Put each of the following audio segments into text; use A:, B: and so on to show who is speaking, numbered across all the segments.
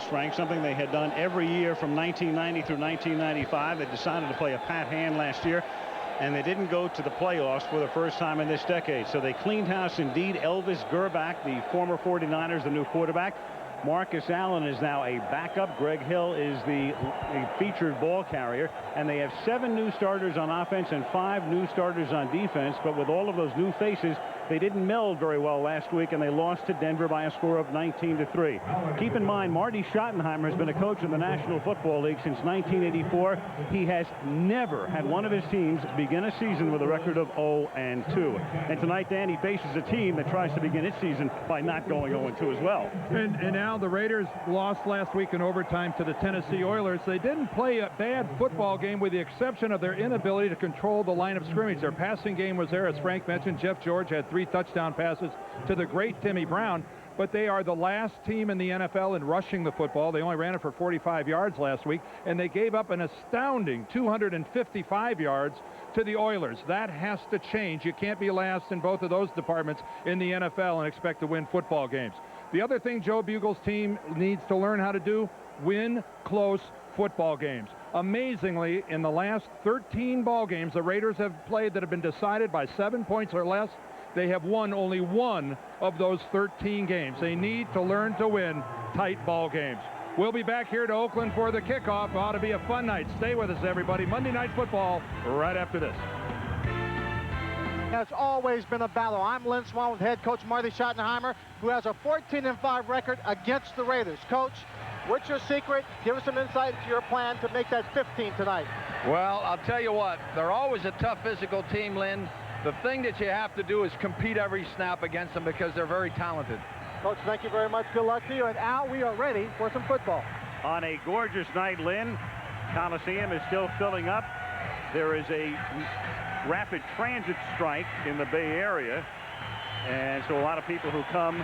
A: Frank, something they had done every year from 1990 through 1995. They decided to play a pat hand last year, and they didn't go to the playoffs for the first time in this decade. So they cleaned house indeed. Elvis Grbac, the former 49ers, the new quarterback. Marcus Allen is now a backup. Greg Hill is the featured ball carrier. And they have 7 new starters on offense and 5 new starters on defense. But with all of those new faces, they didn't meld very well last week, and they lost to Denver by a score of 19-3. Keep in mind, Marty Schottenheimer has been a coach in the National Football League since 1984. He has never had one of his teams begin a season with a record of 0-2. And tonight, Dan, he faces a team that tries to begin its season by not going 0-2 as well.
B: And now the Raiders lost last week in overtime to the Tennessee Oilers. They didn't play a bad football game with the exception of their inability to control the line of scrimmage. Their passing game was there, as Frank mentioned. Jeff George had 3 touchdown passes to the great Timmy Brown, but they are the last team in the NFL in rushing the football. They only ran it for 45 yards last week, and they gave up an astounding 255 yards to the Oilers. That has to change. You can't be last in both of those departments in the NFL and expect to win football games. The other thing Joe Bugle's team needs to learn how to do, win close football games. Amazingly, in the last 13 ball games the Raiders have played that have been decided by 7 points or less, they have won only 1 of those 13 games. They need to learn to win tight ball games. We'll be back here to Oakland for the kickoff. Ought to be a fun night. Stay with us, everybody. Monday Night Football right after this.
C: Has always been a battle. I'm Lynn Swan with head coach Marty Schottenheimer, who has a 14-5 record against the Raiders. Coach, what's your secret? Give us some insight into your plan to make that 15 tonight.
D: Well, I'll tell you what, they're always a tough physical team, Lynn. The thing that you have to do is compete every snap against them because they're very talented.
C: Coach, thank you very much. Good luck to you. And Al, we are ready for some football.
A: On a gorgeous night, Lynn, Coliseum is still filling up. There is a rapid transit strike in the Bay Area, and so a lot of people who come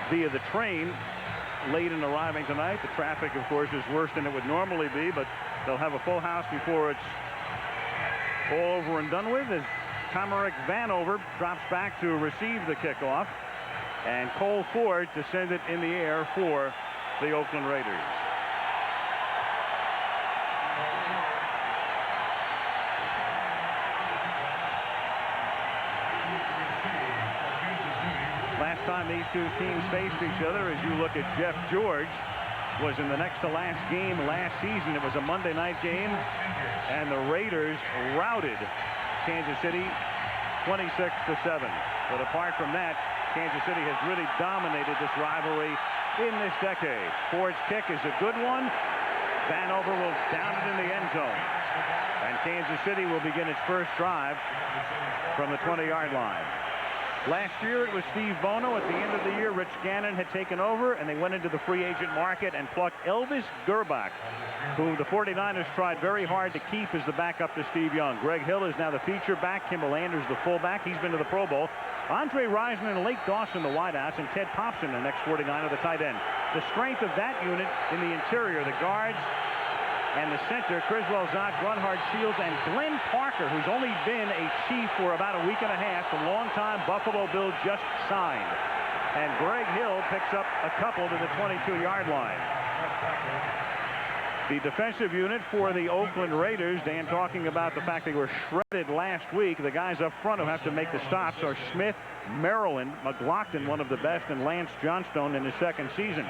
A: via the train late in arriving tonight. The traffic, of course, is worse than it would normally be, but they'll have a full house before it's all over and done with, as Tomerick Vanover drops back to receive the kickoff, and Cole Ford to send it in the air for the Oakland Raiders. Last time these two teams faced each other, as you look at Jeff George, was in the next to last game last season. It was a Monday night game, and the Raiders routed Kansas City 26-7. But apart from that, Kansas City has really dominated this rivalry in this decade. Ford's kick is a good one. Vanover will down it in the end zone, and Kansas City will begin its first drive from the 20-yard line. Last year it was Steve Bono. At the end of the year, Rich Gannon had taken over, and they went into the free agent market and plucked Elvis Grbac, whom the 49ers tried very hard to keep as the backup to Steve Young. Greg Hill is now the feature back. Kimball Anders the fullback. He's been to the Pro Bowl. Andre Rison and Lake Dawson the wideouts, and Ted Thompson, the next 49er, the tight end. The strength of that unit in the interior, the guards and the center, Criswell Zott, Grunhard Shields, and Glenn Parker, who's only been a Chief for about a week and a half. The longtime Buffalo Bill just signed. And Greg Hill picks up a couple to the 22-yard line. The defensive unit for the Oakland Raiders, Dan talking about the fact they were shredded last week. The guys up front who have to make the stops are Smith, Maryland, McLaughlin, one of the best, and Lance Johnstone in his second season.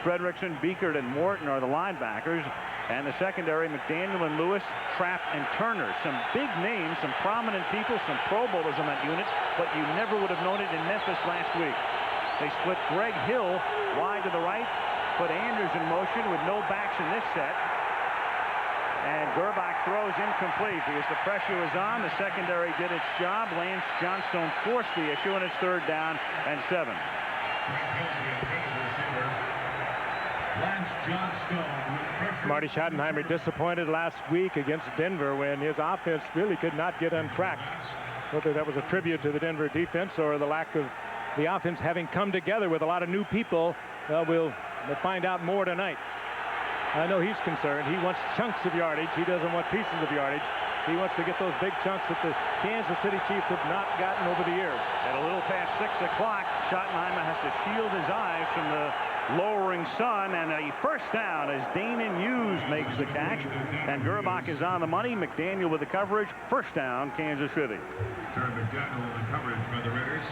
A: Fredrickson, Beekert, and Morton are the linebackers. And the secondary, McDaniel and Lewis, Trapp and Turner. Some big names, some prominent people, some Pro Bowlers on that unit, but you never would have known it in Memphis last week. They split Greg Hill wide to the right, put Anders in motion with no backs in this set. And Grbac throws incomplete because the pressure was on. The secondary did its job. Lance Johnstone forced the issue, and it's 3rd down and 7.
E: Marty Schottenheimer disappointed last week against Denver when his offense really could not get on track. Whether that was a tribute to the Denver defense or the lack of the offense having come together with a lot of new people, we'll find out more tonight. I know he's concerned. He wants chunks of yardage. He doesn't want pieces of yardage. He wants to get those big chunks that the Kansas City Chiefs have not gotten over the years.
A: At a little past 6 o'clock, Schottenheimer has to shield his eyes from the lowering Rison son, and a first down as Damon Hughes makes the catch. And Grbac is on the money. McDaniel with the coverage. First down, Kansas City.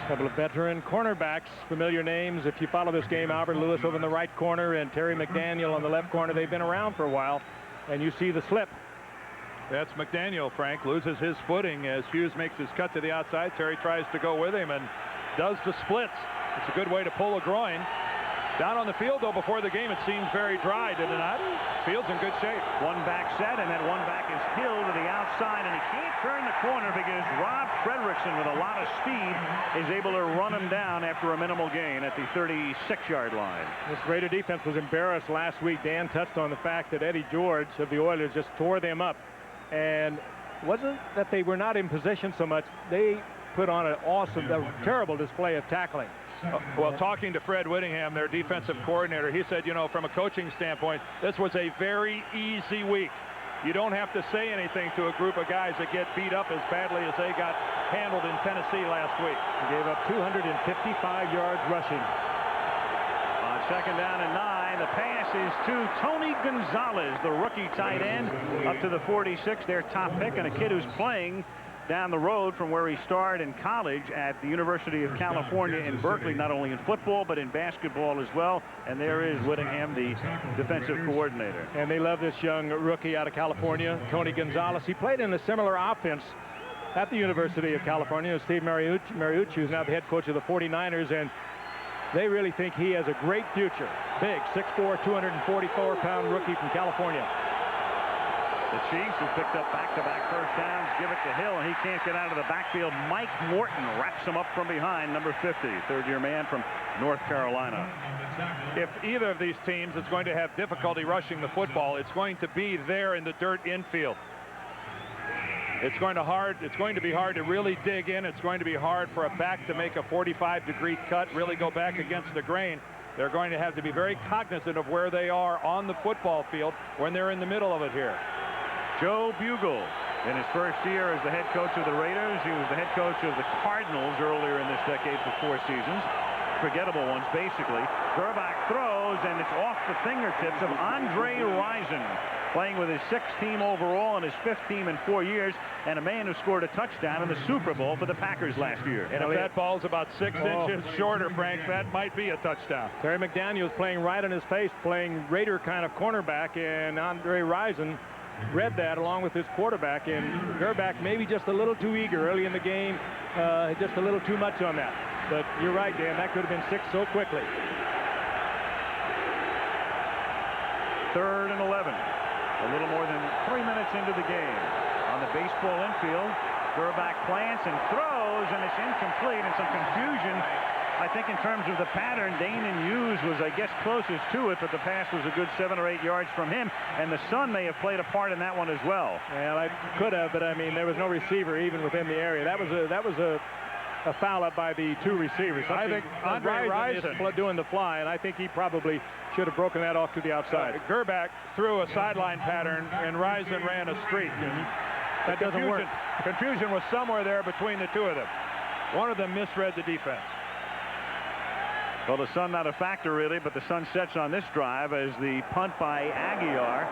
E: A couple of veteran cornerbacks, familiar names. If you follow this game, Albert Lewis over in the right corner and Terry McDaniel on the left corner. They've been around for a while, and you see the slip.
B: That's McDaniel. Frank loses his footing as Hughes makes his cut to the outside. Terry tries to go with him and does the splits. It's a good way to pull a groin. Down on the field, though, before the game, it seems very dry, did it not? Field's in good shape.
A: One back set, and that one back is killed to the outside, and he can't turn the corner because Rob Fredrickson, with a lot of speed, is able to run him down after a minimal gain at the 36-yard line.
E: This Raider defense was embarrassed last week. Dan touched on the fact that Eddie George of the Oilers just tore them up. And wasn't that they were not in position so much. They put on a terrible display of tackling.
B: Well, talking to Fred Whittingham, their defensive coordinator, he said, you know, from a coaching standpoint, this was a very easy week. You don't have to say anything to a group of guys that get beat up as badly as they got handled in Tennessee last week.
E: He gave up 255 yards rushing.
A: On second down and 9, the pass is to Tony Gonzalez, the rookie tight end, up to the 46, their top pick, and a kid who's playing down the road from where he started in college at the University of California in Berkeley, not only in football but in basketball as well. And there is Whittingham, the defensive coordinator.
E: And they love this young rookie out of California, Tony Gonzalez. He played in a similar offense at the University of California. Steve Mariucci, who's now the head coach of the 49ers, and they really think he has a great future. Big, 6'4", 244-pound rookie from California.
A: The Chiefs, who picked up back-to-back first downs, give it to Hill, and he can't get out of the backfield. Mike Morton wraps him up from behind, number 50, third-year man from North Carolina.
B: If either of these teams is going to have difficulty rushing the football, it's going to be there in the dirt infield. It's going to be hard to really dig in. It's going to be hard for a back to make a 45-degree cut, really go back against the grain. They're going to have to be very cognizant of where they are on the football field when they're in the middle of it here.
A: Joe Bugle, in his first year as the head coach of the Raiders, he was the head coach of the Cardinals earlier in this decade for 4 seasons. Forgettable ones, basically. Grbac throws, and it's off the fingertips of Andre Rison, playing with his 6th team overall and his 5th team in 4 years, and a man who scored a touchdown in the Super Bowl for the Packers last year.
B: And if that ball's about 6 inches shorter, Frank, that might be a touchdown.
E: Terry McDaniel's playing right in his face, playing Raider kind of cornerback, and Andre Rison read that along with his quarterback, and Grbac maybe just a little too eager early in the game, just a little too much on that. But you're right, Dan, that could have been 6 so quickly.
A: 3rd and 11. A little more than 3 minutes into the game. On the baseball infield, Grbac plants and throws, and it's incomplete, and some confusion. I think in terms of the pattern, Damon Hughes was, I guess, closest to it, but the pass was a good 7 or 8 yards from him, and the sun may have played a part in that one as well.
E: Well, I could have, but I mean, there was no receiver even within the area. That was a foul up by the 2 receivers. I think Andre Rison is doing the fly, and I think he probably should have broken that off to the outside.
B: Grbac threw a sideline pattern, and Rison ran a streak. And
E: that doesn't work.
B: Confusion was somewhere there between the 2 of them. One of them misread the defense.
A: Well, the sun not a factor really, but the sun sets on this drive as the punt by Aguiar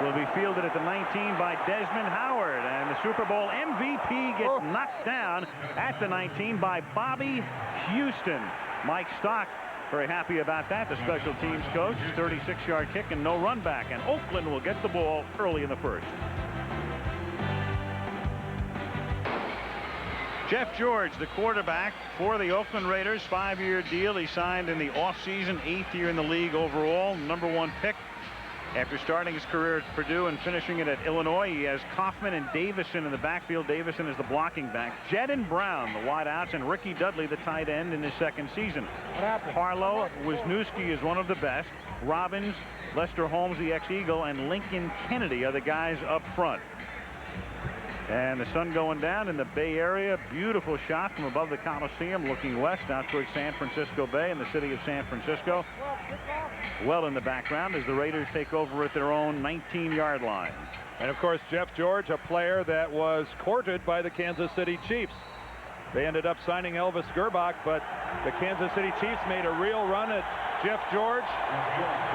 A: will be fielded at the 19 by Desmond Howard, and the Super Bowl MVP gets knocked down at the 19 by Bobby Houston. Mike Stock very happy about that, the special teams coach. 36-yard kick and no run back, and Oakland will get the ball early in the first. Jeff George, the quarterback for the Oakland Raiders, 5-year deal. He signed in the offseason, 8th year in the league overall, #1 pick. After starting his career at Purdue and finishing it at Illinois, he has Kaufman and Davison in the backfield. Davison is the blocking back. Jed and Brown, the wideouts, and Ricky Dudley, the tight end, in his 2nd season. Harlow, Wisniewski is one of the best. Robbins, Lester Holmes, the ex-Eagle, and Lincoln Kennedy are the guys up front. And the sun going down in the Bay Area. Beautiful shot from above the Coliseum, looking west out towards San Francisco Bay and the city of San Francisco. Well in the background as the Raiders take over at their own 19-yard line.
B: And of course, Jeff George, a player that was courted by the Kansas City Chiefs. They ended up signing Elvis Grbac, but the Kansas City Chiefs made a real run at Jeff George,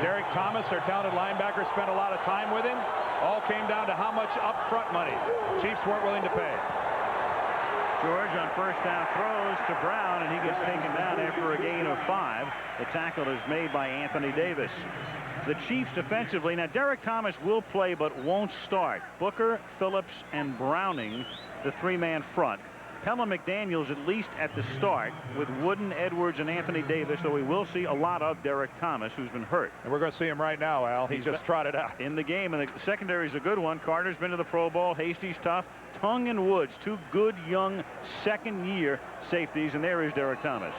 B: Derek Thomas, their talented linebacker, spent a lot of time with him. All came down to how much upfront money Chiefs weren't willing to pay.
A: George on first down throws to Brown, and he gets taken down after a gain of 5. The tackle is made by Anthony Davis. The Chiefs defensively, now Derek Thomas will play but won't start. Booker, Phillips, and Browning, the 3-man front. Pella McDaniels at least at the start with Wooden, Edwards, and Anthony Davis, though we will see a lot of Derek Thomas, who's been hurt.
B: And we're going to see him right now, Al. He just trotted out.
A: In the game, and the secondary is a good one. Carter's been to the Pro Bowl. Hasty's tough. Tongue and Woods, 2 good young second-year safeties, and there is Derek Thomas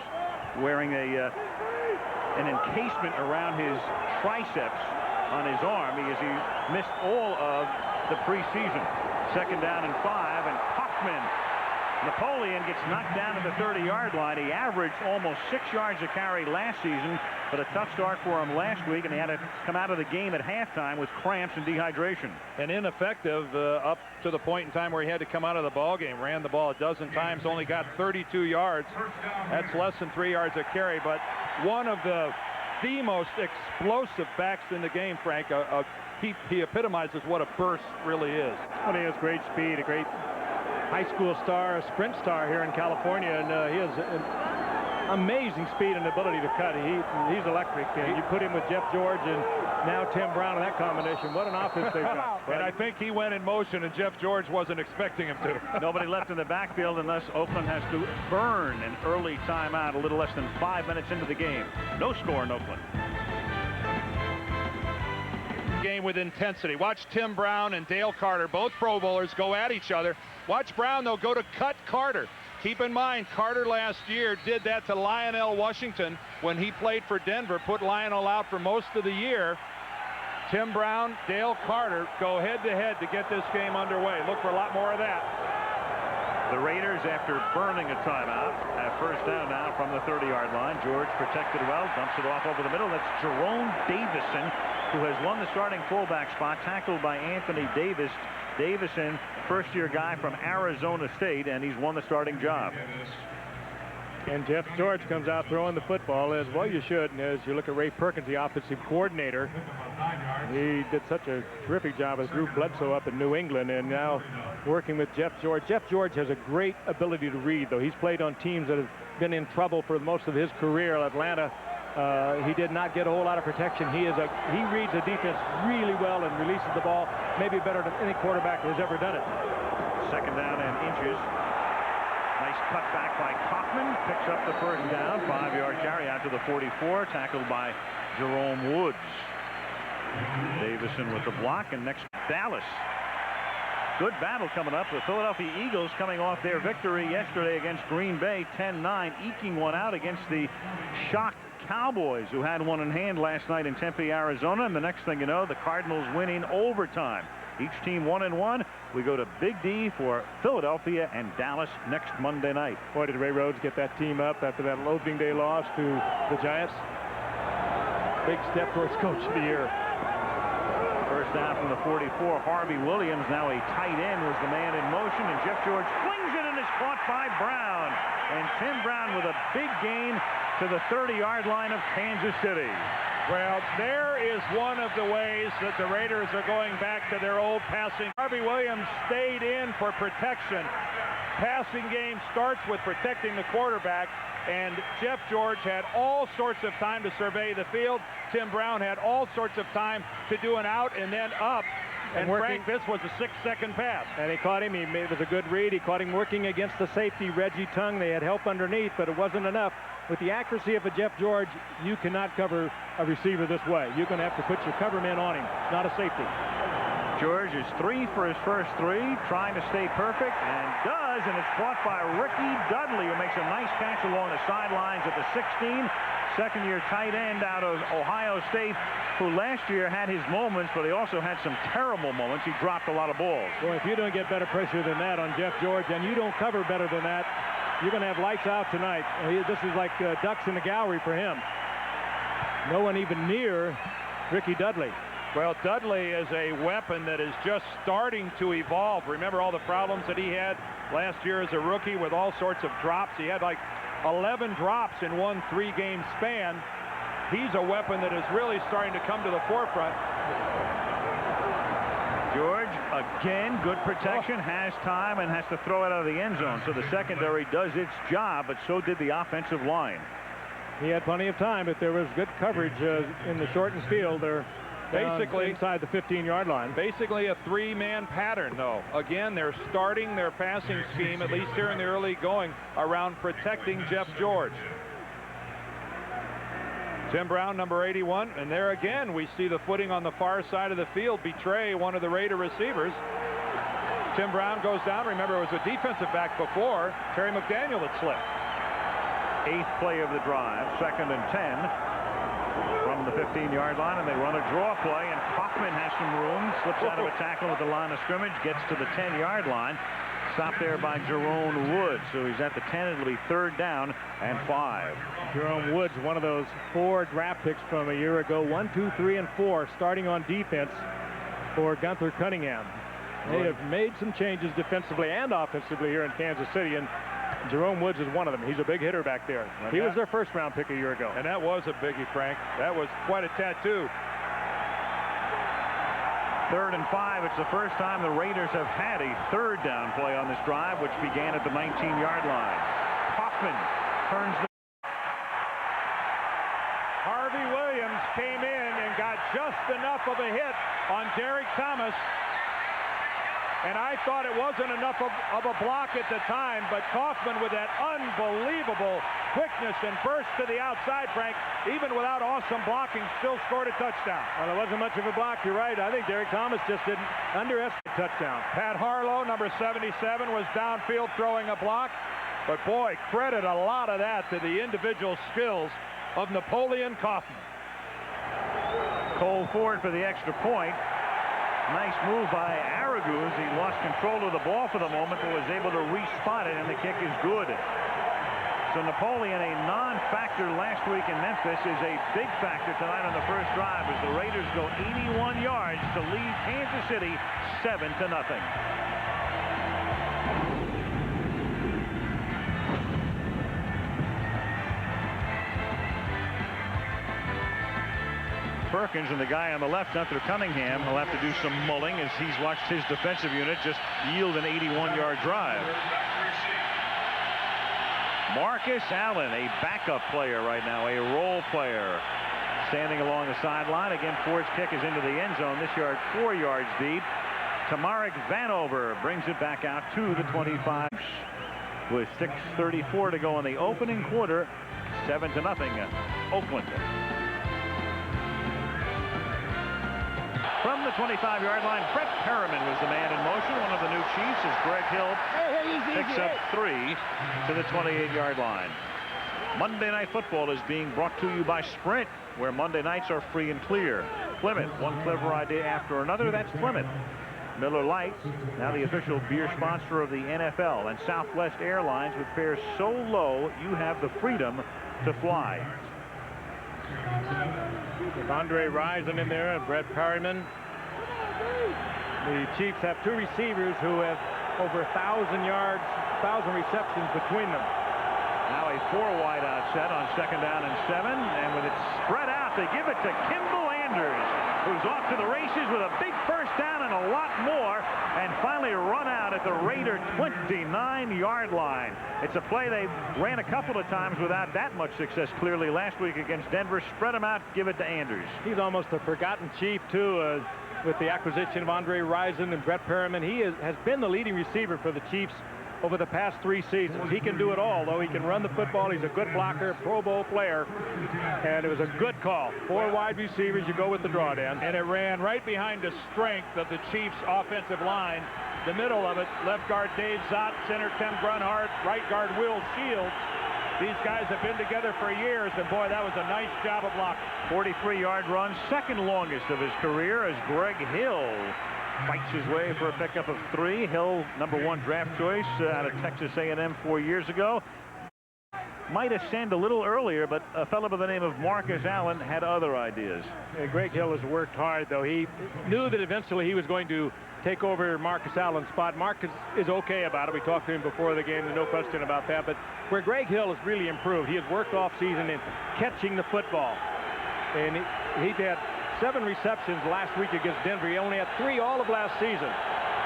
A: wearing an encasement around his triceps on his arm because he missed all of the preseason. Second down and 5, and Huffman, Napoleon, gets knocked down at the 30-yard line. He averaged almost 6 yards a carry last season, but a tough start for him last week, and he had to come out of the game at halftime with cramps and dehydration.
B: And ineffective up to the point in time where he had to come out of the ball game. Ran the ball a dozen times, only got 32 yards. That's less than 3 yards a carry, but one of the most explosive backs in the game, Frank. He epitomizes what a burst really is.
E: Well, he has great speed, a great high school star, a sprint star here in California, and he has an amazing speed and ability to cut. He's electric. And you put him with Jeff George and now Tim Brown in that combination. What an offense they've got.
B: And I think he went in motion, and Jeff George wasn't expecting him to.
A: Nobody left in the backfield unless Oakland has to burn an early timeout a little less than 5 minutes into the game. No score in Oakland.
B: Game with intensity. Watch Tim Brown and Dale Carter, both Pro Bowlers, go at each other. Watch Brown, though, go to cut Carter. Keep in mind, Carter last year did that to Lionel Washington when he played for Denver, put Lionel out for most of the year. Tim Brown, Dale Carter go head-to-head to get this game underway. Look for a lot more of that.
A: The Raiders, after burning a timeout, have first down now from the 30-yard line. George protected well, dumps it off over the middle. That's Jerome Davison, who has won the starting fullback spot, tackled by Anthony Davis. Davison, first-year guy from Arizona State, and he's won the starting job.
E: And Jeff George comes out throwing the football as well. You should. And as you look at Ray Perkins, the offensive coordinator, he did such a terrific job with Drew Bledsoe up in New England, and now working with Jeff George. Jeff George has a great ability to read, though. He's played on teams that have been in trouble for most of his career. Atlanta, he did not get a whole lot of protection. He reads the defense really well and releases the ball maybe better than any quarterback has ever done it.
A: Second down and inches. Nice cutback by Kaufman. Picks up the first down. 5-yard carry out to the 44. Tackled by Jerome Woods. Davison with the block, and next Dallas. Good battle coming up. The Philadelphia Eagles coming off their victory yesterday against Green Bay, 10-9, eking one out against the shocked Cowboys, who had one in hand last night in Tempe, Arizona. And the next thing you know, the Cardinals winning overtime. Each team 1-1. We go to Big D for Philadelphia and Dallas next Monday night.
E: Boy, did Ray Rhodes get that team up after that opening day loss to the Giants. Big step towards Coach of the Year.
A: First down from the 44. Harvey Williams, now a tight end, was the man in motion, and Jeff George flings it and is caught by Brown. And Tim Brown with a big gain to the 30-yard line of Kansas City.
B: Well, there is one of the ways that the Raiders are going back to their old passing. Harvey Williams stayed in for protection. Passing game starts with protecting the quarterback, and Jeff George had all sorts of time to survey the field. Tim Brown had all sorts of time to do an out and then up. And Frank, this was a 6-second pass.
E: And he caught him. It was a good read. He caught him working against the safety, Reggie Tongue. They had help underneath, but it wasn't enough. With the accuracy of a Jeff George, you cannot cover a receiver this way. You're going to have to put your cover man on him, not a safety.
A: George is 3 for his first 3, trying to stay perfect, and does, and it's caught by Ricky Dudley, who makes a nice catch along the sidelines at the 16. Second-year tight end out of Ohio State, who last year had his moments, but he also had some terrible moments. He dropped a lot of balls.
E: Well, if you don't get better pressure than that on Jeff George, and you don't cover better than that, you're going to have lights out tonight. This is like ducks in the gallery for him. No one even near Ricky Dudley.
B: Well, Dudley is a weapon that is just starting to evolve. Remember all the problems that he had last year as a rookie with all sorts of drops. He had like 11 drops in one 3-game span. he's a weapon that is really starting to come to the forefront.
A: George, again, good protection, has time, and has to throw it out of the end zone. So the secondary does its job, but so did the offensive line.
E: He had plenty of time, but there was good coverage in the shortened field. They're basically inside the 15-yard line.
B: Basically a three-man pattern, though. Again, they're starting their passing scheme, at least here in the early going, around protecting Jeff George. Tim Brown, number 81, and there again we see the footing on the far side of the field betray one of the Raider receivers. Tim Brown goes down. Remember, it was a defensive back before. Terry McDaniel that slipped.
A: 8th play of the drive, 2nd and 10 from the 15-yard line, and they run a draw play, and Kaufman has some room, slips out of a tackle at the line of scrimmage, gets to the 10-yard line. Stopped there by Jerome Woods, so he's at the 10. It'll be 3rd down and 5.
E: Jerome Woods, one of those 4 draft picks from a year ago. 1, 2, 3, and 4 starting on defense for Gunther Cunningham. They have made some changes defensively and offensively here in Kansas City, and Jerome Woods is one of them. He's a big hitter back there. He was their 1st-round pick a year ago.
B: And that was a biggie, Frank. That was quite a tattoo.
A: 3rd and 5. It's the first time the Raiders have had a 3rd down play on this drive, which began at the 19-yard line. Kaufman turns the...
B: Harvey Williams came in and got just enough of a hit on Derek Thomas. And I thought it wasn't enough of a block at the time, but Kaufman, with that unbelievable quickness and burst to the outside, Frank, even without awesome blocking, still scored a touchdown.
E: Well, it wasn't much of a block. You're right. I think Derek Thomas just didn't underestimate touchdown.
B: Pat Harlow, number 77, was downfield throwing a block. But boy, credit a lot of that to the individual skills of Napoleon Kaufman.
A: Cole Ford for the extra point. Nice move by Araguz. He lost control of the ball for the moment, but was able to re-spot it, and the kick is good. So Napoleon, a non-factor last week in Memphis, is a big factor tonight on the first drive as the Raiders go 81 yards to lead Kansas City 7-0. Perkins and the guy on the left, Gunther Cunningham, will have to do some mulling as he's watched his defensive unit just yield an 81-yard drive. Marcus Allen, a backup player right now, a role player, standing along the sideline. Again, Ford's kick is into the end zone. This yard 4 yards deep. Tamarick Vanover brings it back out to the 25 with 6:34 to go in the opening quarter. 7-0 Oakland. From the 25-yard line, Brett Perriman was the man in motion. One of the new Chiefs as Greg Hill picks up 3 to the 28-yard line. Monday Night Football is being brought to you by Sprint, where Monday nights are free and clear. Plymouth, one clever idea after another. That's Plymouth. Miller Lite, now the official beer sponsor of the NFL, and Southwest Airlines, with fares so low you have the freedom to fly.
E: With Andre Rison in there and Brett Perriman. The Chiefs have 2 receivers who have over 1,000 yards, 1,000 receptions between them.
A: Now a 4 wideout set on 2nd down and 7, and with it spread out, they give it to Kimball Anders, who's off to the races with a big first down and a lot more, and finally run out at the Raider 29-yard line. It's a play they ran a couple of times without that much success clearly last week against Denver. Spread them out, give it to Anders.
E: He's almost a forgotten Chief, too, with the acquisition of Andre Rison and Brett Perriman. He has been the leading receiver for the Chiefs over the past 3 seasons. He can do it all, though. He can run the football. He's a good blocker, Pro Bowl player, and it was a good call. 4 wide receivers, you go with the draw, Dan.
B: And it ran right behind the strength of the Chiefs' offensive line. The middle of it, left guard Dave Zott, center Tim Grunhard, right guard Will Shields. These guys have been together for years, and boy, that was a nice job of blocking.
A: 43-yard run, second longest of his career, as Greg Hill fights his way for a pickup of 3. Hill, number 1 draft choice out of Texas A&M 4 years ago. Might ascend a little earlier, but a fellow by the name of Marcus Allen had other ideas.
E: Greg Hill has worked hard, though. He knew that eventually he was going to take over Marcus Allen's spot. Marcus is okay about it. We talked to him before the game, no question about that. But where Greg Hill has really improved, he has worked off season in catching the football. And he had 7 receptions last week against Denver. He only had 3 all of last season.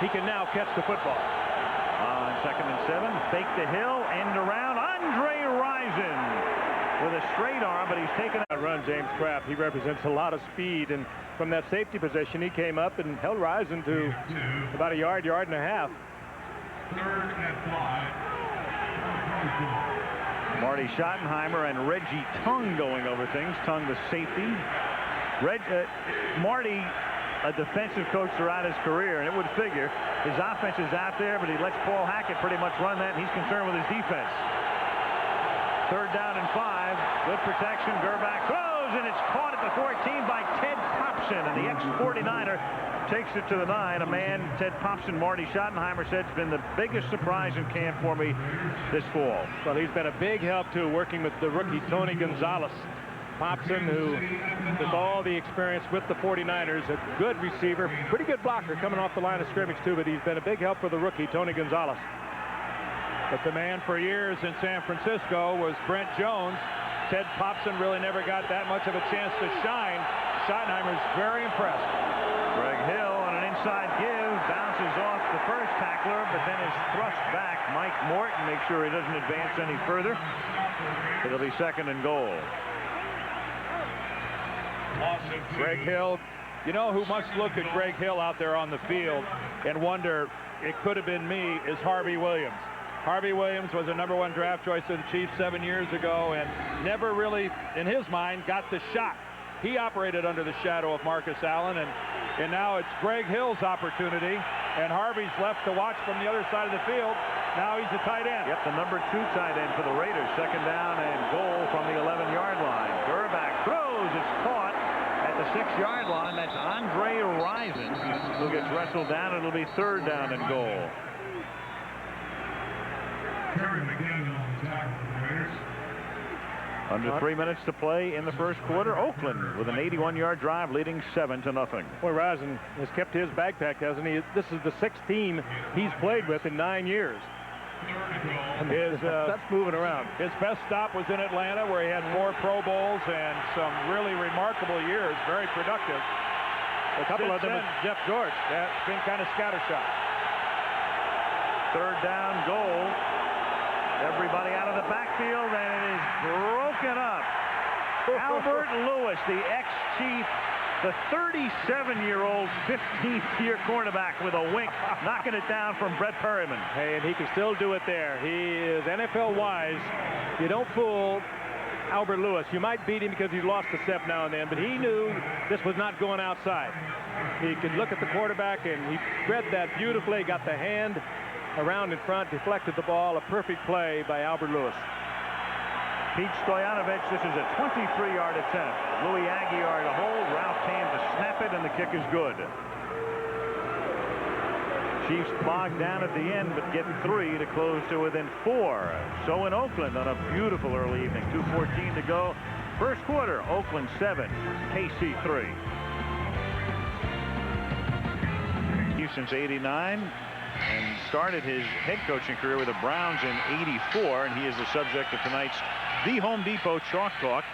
E: He can now catch the football.
A: On 2nd and 7, fake the hill, end around. Andre Rison with a straight arm, but he's taken
E: a run. James Kraft, he represents a lot of speed, and from that safety position, he came up and held Rison to about a yard and a half.
F: 3rd and 5.
A: Marty Schottenheimer and Reggie Tung going over things. Tung the safety. Marty, a defensive coach throughout his career, and it would figure his offense is out there, but he lets Paul Hackett pretty much run that, and he's concerned with his defense. 3rd down and 5. Good protection. Grbac throws, and it's caught at the 14 by Ted Popson, and the ex-49er takes it to the 9. A man, Ted Popson, Marty Schottenheimer said, has been the biggest surprise in camp for me this fall.
E: Well, he's been a big help, too, working with the rookie Tony Gonzalez. Popson, who with all the experience with the 49ers, a good receiver, pretty good blocker coming off the line of scrimmage, too, but he's been a big help for the rookie Tony Gonzalez.
B: But the man for years in San Francisco was Brent Jones. Ted Popson really never got that much of a chance to shine. Schottenheimer's very impressed.
A: Greg Hill on an inside give, bounces off the first tackler, but then is thrust back. Mike Morton makes sure he doesn't advance any further. It'll be 2nd and goal.
B: Greg Hill, you know who must look at Greg Hill out there on the field and wonder, it could have been me, is Harvey Williams. Harvey Williams was a #1 draft choice of the Chiefs 7 years ago and never really, in his mind, got the shot. He operated under the shadow of Marcus Allen, and now it's Greg Hill's opportunity, and Harvey's left to watch from the other side of the field. Now he's a tight end.
A: Yep, the #2 tight end for the Raiders. 2nd down and goal from the 11-yard line. Grbac throws. It's caught at the 6-yard line. That's Andre Rison, who gets wrestled down. It'll be 3rd down and goal. Under 3 minutes to play in the first quarter. Oakland with an 81-yard drive, leading 7-0.
E: Boy, Rison has kept his backpack, hasn't he? This is the 6th team he's played with in 9 years. That's moving around.
B: His best stop was in Atlanta, where he had 4 Pro Bowls and some really remarkable years, very productive.
E: A couple of them with Jeff George.
B: That's been kind of scattershot.
A: 3rd down, goal. Everybody out of the backfield, and it is broken up. Albert Lewis, the ex-Chief, the 37-year-old 15th-year cornerback with a wink, knocking it down from Brett Perryman.
E: Hey, and he can still do it there. He is NFL-wise. You don't fool Albert Lewis. You might beat him because he's lost a step now and then, but he knew this was not going outside. He could look at the quarterback, and he read that beautifully, got the hand around in front, deflected the ball. A perfect play by Albert Lewis.
A: Pete Stoyanovich, this is a 23-yard attempt. Louis Aguiar to hold, Ralph Tam to snap it, and the kick is good. Chiefs bogged down at the end, but get 3 to close to within 4. So in Oakland on a beautiful early evening. 2:14 to go. First quarter, Oakland 7, KC 3. Since '89. And started his head coaching career with the Browns in '84, and he is the subject of tonight's The Home Depot Chalk Talk.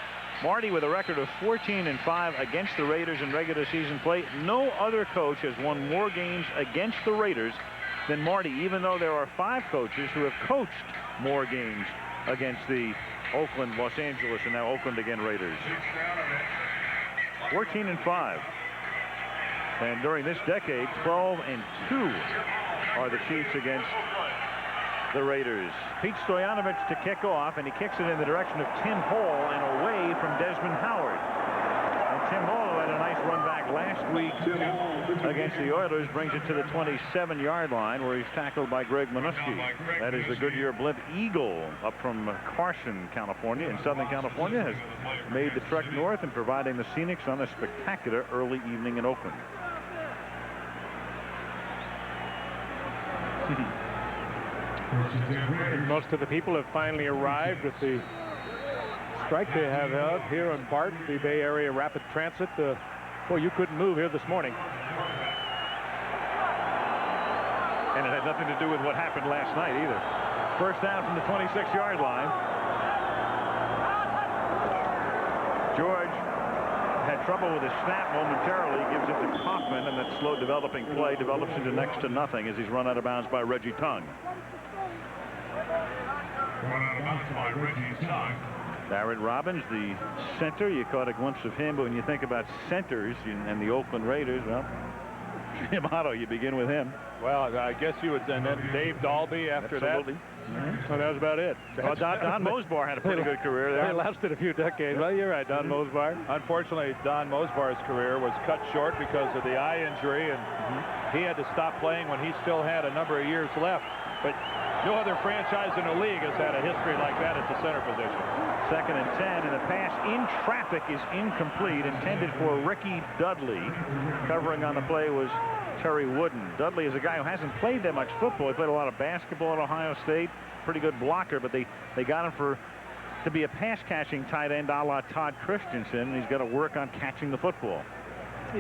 A: Marty with a record of 14-5 against the Raiders in regular season play. No other coach has won more games against the Raiders than Marty, even though there are 5 coaches who have coached more games against the Oakland, Los Angeles, and now Oakland again Raiders. 14-5. And during this decade, 12-2 are the Chiefs against the Raiders. Pete Stoyanovich to kick off, and he kicks it in the direction of Tim Hall and away from Desmond Howard. And Tim Hall, who had a nice run back last week against the Oilers, brings it to the 27-yard line, where he's tackled by Greg Minuski. That is the Goodyear Blimp Eagle up from Carson, California, in Southern California, has made the trek north and providing the Scenics on a spectacular early evening in Oakland.
E: Most of the people have finally arrived with the strike they have held here on BART, the Bay Area Rapid Transit. Boy, you couldn't move here this morning.
A: And it had nothing to do with what happened last night either. First down from the 26-yard line. George trouble with his snap momentarily, gives it to Kaufman, and that slow developing play develops into next to nothing as he's run out of bounds by Reggie Tongue.
F: Run out of bounds by Reggie Tongue.
A: Darren Robbins, the center. You caught a glimpse of him, but when you think about centers and the Oakland Raiders, well, Jim Otto, you begin with him.
B: Well, I guess you would, and then Dave Dalby after
A: Absolutely.
B: that. So that was about it.
A: Well, Don Mosbar had a pretty good career there.
E: They lasted a few decades. Well, you're right, Don Mosbar.
B: Unfortunately, Don Mosbar's career was cut short because of the eye injury, and he had to stop playing when he still had a number of years left. But no other franchise in the league has had a history like that at the center position.
A: 2nd and 10, and the pass in traffic is incomplete, intended for Ricky Dudley. Covering on the play was Terry Wooden. Dudley is a guy who hasn't played that much football. He played a lot of basketball at Ohio State. Pretty good blocker, but they got him to be a pass-catching tight end a la Todd Christensen. He's got to work on catching the football.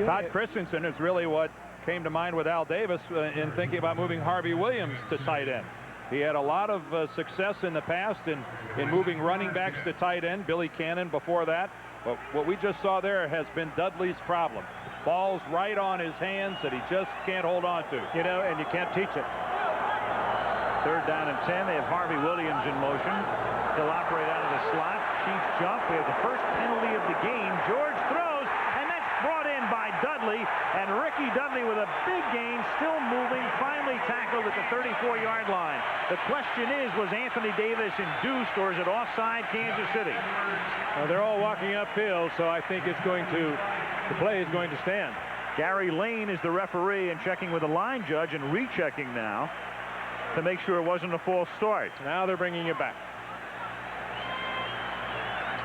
B: Todd Christensen is really what came to mind with Al Davis in thinking about moving Harvey Williams to tight end. He had a lot of success in the past in moving running backs to tight end. Billy Cannon before that. But what we just saw there has been Dudley's problem. Ball's right on his hands that he just can't hold on to.
E: You know, and you can't teach it.
A: 3rd down and 10. They have Harvey Williams in motion. He'll operate out of the slot. Chiefs jump. We have the first penalty of the game. George throws, and that's brought in by Dudley. And Ricky Dudley with a big gain, still moving, finally tackled at the 34-yard line. The question is, was Anthony Davis induced, or is it offside Kansas City?
E: They're all walking uphill, so I think the play is going to stand.
A: Gary Lane is the referee and checking with the line judge and rechecking now to make sure it wasn't a false start.
E: Now they're bringing it back.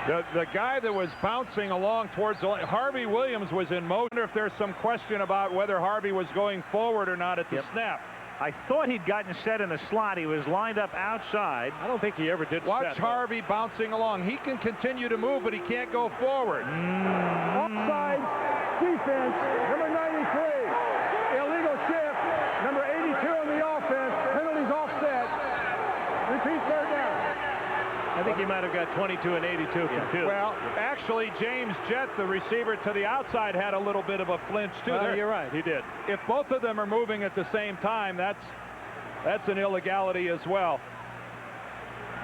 B: The guy that was bouncing along towards the line, Harvey Williams was in motion. I wonder if there's some question about whether Harvey was going forward or not at the snap.
A: I thought he'd gotten set in the slot. He was lined up outside.
E: I don't think he ever did.
B: Watch Harvey bouncing along. He can continue to move, but he can't go forward.
G: Offside defense, number 93. Illegal shift, number 82 on the offense. Penalties offset. Repeat 3rd down.
E: I think he might have got 22 and 82 confused.
B: Well, actually, James Jett, the receiver to the outside, had a little bit of a flinch, too.
E: You're right, he did.
B: If both of them are moving at the same time, that's an illegality as well.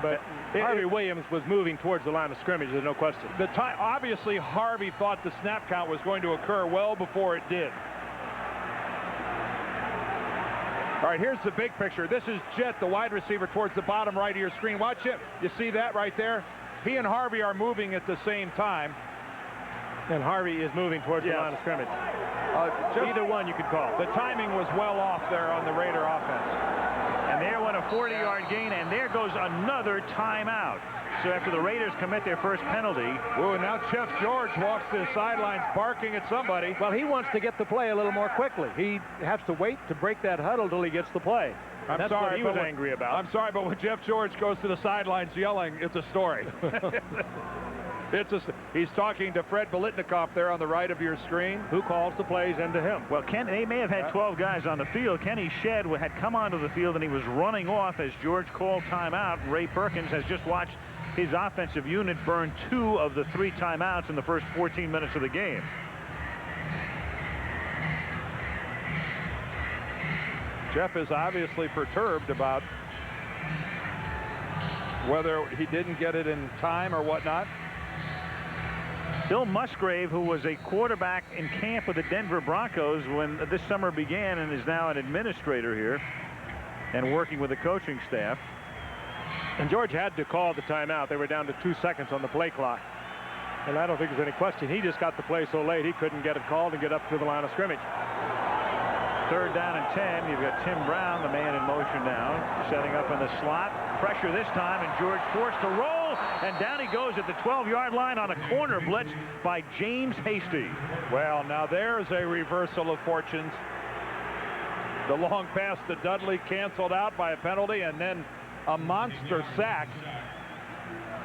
E: But Harvey Williams was moving towards the line of scrimmage, there's no question.
B: Obviously, Harvey thought the snap count was going to occur well before it did. All right, here's the big picture. This is Jett, the wide receiver, towards the bottom right of your screen. Watch it. You see that right there? He and Harvey are moving at the same time.
E: And Harvey is moving towards the line of scrimmage. Either one you could call.
B: The timing was well off there on the Raider offense.
A: And there went a 40-yard gain, and there goes another timeout. So after the Raiders commit their first penalty.
B: Ooh, now Jeff George walks to the sidelines barking at somebody.
E: Well, he wants to get the play a little more quickly. He has to wait to break that huddle till he gets the play. That's what he was angry about.
B: I'm sorry, but when Jeff George goes to the sidelines yelling, it's a story. He's talking to Fred Biletnikoff there on the right of your screen.
E: Who calls the plays into him?
A: Well, they may have had 12 guys on the field. Kenny Shedd had come onto the field, and he was running off as George called timeout. Ray Perkins has just watched his offensive unit burn 2 of the 3 timeouts in the first 14 minutes of the game.
B: Jeff is obviously perturbed about whether he didn't get it in time or whatnot.
A: Bill Musgrave, who was a quarterback in camp with the Denver Broncos when this summer began and is now an administrator here and working with the coaching staff.
E: And George had to call the timeout. They were down to 2 seconds on the play clock. And I don't think there's any question. He just got the play so late he couldn't get it called and get up to the line of scrimmage.
A: 3rd down and 10. You've got Tim Brown, the man in motion now, setting up in the slot. Pressure this time, and George forced to roll, and down he goes at the 12-yard line on a corner blitz by James Hasty.
B: Well, now there's a reversal of fortunes. The long pass to Dudley canceled out by a penalty, and then a monster sack.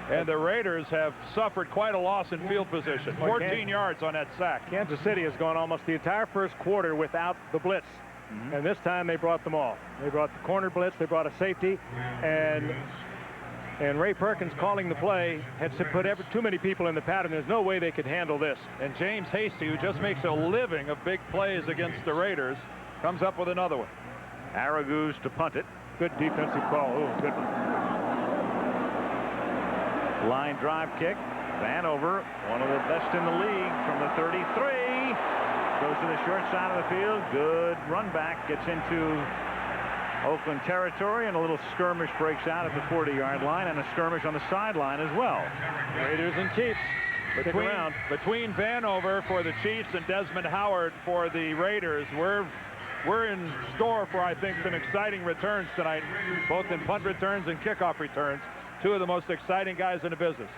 B: And the Raiders have suffered quite a loss in field position. 14 yards on that sack.
E: Kansas City has gone almost the entire first quarter without the blitz. And this time they brought them all. They brought the corner blitz, they brought a safety, and And Ray Perkins calling the play had to put too many people in the pattern. There's no way they could handle this.
B: And James Hasty, who just makes a living of big plays against the Raiders, comes up with another one.
A: Aragoose to punt it.
E: Good defensive call. Oh, good one.
A: Line drive kick. Vanover, one of the best in the league from the 33. Goes to the short side of the field. Good run back. Gets into Oakland territory, and a little skirmish breaks out at the 40-yard line, and a skirmish on the sideline as well.
B: Raiders and Chiefs. Between Vanover for the Chiefs and Desmond Howard for the Raiders, we're in store for, I think, some exciting returns tonight, both in punt returns and kickoff returns. Two of the most exciting guys in the business.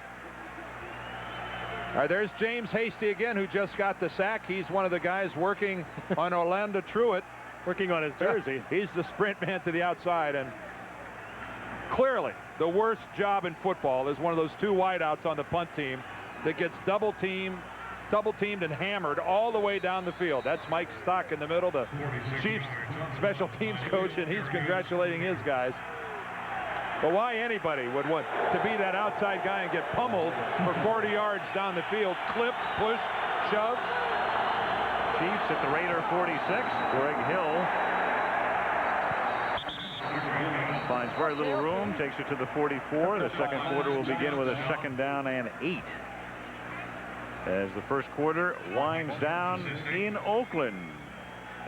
B: All right, there's James Hasty again, who just got the sack. He's one of the guys working on Orlando Truitt.
E: Working on his jersey.
B: He's the sprint man to the outside, and clearly the worst job in football is one of those two wideouts on the punt team that gets double teamed and hammered all the way down the field. That's Mike Stock in the middle, the Chiefs special teams coach, and he's congratulating his guys. But why anybody would want to be that outside guy and get pummeled for 40 yards down the field? Clip, push, shove.
A: Chiefs at the Raider 46. Greg Hill finds very little room, takes it to the 44. The second quarter will begin with a 2nd down and 8. As the first quarter winds down in Oakland.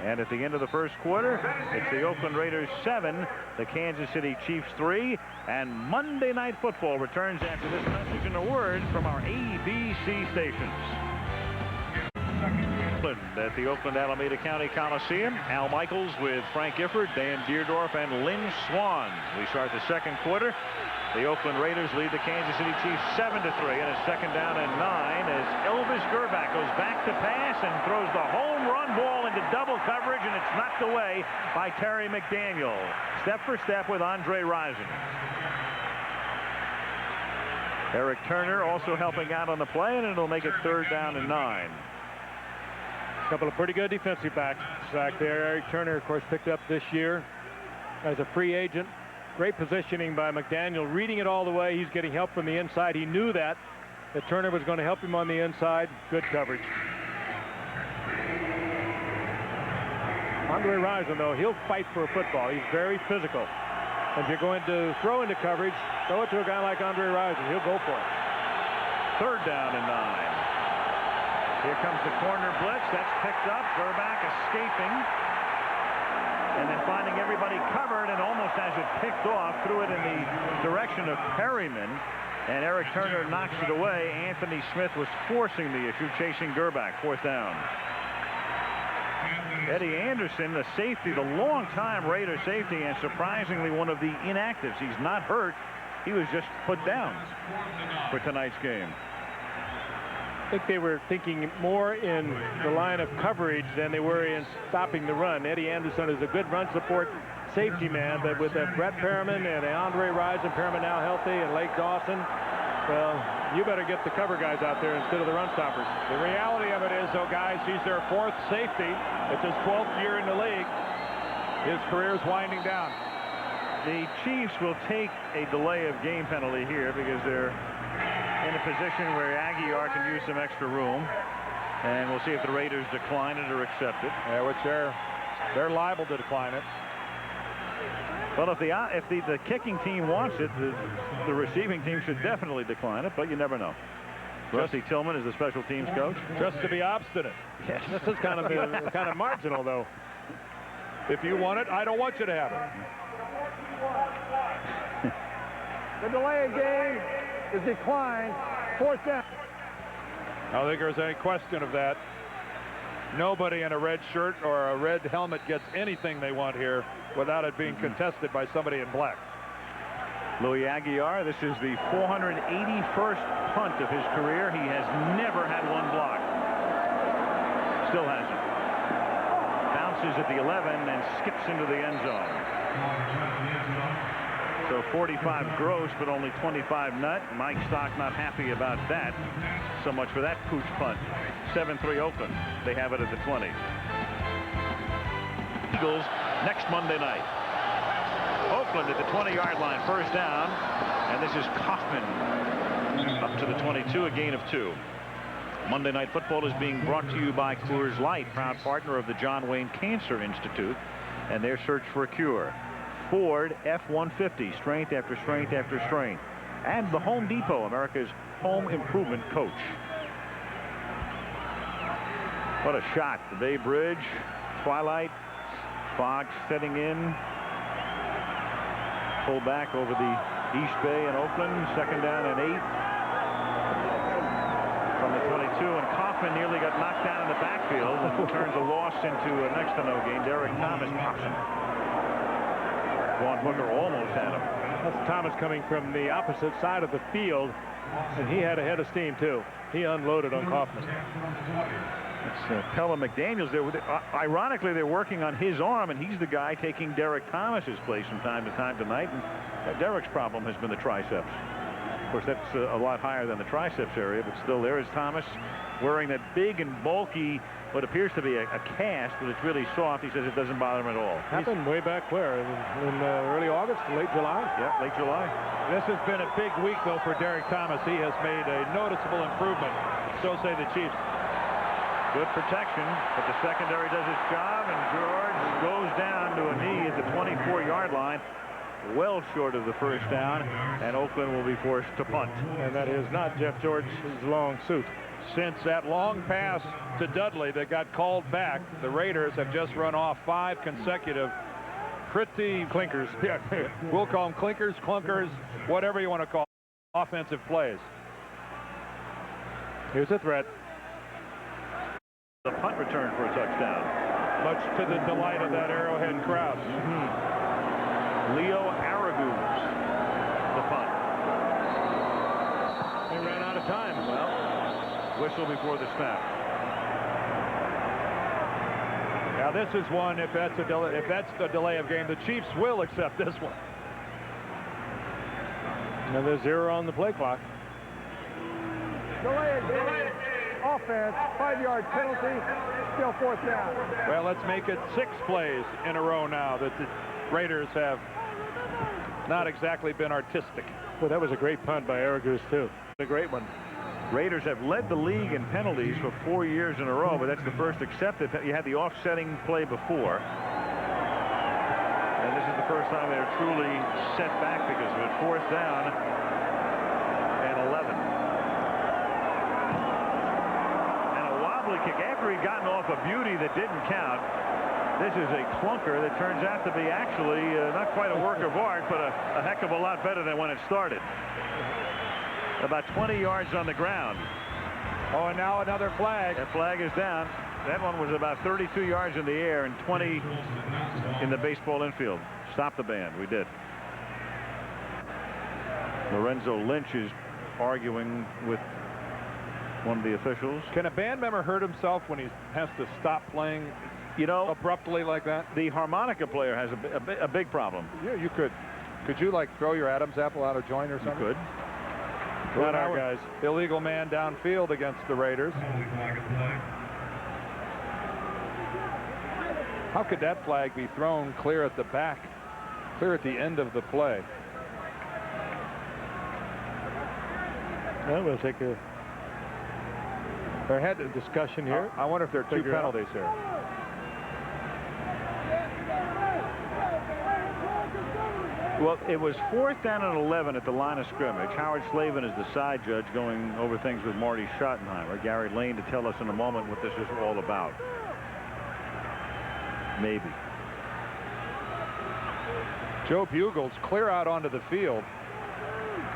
A: And at the end of the first quarter, it's the Oakland Raiders 7, the Kansas City Chiefs 3, and Monday Night Football returns after this message and a word from our ABC stations. At the Oakland-Alameda County Coliseum, Al Michaels with Frank Gifford, Dan Deerdorf, and Lynn Swan. We start the second quarter. The Oakland Raiders lead the Kansas City Chiefs 7-3, and a 2nd down and 9 as Elvis Grbac goes back to pass and throws the home run ball into double coverage, and it's knocked away by Terry McDaniel. Step for step with Andre Rison. Eric Turner also helping out on the play, and it'll make it 3rd down and 9.
E: A couple of pretty good defensive backs back there. Eric Turner, of course, picked up this year as a free agent. Great positioning by McDaniel, reading it all the way. He's getting help from the inside. He knew that Turner was going to help him on the inside. Good coverage. Andre Rison, though, he'll fight for a football. He's very physical. If you're going to throw into coverage, throw it to a guy like Andre Rison. He'll go for it.
A: 3rd down and 9. Here comes the corner blitz. That's picked up. Grbac escaping. And then finding everybody covered, and almost as it picked off, threw it in the direction of Perryman. And Eric Turner knocks it away. Anthony Smith was forcing the issue, chasing Grbac. 4th down. Eddie Anderson, the safety, the longtime Raider safety, and surprisingly one of the inactives. He's not hurt. He was just put down for tonight's game.
E: I think they were thinking more in the line of coverage than they were in stopping the run. Eddie Anderson is a good run support safety man, but with Brett Perriman and Andre Rison, Perriman now healthy, and Lake Dawson, well, you better get the cover guys out there instead of the run stoppers.
B: The reality of it is, though, guys, he's their 4th safety. It's his 12th year in the league. His career is winding down.
A: The Chiefs will take a delay of game penalty here because they're in a position where Aguiar can use some extra room, and we'll see if the Raiders decline it or accept it.
B: Yeah, which they're liable to decline it.
A: Well, if the kicking team wants it, the receiving team should definitely decline it, but you never know. Rusty Tillman is the special teams coach.
B: Just to be obstinate.
A: Yes.
E: This is kind of marginal, though.
B: If you want it, I don't want you to have it.
G: The delay of game is declined. 4th down.
B: I don't think there's any question of that. Nobody in a red shirt or a red helmet gets anything they want here without it being contested by somebody in black.
A: Louis Aguiar, this is the 481st punt of his career. He has never had one block. Still hasn't. Bounces at the 11 and skips into the end zone. So 45 gross, but only 25 net. Mike Stock not happy about that. So much for that pooch punt. 7-3 Oakland. They have it at the 20. Eagles next Monday night. Oakland at the 20-yard line, first down. And this is Kaufman up to the 22, a gain of 2. Monday Night Football is being brought to you by Coors Light, proud partner of the John Wayne Cancer Institute and their search for a cure. Ford F-150, strength after strength after strength. And the Home Depot, America's home improvement coach. What a shot. The Bay Bridge, twilight, fog setting in. Pull back over the East Bay in Oakland, second down and 8. From the 22, and Kaufman nearly got knocked down in the backfield and turns a loss into a next to no gain. Derek Thomas pops him. Vaughn Booker almost had him.
E: That's Thomas coming from the opposite side of the field, and he had a head of steam too. He unloaded on Kaufman.
A: It's Pella McDaniels. Ironically, they're working on his arm, and he's the guy taking Derek Thomas's place from time to time tonight. And Derek's problem has been the triceps. Of course, that's a lot higher than the triceps area, but still there is Thomas wearing that big and bulky, what appears to be a cast, but it's really soft. He says it doesn't bother him at all.
E: Happened way back where? In early August, late July?
A: Yeah, late July.
B: This has been a big week, though, for Derek Thomas. He has made a noticeable improvement. So say the Chiefs.
A: Good protection, but the secondary does its job, and George goes down to a knee at the 24-yard line. Well short of the first down, and Oakland will be forced to punt.
E: And that is not Jeff George's long suit.
B: Since that long pass to Dudley that got called back, the Raiders have just run off 5 consecutive pretty clinkers. Yeah, we'll call them clinkers, clunkers, whatever you want to call them, offensive plays.
E: Here's a threat.
A: The punt return for a touchdown.
B: Much to the delight of that Arrowhead crowd.
A: Leo Araguz, the punt.
E: They ran out of time.
A: Well, whistle before the snap.
B: Now this is one, if that's the delay of game, the Chiefs will accept this one.
E: Another 0 on the play clock.
G: Delay of game. Offense, 5-yard penalty, still 4th down.
B: Well, let's make it 6 plays in a row now that the Raiders have not exactly been artistic.
E: Well, that was a great punt by Araguz, too.
A: A great one. Raiders have led the league in penalties for 4 years in a row, but that's the first accepted. You had the offsetting play before. And this is the first time they're truly set back because of it. 4th down and 11. Kick after he'd gotten off a beauty that didn't count. This is a clunker that turns out to be actually not quite a work of art, but a heck of a lot better than when it started. About 20 yards on the ground.
B: Oh, and now another flag.
A: That flag is down. That one was about 32 yards in the air and 20 in the baseball infield. Stop the band. We did. Lorenzo Lynch is arguing with one of the officials.
B: Can a band member hurt himself when he has to stop playing,
A: you know,
B: abruptly like that?
A: The harmonica player has a big problem.
B: Yeah, you could. Could you like throw your Adam's apple out of joint or something?
A: You could.
B: Not our guys. Illegal man downfield against the Raiders. How could that flag be thrown clear at the back, clear at the end of the play?
E: Well, we'll take a... They had a discussion here.
B: I wonder if there are 2 penalties here.
A: Well, it was 4th down and 11 at the line of scrimmage. Howard Slavin is the side judge going over things with Marty Schottenheimer. Gary Lane to tell us in a moment what this is all about. Maybe.
B: Joe Bugles clear out onto the field.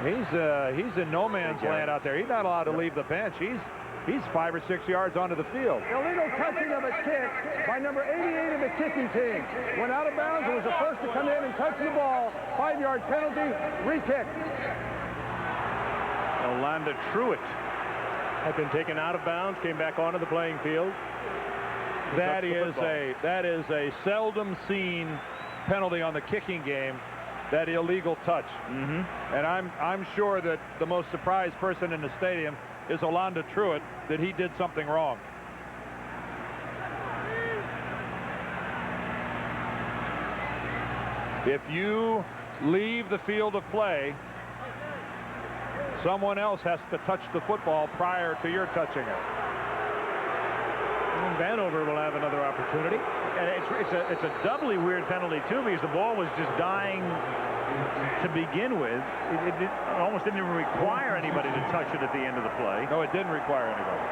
B: He's in no man's land out there. He's not allowed to leave the bench. He's 5 or 6 yards onto the field.
G: Illegal touching of a kick by number 88 of the kicking team. Went out of bounds and was the first to come in and touch the ball. 5-yard penalty, re-kick.
A: Orlando Truitt
E: had been taken out of bounds, came back onto the playing field.
B: That is a seldom seen penalty on the kicking game. That illegal touch. And I'm sure that the most surprised person in the stadium is Orlando Truitt that he did something wrong. If you leave the field of play, someone else has to touch the football prior to your touching it.
E: And Vanover will have another opportunity.
A: And it's a doubly weird penalty, too, because the ball was just dying to begin with. It almost didn't even require anybody to touch it at the end of the play.
B: No, it didn't require anybody.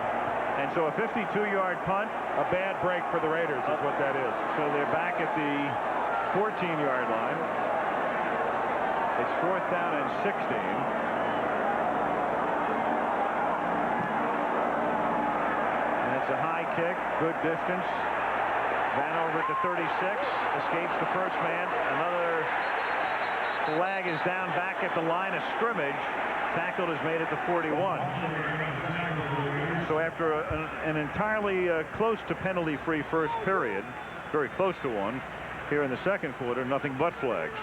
A: And so a 52-yard punt.
B: A bad break for the Raiders is what that is.
A: So they're back at the 14-yard line. It's 4th down and 16. And it's a high kick, good distance. Vanover to 36, escapes the first man. Another flag is down back at the line of scrimmage. Tackle is made at the 41. So after an entirely close to penalty-free first period, very close to one, here in the second quarter, nothing but flags.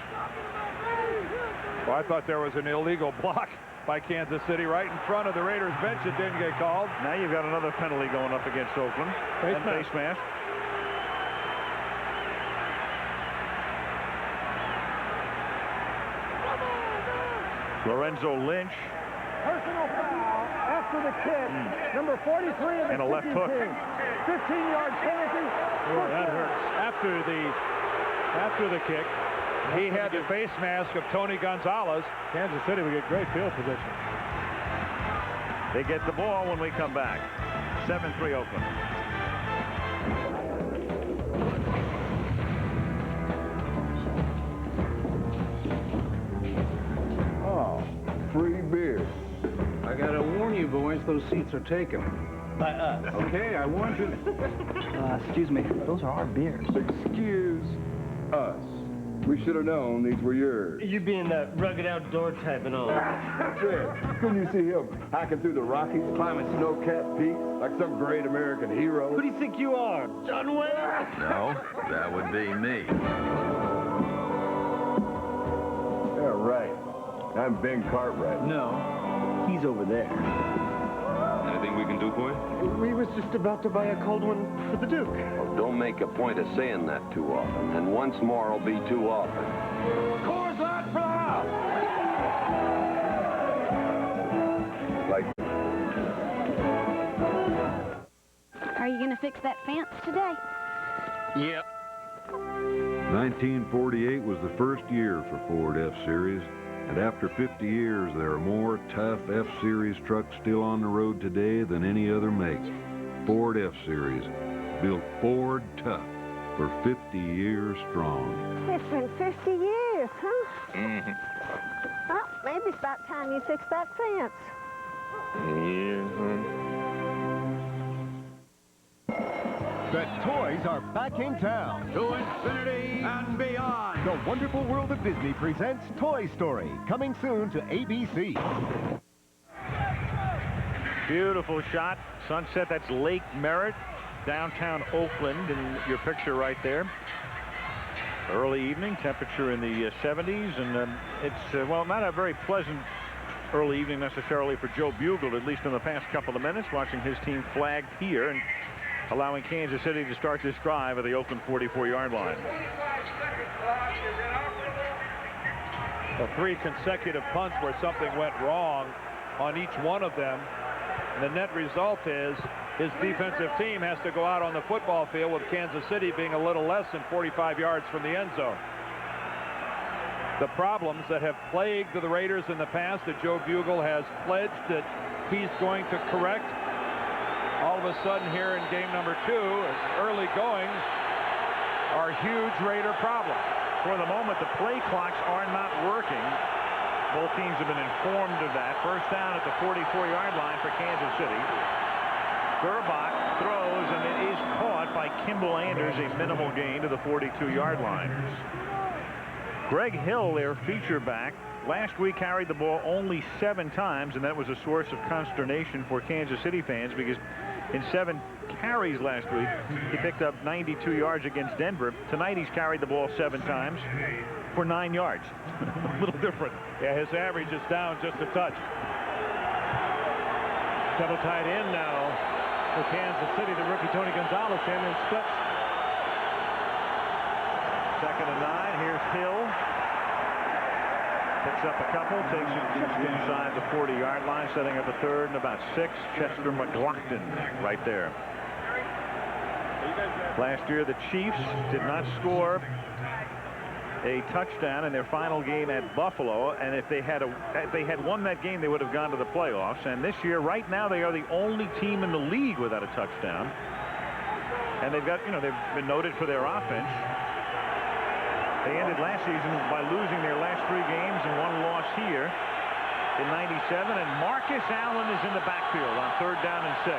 B: Well, I thought there was an illegal block by Kansas City right in front of the Raiders bench that didn't get called.
A: Now you've got another penalty going up against Oakland. Face mask. Lorenzo Lynch.
G: Personal foul after the kick. Number 43 of the
A: And a left hook.
G: 15-yard penalty.
B: Oh, that hurts. After the kick, he had the face mask of Tony Gonzalez.
E: Kansas City will get great field position.
A: They get the ball when we come back. 7-3 Oakland.
H: Free beer.
I: I gotta warn you, boys, those seats are taken.
J: By us.
I: Okay, I warned you.
J: Excuse me, those are our beers.
H: Excuse us. We should have known these were yours.
J: You being that rugged outdoor type and all.
H: Fred, couldn't you see him hiking through the Rockies, climbing snow-capped peaks like some great American hero?
J: Who do you think you are, John Wayne?
D: No, that would be me.
H: Yeah, right. I'm Ben Cartwright.
J: No, he's over there.
K: Anything we can do for you?
J: We was just about to buy a cold one for the Duke.
L: Well, don't make a point of saying that too often, and once more will be too often.
G: Coors Light Flower!
H: Like,
M: Are you going to fix that fence today?
I: Yep.
N: 1948 was the first year for Ford F-Series, and after 50 years, there are more tough F-Series trucks still on the road today than any other make. Ford F-Series, built Ford tough for 50 years strong.
O: It's been 50 years, huh?
K: Mm-hmm.
O: Well, maybe it's about time you fix that fence.
P: The toys are back in town.
Q: To infinity and beyond.
P: The Wonderful World of Disney presents Toy Story, coming soon to ABC.
A: Beautiful shot. Sunset, that's Lake Merritt, downtown Oakland, in your picture right there. Early evening, temperature in the 70s, and it's, well, not a very pleasant early evening necessarily for Joe Bugel, at least in the past couple of minutes, watching his team flagged here and allowing Kansas City to start this drive at the Oakland 44-yard line.
B: Well, 3 consecutive punts where something went wrong on each one of them. And the net result is his defensive team has to go out on the football field with Kansas City being a little less than 45 yards from the end zone. The problems that have plagued the Raiders in the past that Joe Bugel has pledged that he's going to correct, all of a sudden here in game number 2, early going, are huge Raider problems.
A: For the moment, the play clocks are not working. Both teams have been informed of that. First down at the 44-yard line for Kansas City. Grbac throws, and it is caught by Kimball Anders, a minimal gain to the 42-yard line. Greg Hill, their feature back, last week carried the ball only 7 times, and that was a source of consternation for Kansas City fans because in 7 carries last week, he picked up 92 yards against Denver. Tonight, he's carried the ball 7 times for 9 yards. A little different.
B: Yeah, his average is down just a touch. Double tight end now for Kansas City. The rookie Tony Gonzalez came in, steps.
A: 2nd and 9. Here's Hill. Picks up a couple, takes it just inside the 40-yard line, setting up a 3rd and about 6. Chester McLaughlin right there. Last year, the Chiefs did not score a touchdown in their final game at Buffalo, and if they had won that game, they would have gone to the playoffs. And this year, right now, they are the only team in the league without a touchdown. And they've got, they've been noted for their offense. They ended last season by losing their last 3 games and 1 loss here in '97. And Marcus Allen is in the backfield on 3rd down and 6.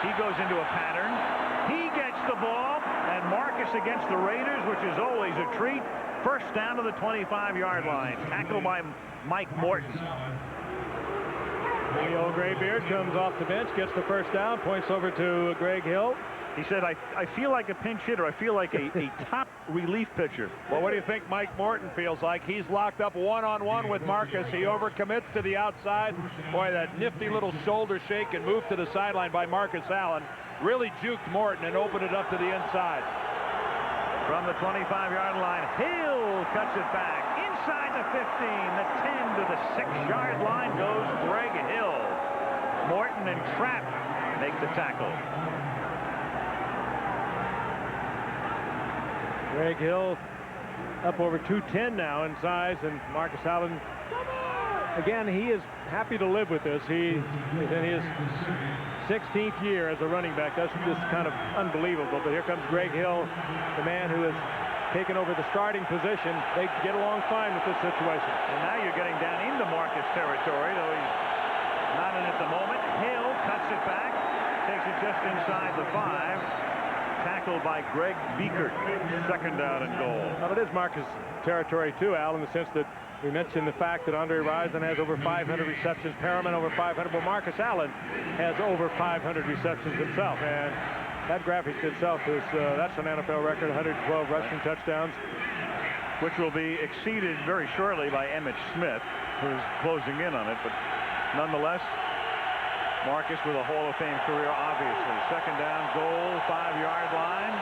A: He goes into a pattern. He gets the ball, and Marcus against the Raiders, which is always a treat. 1st down to the 25-yard line. Tackled by Mike Morton.
E: The old graybeard comes off the bench, gets the 1st down, points over to Greg Hill.
A: He said, I feel like a pinch hitter. I feel like a top relief pitcher.
B: Well, what do you think Mike Morton feels like? He's locked up one-on-one with Marcus. He overcommits to the outside. Boy, that nifty little shoulder shake and move to the sideline by Marcus Allen really juked Morton and opened it up to the inside.
A: From the 25-yard line, Hill cuts it back. Inside the 15, the 10 to the 6-yard line goes Greg Hill. Morton and Trapp make the tackle.
E: Greg Hill up over 210 now in size, and Marcus Allen, again, he is happy to live with this. He is in his 16th year as a running back. That's just kind of unbelievable. But here comes Greg Hill, the man who has taken over the starting position. They get along fine with this situation.
A: And now you're getting down into Marcus territory, though he's not in at the moment. Hill cuts it back, takes it just inside the 5. Tackled by Greg Beekert. 2nd down and goal.
E: Well, it is Marcus territory too, Al, in the sense that we mentioned the fact that Andre Rison has over 500 receptions, Perriman over 500. Well, Marcus Allen has over 500 receptions himself, and that graphic itself is that's an NFL record, 112 rushing touchdowns,
A: which will be exceeded very shortly by Emmitt Smith, who's closing in on it. But nonetheless, Marcus with a Hall of Fame career, obviously. 2nd down, goal, 5-yard line.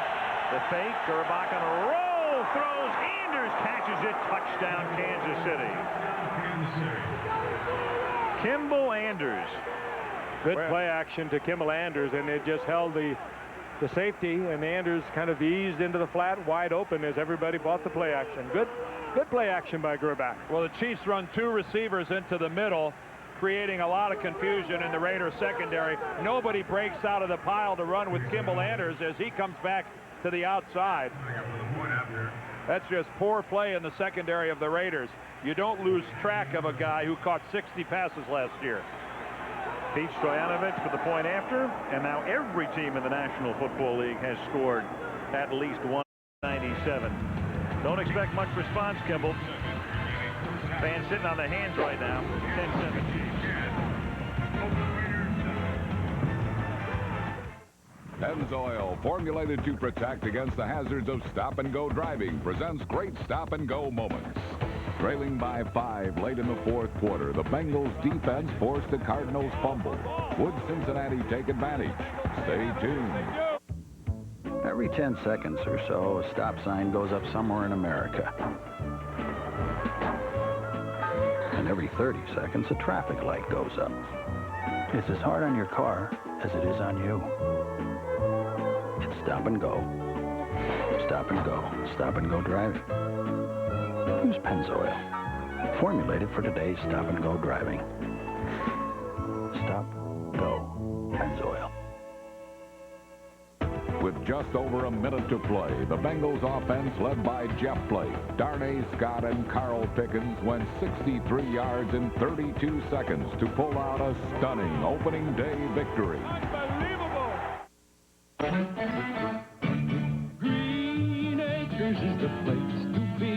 A: The fake, Grbac on a roll, throws, Anders catches it, touchdown, Kansas City. Kimball Anders.
E: Good play action to Kimball Anders, and it just held the safety, and Anders kind of eased into the flat, wide open as everybody bought the play action. Good play action by Grbac.
B: Well, the Chiefs run 2 receivers into the middle, creating a lot of confusion in the Raiders secondary. Nobody breaks out of the pile to run with Kimball Anders as he comes back to the outside. That's just poor play in the secondary of the Raiders. You don't lose track of a guy who caught 60 passes last year.
A: Pete Stoyanovich for the point after, and now every team in the National Football League has scored at least 197. Don't expect much response, Kimball. Fans sitting on their hands right now. 10-7 Chiefs.
R: Pennzoil, formulated to protect against the hazards of stop-and-go driving, presents great stop-and-go moments. Trailing by 5 late in the 4th quarter, the Bengals defense forced the Cardinals fumble. Would Cincinnati take advantage? Stay tuned.
S: Every 10 seconds or so, a stop sign goes up somewhere in America. And every 30 seconds, a traffic light goes up. It's as hard on your car as it is on you. It's stop and go. Stop and go. Stop and go driving. Use Pennzoil, formulated for today's stop and go driving. Stop, go, Pennzoil.
R: With just over a minute to play, the Bengals offense, led by Jeff Blake, Darnay Scott, and Carl Pickens, went 63 yards in 32 seconds to pull out a stunning opening day victory.
T: Green Acres is the place to be.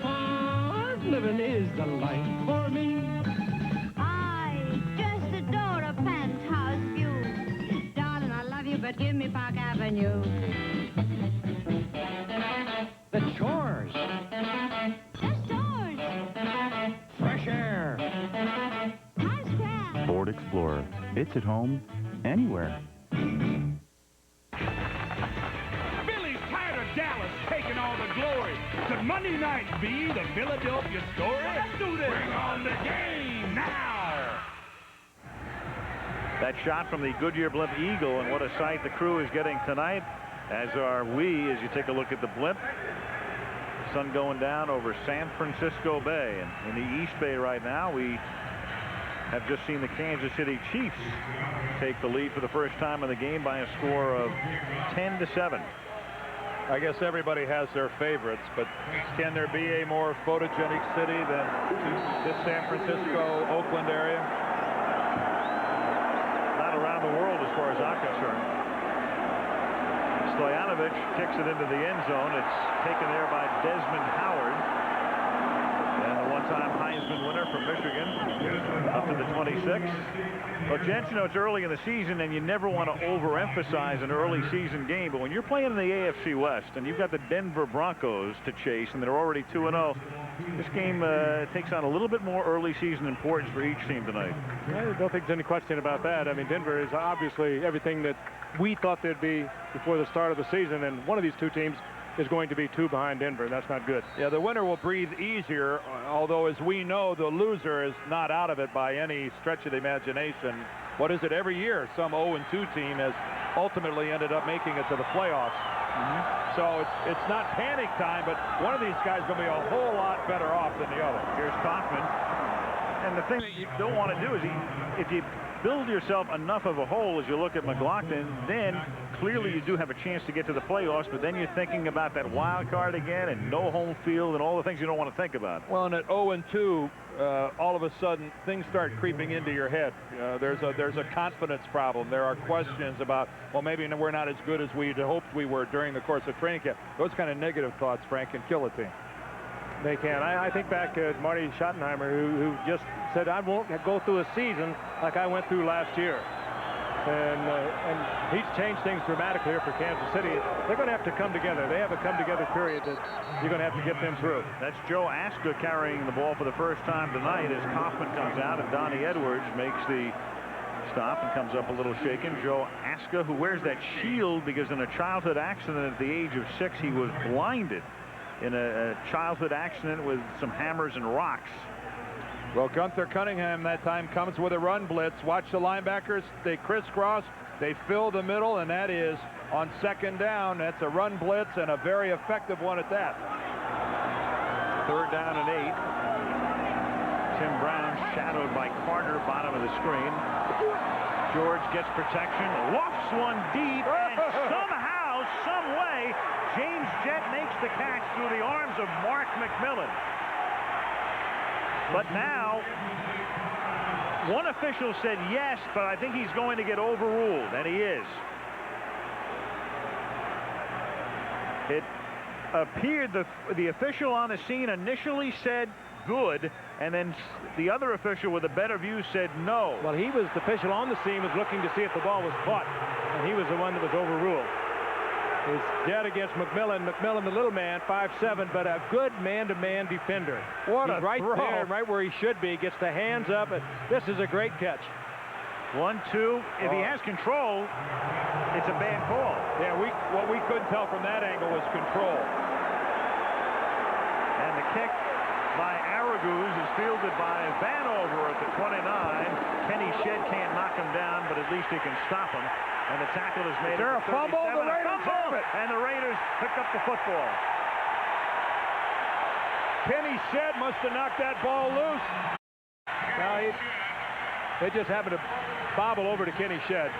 T: Farm living is the life for me.
U: I just adore a penthouse view. Darling, I love you, but give me Park Avenue.
T: The chores.
U: Just doors.
T: Fresh air.
U: Housecraft.
V: Ford Explorer. It's at home anywhere.
T: Billy's tired of Dallas. glory. Could Monday night be the Philadelphia story? Let's do this. Bring on the game now.
A: That shot from the Goodyear blimp Eagle, and what a sight the crew is getting tonight, as are we, as you take a look at the blimp. Sun going down over San Francisco Bay, and in the East Bay right now, we have just seen the Kansas City Chiefs take the lead for the first time in the game by a score of 10-7.
B: I guess everybody has their favorites, but can there be a more photogenic city than this San Francisco, Oakland area?
A: Not around the world as far as I'm concerned. Stoyanovich kicks it into the end zone. It's taken there by Desmond Howard. And the one-time Heisman winner from Michigan up to the 26. Well, gents, you know, it's early in the season, and you never want to overemphasize an early season game. But when you're playing in the AFC West, and you've got the Denver Broncos to chase, and they're already 2-0, this game takes on a little bit more early season importance for each team tonight.
E: I don't think there's any question about that. I mean, Denver is obviously everything that we thought they'd be before the start of the season, and one of these two teams is going to be 2 behind Denver, and that's not good.
B: Yeah, the winner will breathe easier, although, as we know, the loser is not out of it by any stretch of the imagination. What is it? Every year, some 0-2 team has ultimately ended up making it to the playoffs. So it's not panic time, but one of these guys is going to be a whole lot better off than the other.
A: Here's Kaufman. And the thing that you don't want to do is, if you build yourself enough of a hole as you look at McLaughlin, then clearly you do have a chance to get to the playoffs, but then you're thinking about that wild card again and no home field and all the things you don't want to think about.
B: Well, and at 0-2, all of a sudden things start creeping into your head. There's a confidence problem. There are questions about, well, maybe we're not as good as we'd hoped we were during the course of training camp. Those kind of negative thoughts, Frank, can kill a team.
E: They can. I think back to Marty Schottenheimer, who just said, I won't go through a season like I went through last year. And he's changed things dramatically here for Kansas City. They're going to have to come together. They have a come-together period that you're going to have to get them through.
A: That's Joe Aska carrying the ball for the first time tonight as Kaufman comes out and Donnie Edwards makes the stop and comes up a little shaken. Joe Aska, who wears that shield because in a childhood accident at the age of 6, he was blinded in a childhood accident with some hammers and rocks.
B: Well, Gunther Cunningham that time comes with a run blitz. Watch the linebackers. They crisscross. They fill the middle, and that is on 2nd down. That's a run blitz and a very effective one at that.
A: 3rd down and 8. Tim Brown shadowed by Carter, bottom of the screen. George gets protection, lofts one deep, and somehow, some way, James Jett makes the catch through the arms of Mark McMillan. But now, one official said yes, but I think he's going to get overruled, and he is. It appeared the official on the scene initially said good, and then the other official with a better view said no.
E: Well, the official on the scene was looking to see if the ball was caught, and he was the one that was overruled. It's Jett against McMillan. McMillan, the little man, 5'7", but a good man-to-man defender.
B: What
E: He's
B: a
E: right
B: throw.
E: there, right where he should be. Gets the hands up, and this is a great catch.
A: 1-2. If he has control, it's a bad call.
B: Yeah, what we couldn't tell from that angle was control.
A: And the kick by Araguz is fielded by Vanover at the 29. Kenny Shedd can't knock him down, but at least he can stop him. And the tackle is made.
B: Is there a fumble? The Raiders have it.
A: And the Raiders pick up the football.
B: Kenny Shedd must have knocked that ball loose.
E: Now they just happened to bobble over to Kenny Shedd.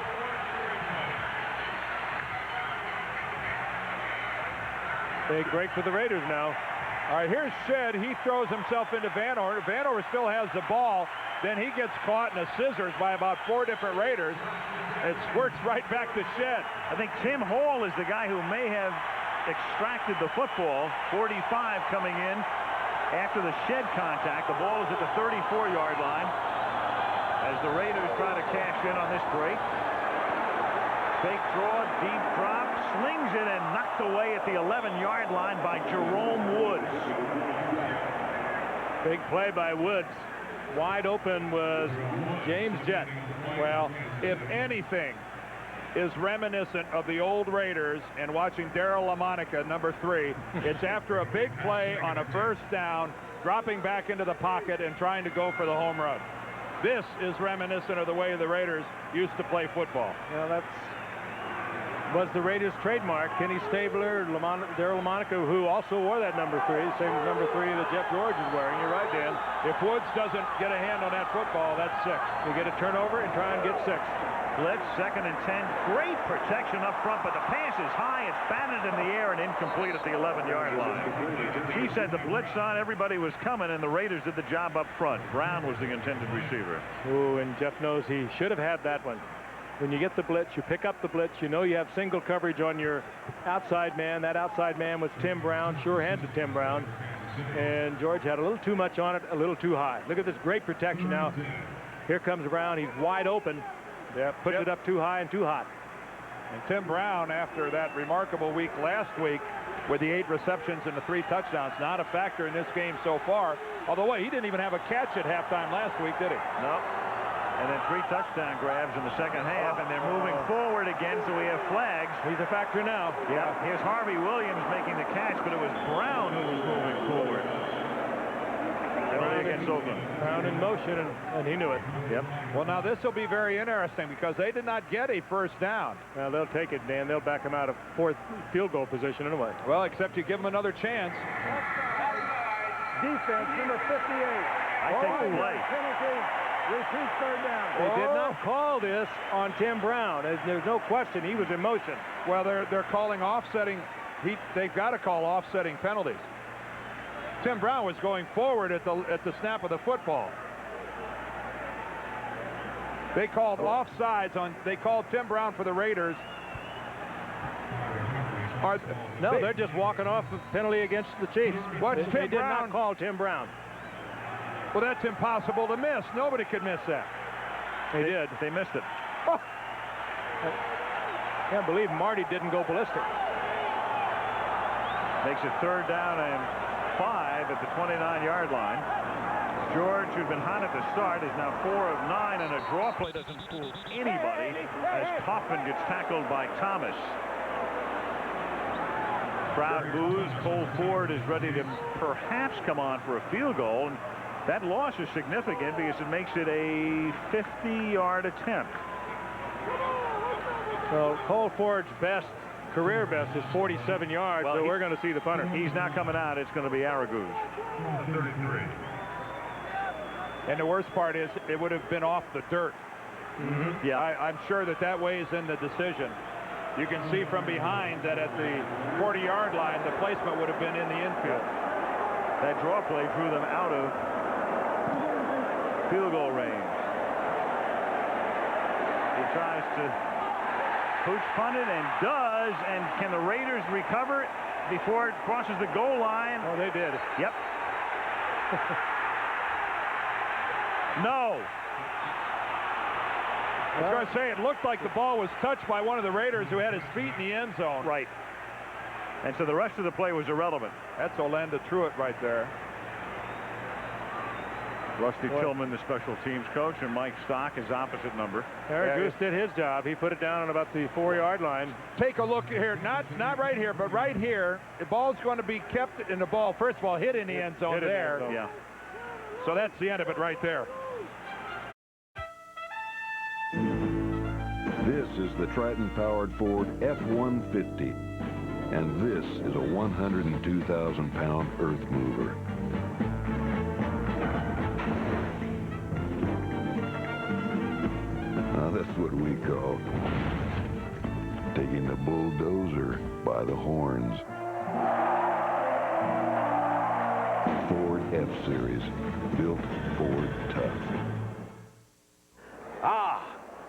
E: Big break for the Raiders now.
B: All right, here's Shedd. He throws himself into Vanover. Vanover still has the ball. Then he gets caught in a scissors by about 4 different Raiders. It squirts right back to Shedd.
A: I think Tim Hall is the guy who may have extracted the football. 45 coming in after the Shedd contact. The ball is at the 34-yard line as the Raiders try to cash in on this break. Fake draw, deep drop, slings it and knocked away at the 11-yard line by Jerome Woods.
E: Big play by Woods. Wide open was James Jett.
B: Well, if anything, is reminiscent of the old Raiders and watching Darren Anderson, number 3. It's after a big play on a first down, dropping back into the pocket and trying to go for the home run. This is reminiscent of the way the Raiders used to play football.
E: Well, that was the Raiders' trademark. Kenny Stabler, Darren Anderson, who also wore that number 3, same number 3 that Jeff George is wearing. You're right, Dan.
B: If Woods doesn't get a hand on that football, that's 6.
E: You get a turnover and try and get 6.
A: Blitz, 2nd and 10. Great protection up front, but the pass is high. It's batted in the air and incomplete at the 11-yard line. He said the blitz on, everybody was coming, and the Raiders did the job up front. Brown was the intended receiver.
E: Ooh, and Jeff knows he should have had that one. When you get the blitz, you pick up the blitz. You know you have single coverage on your outside man. That outside man was Tim Brown, sure-handed Tim Brown. And George had a little too much on it, a little too high. Look at this great protection now. Here comes Brown. He's wide open. Yeah, puts it up too high and too hot.
B: And Tim Brown, after that remarkable week last week with the 8 receptions and the 3 touchdowns, not a factor in this game so far. Although, he didn't even have a catch at halftime last week, did he?
A: No. And then 3 touchdown grabs in the second half, and they're moving forward again, so we have flags.
E: He's a factor now.
A: Yeah, here's Harvey Williams making the catch, but it was Brown who was moving forward. Against Oakland.
E: Brown in motion, and he knew it.
A: Yep.
B: Well, now this will be very interesting because they did not get a first down.
E: Well, they'll take it, Dan. They'll back him out of 4th field goal position anyway.
B: Well, except you give them another chance.
G: Defense, number 58.
A: I take the play.
G: Penalty. Repeat 3rd down.
E: They did not call this on Tim Brown. There's no question he was in motion.
B: Well, they're calling offsetting. They've got to call offsetting penalties. Tim Brown was going forward at the snap of the football. They called offsides on. They called Tim Brown for the Raiders.
E: They're just walking off the penalty against the Chiefs. They did not call Tim Brown.
B: Well, that's impossible to miss. Nobody could miss that.
A: They did. They missed it.
E: Oh. I can't believe Marty didn't go ballistic.
A: Makes it 3rd down and 5 at the 29-yard line. George, who'd been hot at the start, is now 4 of 9, and a draw play doesn't fool anybody as Kaufman gets tackled by Thomas. Crowd boos. Cole Ford is ready to perhaps come on for a field goal. And that loss is significant because it makes it a 50-yard attempt.
E: So Cole Ford's career best is 47 yards, so we're going to see the punter.
A: He's not coming out. It's going to be Araguz.
B: 33. And the worst part is it would have been off the dirt.
A: Mm-hmm. Yeah,
B: I'm sure that weighs in the decision. You can see from behind that at the 40-yard line, the placement would have been in the infield.
A: That draw play drew them out of field goal range. He tries to pooch punt it and does. And can the Raiders recover before it crosses the goal line?
E: Oh, they did.
A: Yep. No.
B: I was going to say, it looked like the ball was touched by one of the Raiders who had his feet in the end zone.
A: Right. And so the rest of the play was irrelevant.
B: That's Orlando Truitt right there.
A: Rusty Tillman, the special teams coach, and Mike Stock, his opposite number.
E: Goose did his job. He put it down on about the 4-yard line.
B: Take a look here. Not right here, but right here. The ball's going to be kept in the ball. First of all, hit in the end zone there.
A: Yeah.
B: So that's the end of it right there.
N: This is the Triton-powered Ford F-150, and this is a 102,000-pound earth mover. Now that's what we call taking the bulldozer by the horns. Ford F-Series, built Ford tough.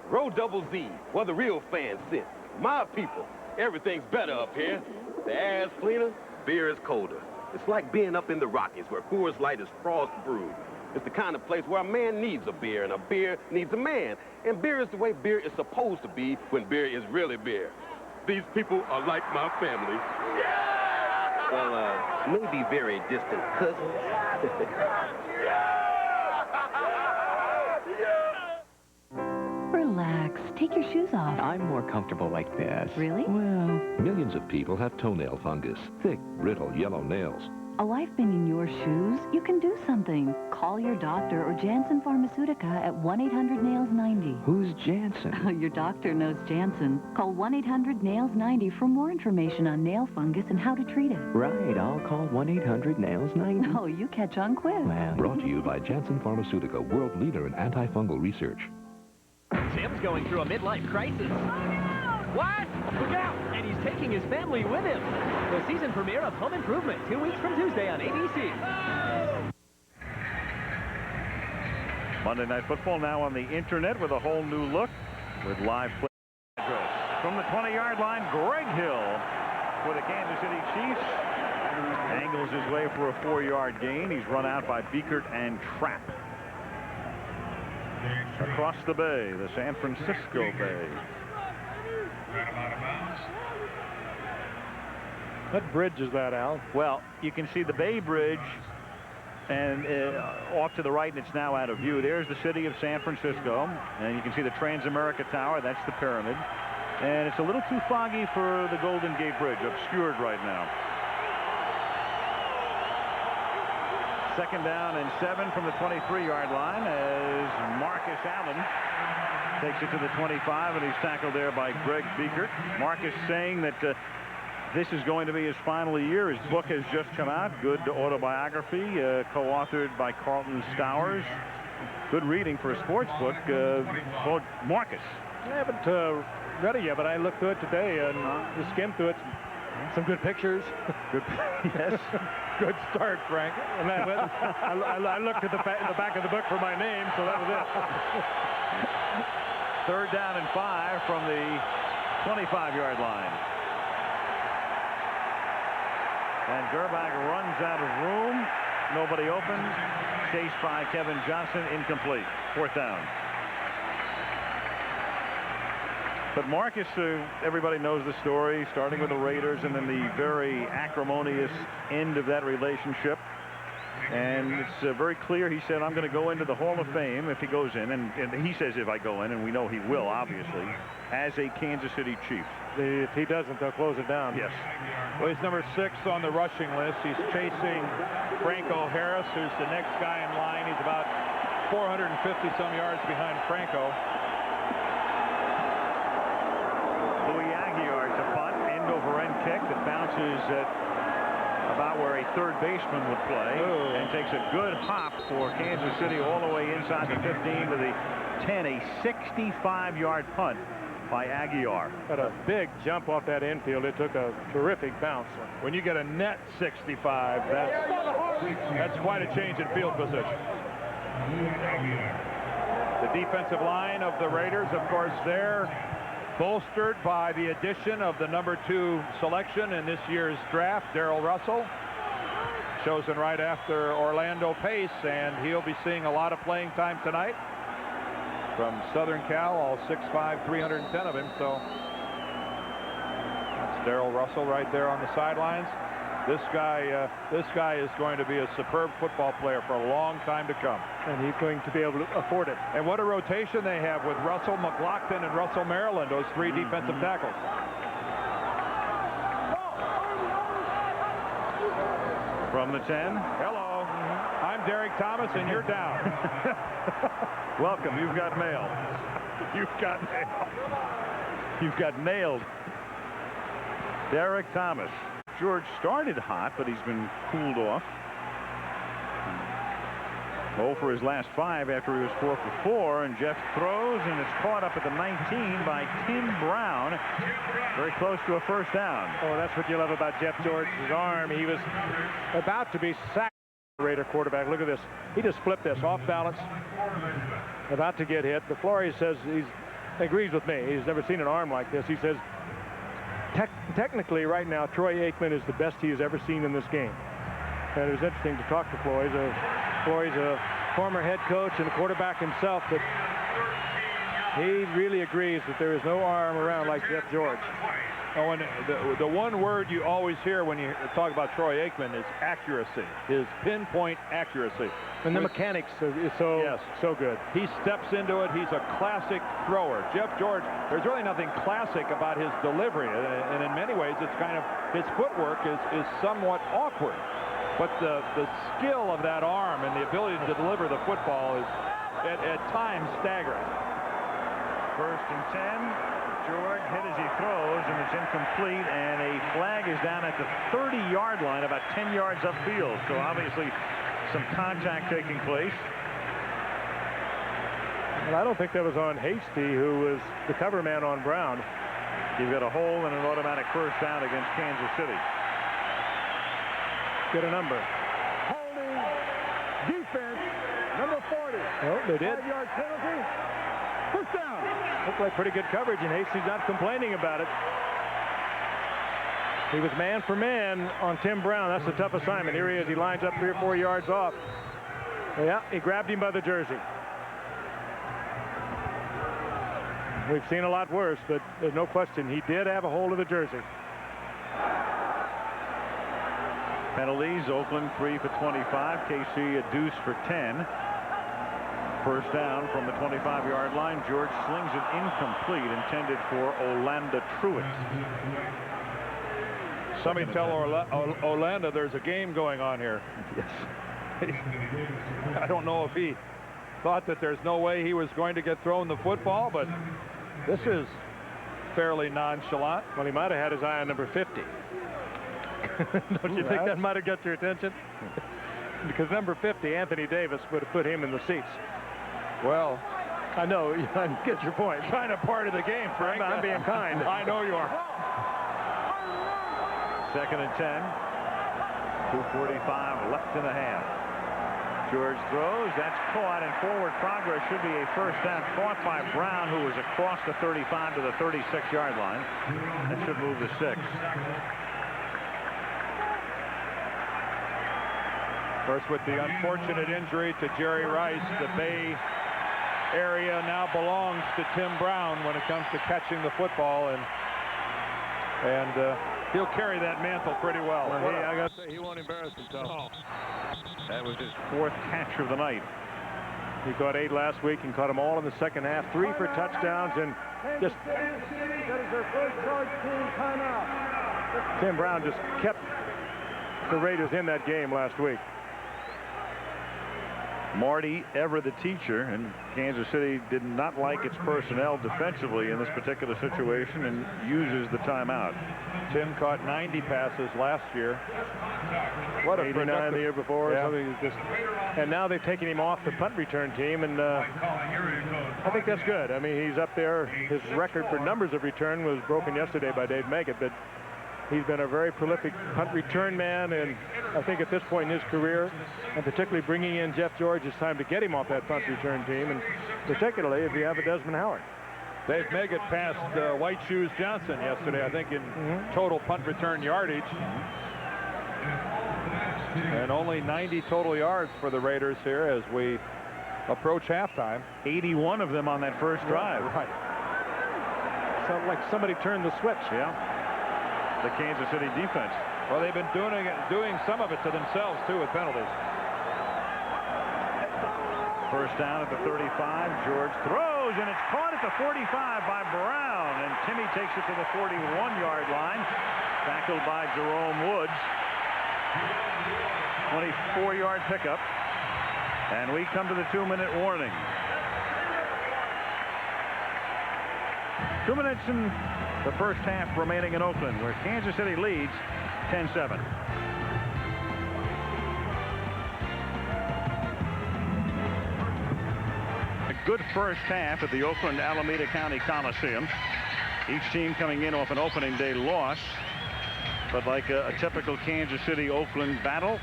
C: Row Double Z, where the real fans sit. My people, everything's better up here. The air's cleaner, beer is colder. It's like being up in the Rockies where Coors Light is frost brewed. It's the kind of place where a man needs a beer and a beer needs a man. And beer is the way beer is supposed to be when beer is really beer. These people are like my family. Well, maybe very distant cousins.
F: Relax,
D: Take your shoes off.
F: I'm more comfortable like this.
D: Really?
F: Well,
W: Millions of people have toenail fungus, thick, brittle, yellow nails.
D: A life been in your shoes? You can do something. Call your doctor or Janssen Pharmaceutica at 1-800-NAILS-90.
F: who's Jansen?
D: Your doctor knows Janssen. Call 1-800-NAILS-90 for more information on nail fungus and how to treat it.
F: Right, I'll call 1-800-NAILS-90.
D: No, you catch on quick.
F: Well,
W: Brought to you by Janssen Pharmaceutica, world leader in antifungal research.
X: Tim's going through a midlife crisis. What? Look out! And he's taking his family with him. The season premiere of Home Improvement, 2 weeks from Tuesday on ABC.
A: Monday Night Football now on the internet with a whole new look with live play. From the 20-yard line, Greg Hill for the Kansas City Chiefs. Angles his way for a 4-yard gain. He's run out by Beekert and Trapp. Across the bay, the San Francisco Bay.
E: What bridge is that, Al?
A: Well, you can see the Bay Bridge and off to the right, and it's now out of view. There's the city of San Francisco, and you can see the Transamerica Tower. That's the pyramid. And it's a little too foggy for the Golden Gate Bridge, obscured right now. 2nd down and 7 from the 23-yard line as Marcus Allen takes it to the 25, and he's tackled there by Greg Beekert. Marcus saying that this is going to be his final year. His book has just come out, good autobiography, co-authored by Carlton Stowers. Good reading for a sports book. Marcus.
E: I haven't read it yet, but I looked through it today and just skimmed through it. Some good pictures.
A: Good, yes.
E: Good start, Frank. And I looked at the back of the book for my name, so that was it.
A: 3rd down and 5 from the 25-yard line. And Grbac runs out of room. Nobody open. Chased by Kevin Johnson. Incomplete. 4th down. But Marcus, everybody knows the story, starting with the Raiders and then the very acrimonious end of that relationship. And it's very clear. He said, I'm going to go into the Hall of Fame if he goes in. And he says if I go in, and we know he will, obviously, as a Kansas City Chief.
E: If he doesn't, they'll close it down.
A: Yes.
B: Well, he's number 6 on the rushing list. He's chasing Franco Harris, who's the next guy in line. He's about 450-some yards behind Franco.
A: End-over-end kick that bounces at about where a third baseman would play and takes a good hop for Kansas City all the way inside the 15 to the 10. A 65-yard punt by Aguiar.
E: Got a big jump off that infield. It took a terrific bounce.
B: When you get a net 65, that's quite a change in field position. The defensive line of the Raiders, of course, they're bolstered by the addition of the number 2 selection in this year's draft, Darrell Russell, chosen right after Orlando Pace, and he'll be seeing a lot of playing time tonight from Southern Cal, all 6'5", 310 of him. So that's Darrell Russell right there on the sidelines. This guy is going to be a superb football player for a long time to come.
E: And he's going to be able to afford it.
B: And what a rotation they have with Russell McLaughlin and Russell Maryland, those 3 defensive tackles.
A: From the 10.
B: Hello. I'm Derek Thomas, and you're down.
A: Welcome. You've got mail.
B: You've got mail.
A: You've got nailed. Derek Thomas. George started hot, but he's been cooled off. 0 for his last 5 after he was 4 for 4, and Jeff throws, and it's caught up at the 19 by Tim Brown. Very close to a 1st down.
E: Oh, that's what you love about Jeff George's arm. He was about to be sacked. Raider quarterback. Look at this. He just flipped this off balance. About to get hit. But Flores says he agrees with me. He's never seen an arm like this. He says, technically, right now, Troy Aikman is the best he has ever seen in this game. And it was interesting to talk to Flores. Flores, a former head coach and a quarterback himself, but he really agrees that there is no arm around like Jeff George.
B: Oh, and the one word you always hear when you talk about Troy Aikman is accuracy, his pinpoint accuracy.
E: And the mechanics is so good.
B: He steps into it. He's a classic thrower. Jeff George, there's really nothing classic about his delivery, and in many ways it's kind of, his footwork is somewhat awkward. But the skill of that arm and the ability to deliver the football is at times staggering.
A: 1st and 10. George hit as he throws, and it's incomplete, and a flag is down at the 30-yard line, about 10 yards upfield. So obviously some contact taking place.
E: Well, I don't think that was on Hasty, who was the cover man on Brown.
A: You've got a hole and an automatic first down against Kansas City.
E: Get a number.
G: Holding defense, number 40.
E: Oh, they did.
G: 5-yard penalty. First down.
E: Looked like pretty good coverage, and Hasty's not complaining about it. He was man for man on Tim Brown. That's a tough assignment. Here he is. He lines up 3 or 4 yards off. Yeah, he grabbed him by the jersey. We've seen a lot worse, but there's no question he did have a hold of the jersey.
A: Penalties, Oakland 3 for 25, KC a deuce for 10. First down from the 25-yard line. George slings it incomplete, intended for Orlando Truitt.
B: Somebody tell Orlando there's a game going on here.
A: Yes.
B: I don't know if he thought that there's no way he was going to get thrown the football, but this is fairly nonchalant.
E: Well, he might have had his eye on number 50. Don't you think that might have got your attention? Because number 50, Anthony Davis, would have put him in the seats.
B: Well,
E: I know. I get your point.
B: Kind of part of the game, Frank.
E: I'm being kind.
B: I know you are.
A: 2nd and 10. 2:45 left in the half. George throws. That's caught, and forward progress should be a first down. Caught by Brown, who was across the 35 to the 36-yard line. That should move to 6.
B: Of course, with the unfortunate injury to Jerry Rice, the Bay area now belongs to Tim Brown when it comes to catching the football, and he'll carry that mantle pretty well.
E: I got to say, he won't embarrass himself.
A: Oh. That was his 4th catch of the night.
E: He caught 8 last week and caught them all in the second half. 3 for touchdowns, and just
G: That is their first charge team timeout.
E: Tim Brown just kept the Raiders in that game last week.
A: Marty, ever the teacher, and Kansas City did not like its personnel defensively in this particular situation and uses the timeout.
B: Tim caught 90 passes last year.
E: What a 89 the year before.
B: Yeah.
E: And now they've taken him off the punt return team, and I think that's good. I mean, he's up there. His record for numbers of return was broken yesterday by Dave Meggett, but he's been a very prolific punt return man, and I think at this point in his career, and particularly bringing in Jeff George, it's time to get him off that punt return team, and particularly if you have a Desmond Howard.
B: Dave Meggett passed White Shoes Johnson yesterday, I think, in total punt return yardage. And only 90 total yards for the Raiders here as we approach halftime.
A: 81 of them on that first drive.
B: Right.
E: So like somebody turned the switch.
A: Yeah. The Kansas City defense.
B: Well, they've been doing some of it to themselves, too, with penalties.
A: First down at the 35. George throws, and it's caught at the 45 by Brown. And Timmy takes it to the 41-yard line. Tackled by Jerome Woods. 24-yard pickup. And we come to the 2-minute warning. 2 minutes in the first half remaining in Oakland, where Kansas City leads 10-7. A good first half at the Oakland-Alameda County Coliseum. Each team coming in off an opening day loss. But like a typical Kansas City-Oakland battle,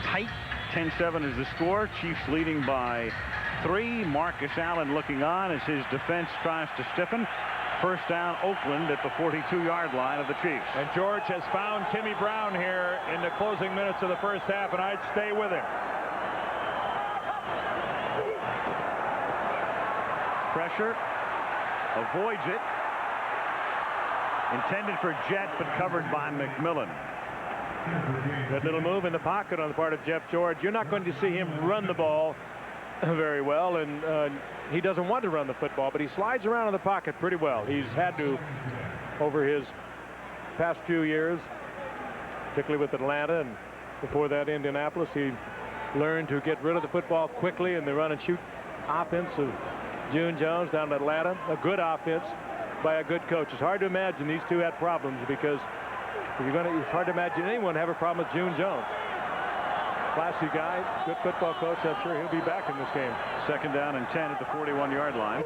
A: tight. 10-7 is the score. Chiefs leading by 3. Marcus Allen looking on as his defense tries to stiffen. First down, Oakland at the 42-yard line of the Chiefs.
B: And George has found Timmy Brown here in the closing minutes of the first half, and I'd stay with him.
A: Pressure, avoids it. Intended for Jet, but covered by McMillan.
E: Good little move in the pocket on the part of Jeff George. You're not going to see him run the ball very well, and he doesn't want to run the football, but he slides around in the pocket pretty well. He's had to over his past few years, particularly with Atlanta, and before that Indianapolis. He learned to get rid of the football quickly in the run and shoot offense of June Jones down in Atlanta. A good offense by a good coach. It's hard to imagine these two had problems, because it's hard to imagine anyone have a problem with June Jones. Classy guy, good football coach. I'm sure he'll be back in this game.
A: Second down and 10 at the 41-yard line.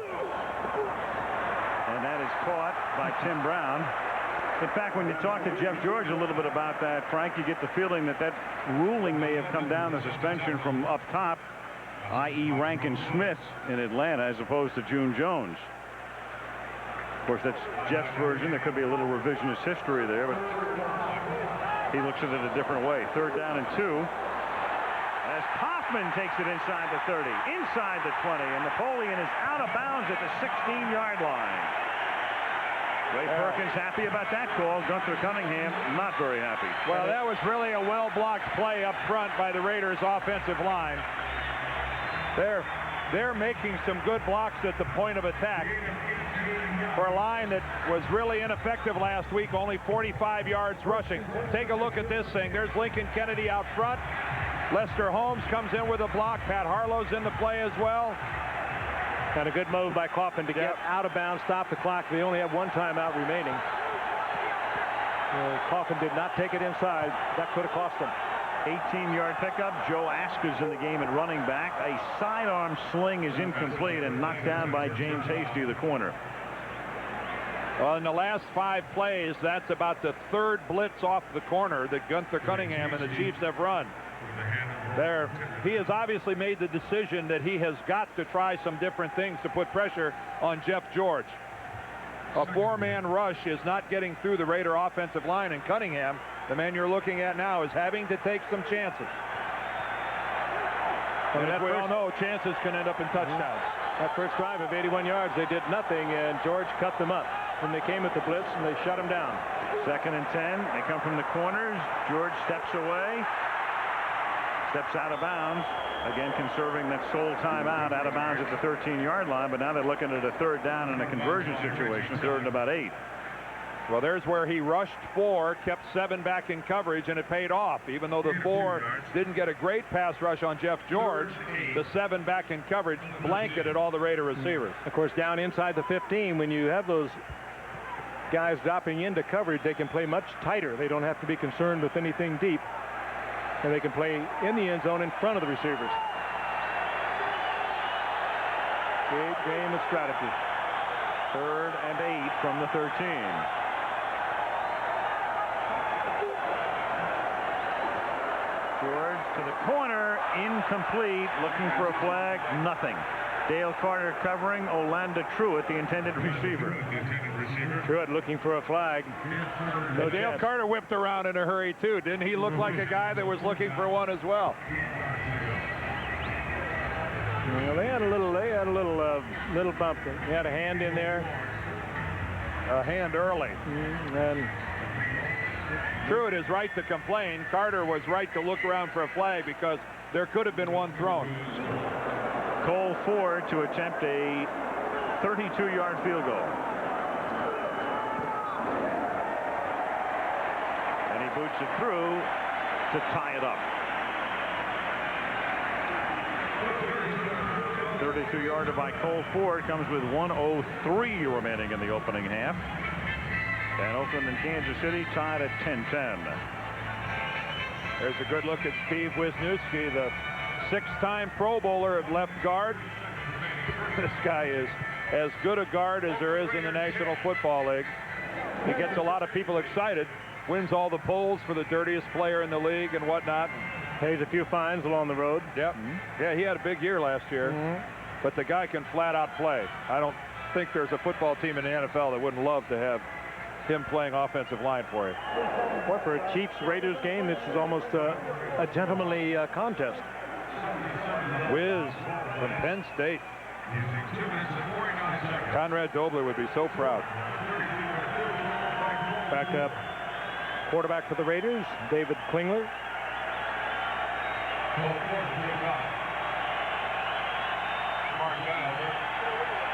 A: And that is caught by Tim Brown. In fact, when you talk to Jeff George a little bit about that, Frank, you get the feeling that that ruling may have come down, the suspension from up top, i.e. Rankin Smith in Atlanta, as opposed to June Jones. Of course, that's Jeff's version. There could be a little revisionist history there, but he looks at it a different way. Third down and 2. As Kaufman takes it inside the 30, inside the 20, and Napoleon is out of bounds at the 16-yard line. Ray Perkins happy about that call. Gunther Cunningham not very happy.
B: Well, that was really a well-blocked play up front by the Raiders' offensive line. They're making some good blocks at the point of attack for a line that was really ineffective last week, only 45 yards rushing. Take a look at this thing. There's Lincoln Kennedy out front. Lester Holmes comes in with a block. Pat Harlow's in the play as well.
E: And a good move by Kaufman to get out of bounds, stop the clock. They only have one timeout remaining. Kaufman did not take it inside. That could have cost them.
A: 18-yard pickup. Joe Aska's in the game at running back. A sidearm sling is incomplete and knocked down by James Hasty, the corner.
B: Well, in the last 5 plays, that's about the 3rd blitz off the corner that Gunther Cunningham and the Chiefs have run. He has obviously made the decision that he has got to try some different things to put pressure on Jeff George. A 4-man rush is not getting through the Raider offensive line, and Cunningham, the man you're looking at now, is having to take some chances. And as we all know, chances can end up in touchdowns.
E: That first drive of 81 yards, they did nothing, and George cut them up. When they came at the blitz, and they shut him down.
A: Second and 10. They come from the corners. George steps away. Steps out of bounds. Again, conserving that sole timeout, out of bounds at the 13-yard line, but now they're looking at a third down in a conversion situation, third and about 8.
B: Well, there's where he rushed 4, kept 7 back in coverage, and it paid off. Even though the 4 didn't get a great pass rush on Jeff George, the 7 back in coverage blanketed all the Raider receivers.
E: Of course, down inside the 15, when you have those guys dropping into coverage, they can play much tighter. They don't have to be concerned with anything deep. And they can play in the end zone in front of the receivers. Big game of strategy.
A: Third and 8 from the 13. George to the corner, incomplete, looking for a flag, nothing. Dale Carter covering, Orlando Truitt, the intended receiver.
E: Truitt looking for a flag.
B: So Dale Carter whipped around in a hurry too. Didn't he look like a guy that was looking for one as well?
E: Well, they had a little bump. He had a hand in there.
B: A hand early.
E: And
B: Truitt is right to complain. Carter was right to look around for a flag because there could have been one thrown.
A: Cole Ford to attempt a 32-yard field goal. And he boots it through to tie it up. 32-yarder by Cole Ford comes with 1:03 remaining in the opening half. And Oakland and Kansas City tied at 10-10.
B: There's a good look at Steve Wisniewski, the 6-time Pro Bowler at left guard. This guy is as good a guard as there is in the National Football League. He gets a lot of people excited, wins all the polls for the dirtiest player in the league and whatnot.
E: Pays a few fines along the road.
B: Yep. Yeah, he had a big year last year. But the guy can flat out play. I don't think there's a football team in the NFL that wouldn't love to have him playing offensive line for you.
E: Well, for a Chiefs-Raiders game, this is almost a gentlemanly contest.
B: Wiz from Penn State. Conrad Dobler would be so proud.
E: backup quarterback for the Raiders, David Klingler.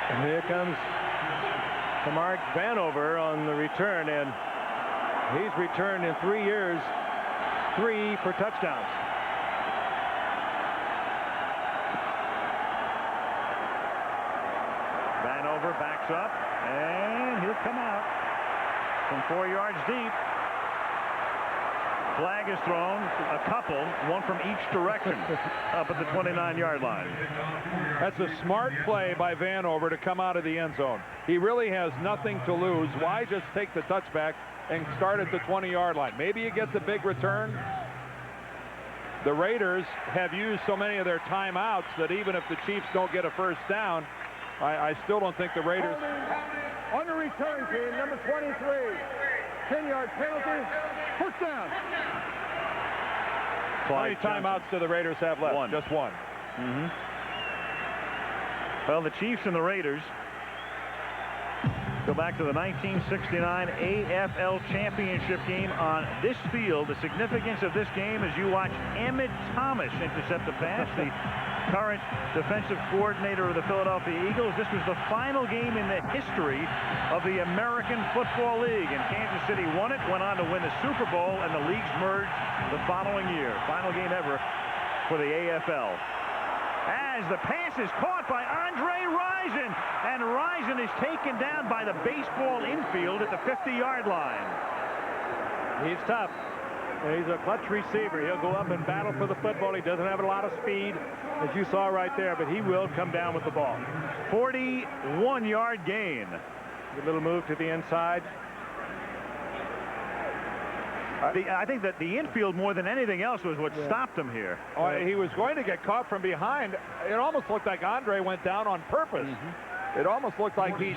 E: And here comes Mark Vanover on the return, and he's returned in 3 years, 3 for touchdowns.
A: Vanover backs up, and he'll come out from 4 yards deep. Flag is thrown, a couple, one from each direction, up at the 29-yard line.
B: That's a smart play by Vanover to come out of the end zone. He really has nothing to lose. Why just take the touchback and start at the 20-yard line? Maybe you get the big return. The Raiders have used so many of their timeouts that even if the Chiefs don't get a first down, I still don't think the Raiders...
G: On the return team, number 23. 10-yard penalty. First down.
B: How many timeouts do the Raiders have left?
A: One.
B: Just one.
A: Well, the Chiefs and the Raiders go back to the 1969 AFL Championship game on this field. The significance of this game is you watch Emmett Thomas intercept a pass, the current defensive coordinator of the Philadelphia Eagles. This was the final game in the history of the American Football League, and Kansas City won it, went on to win the Super Bowl, and the leagues merged the following year. Final game ever for the AFL. As the pass is caught by Andre Rison, and Rison is taken down by the baseball infield at the 50-yard line.
E: He's tough. He's a clutch receiver. He'll go up and battle for the football. He doesn't have a lot of speed, as you saw right there, but he will come down with the ball.
A: 41-yard gain.
E: A little move to the inside.
A: I think that the infield, more than anything else, was what stopped him here.
B: Oh, he was going to get caught from behind. It almost looked like Andre went down on purpose. It almost looked like he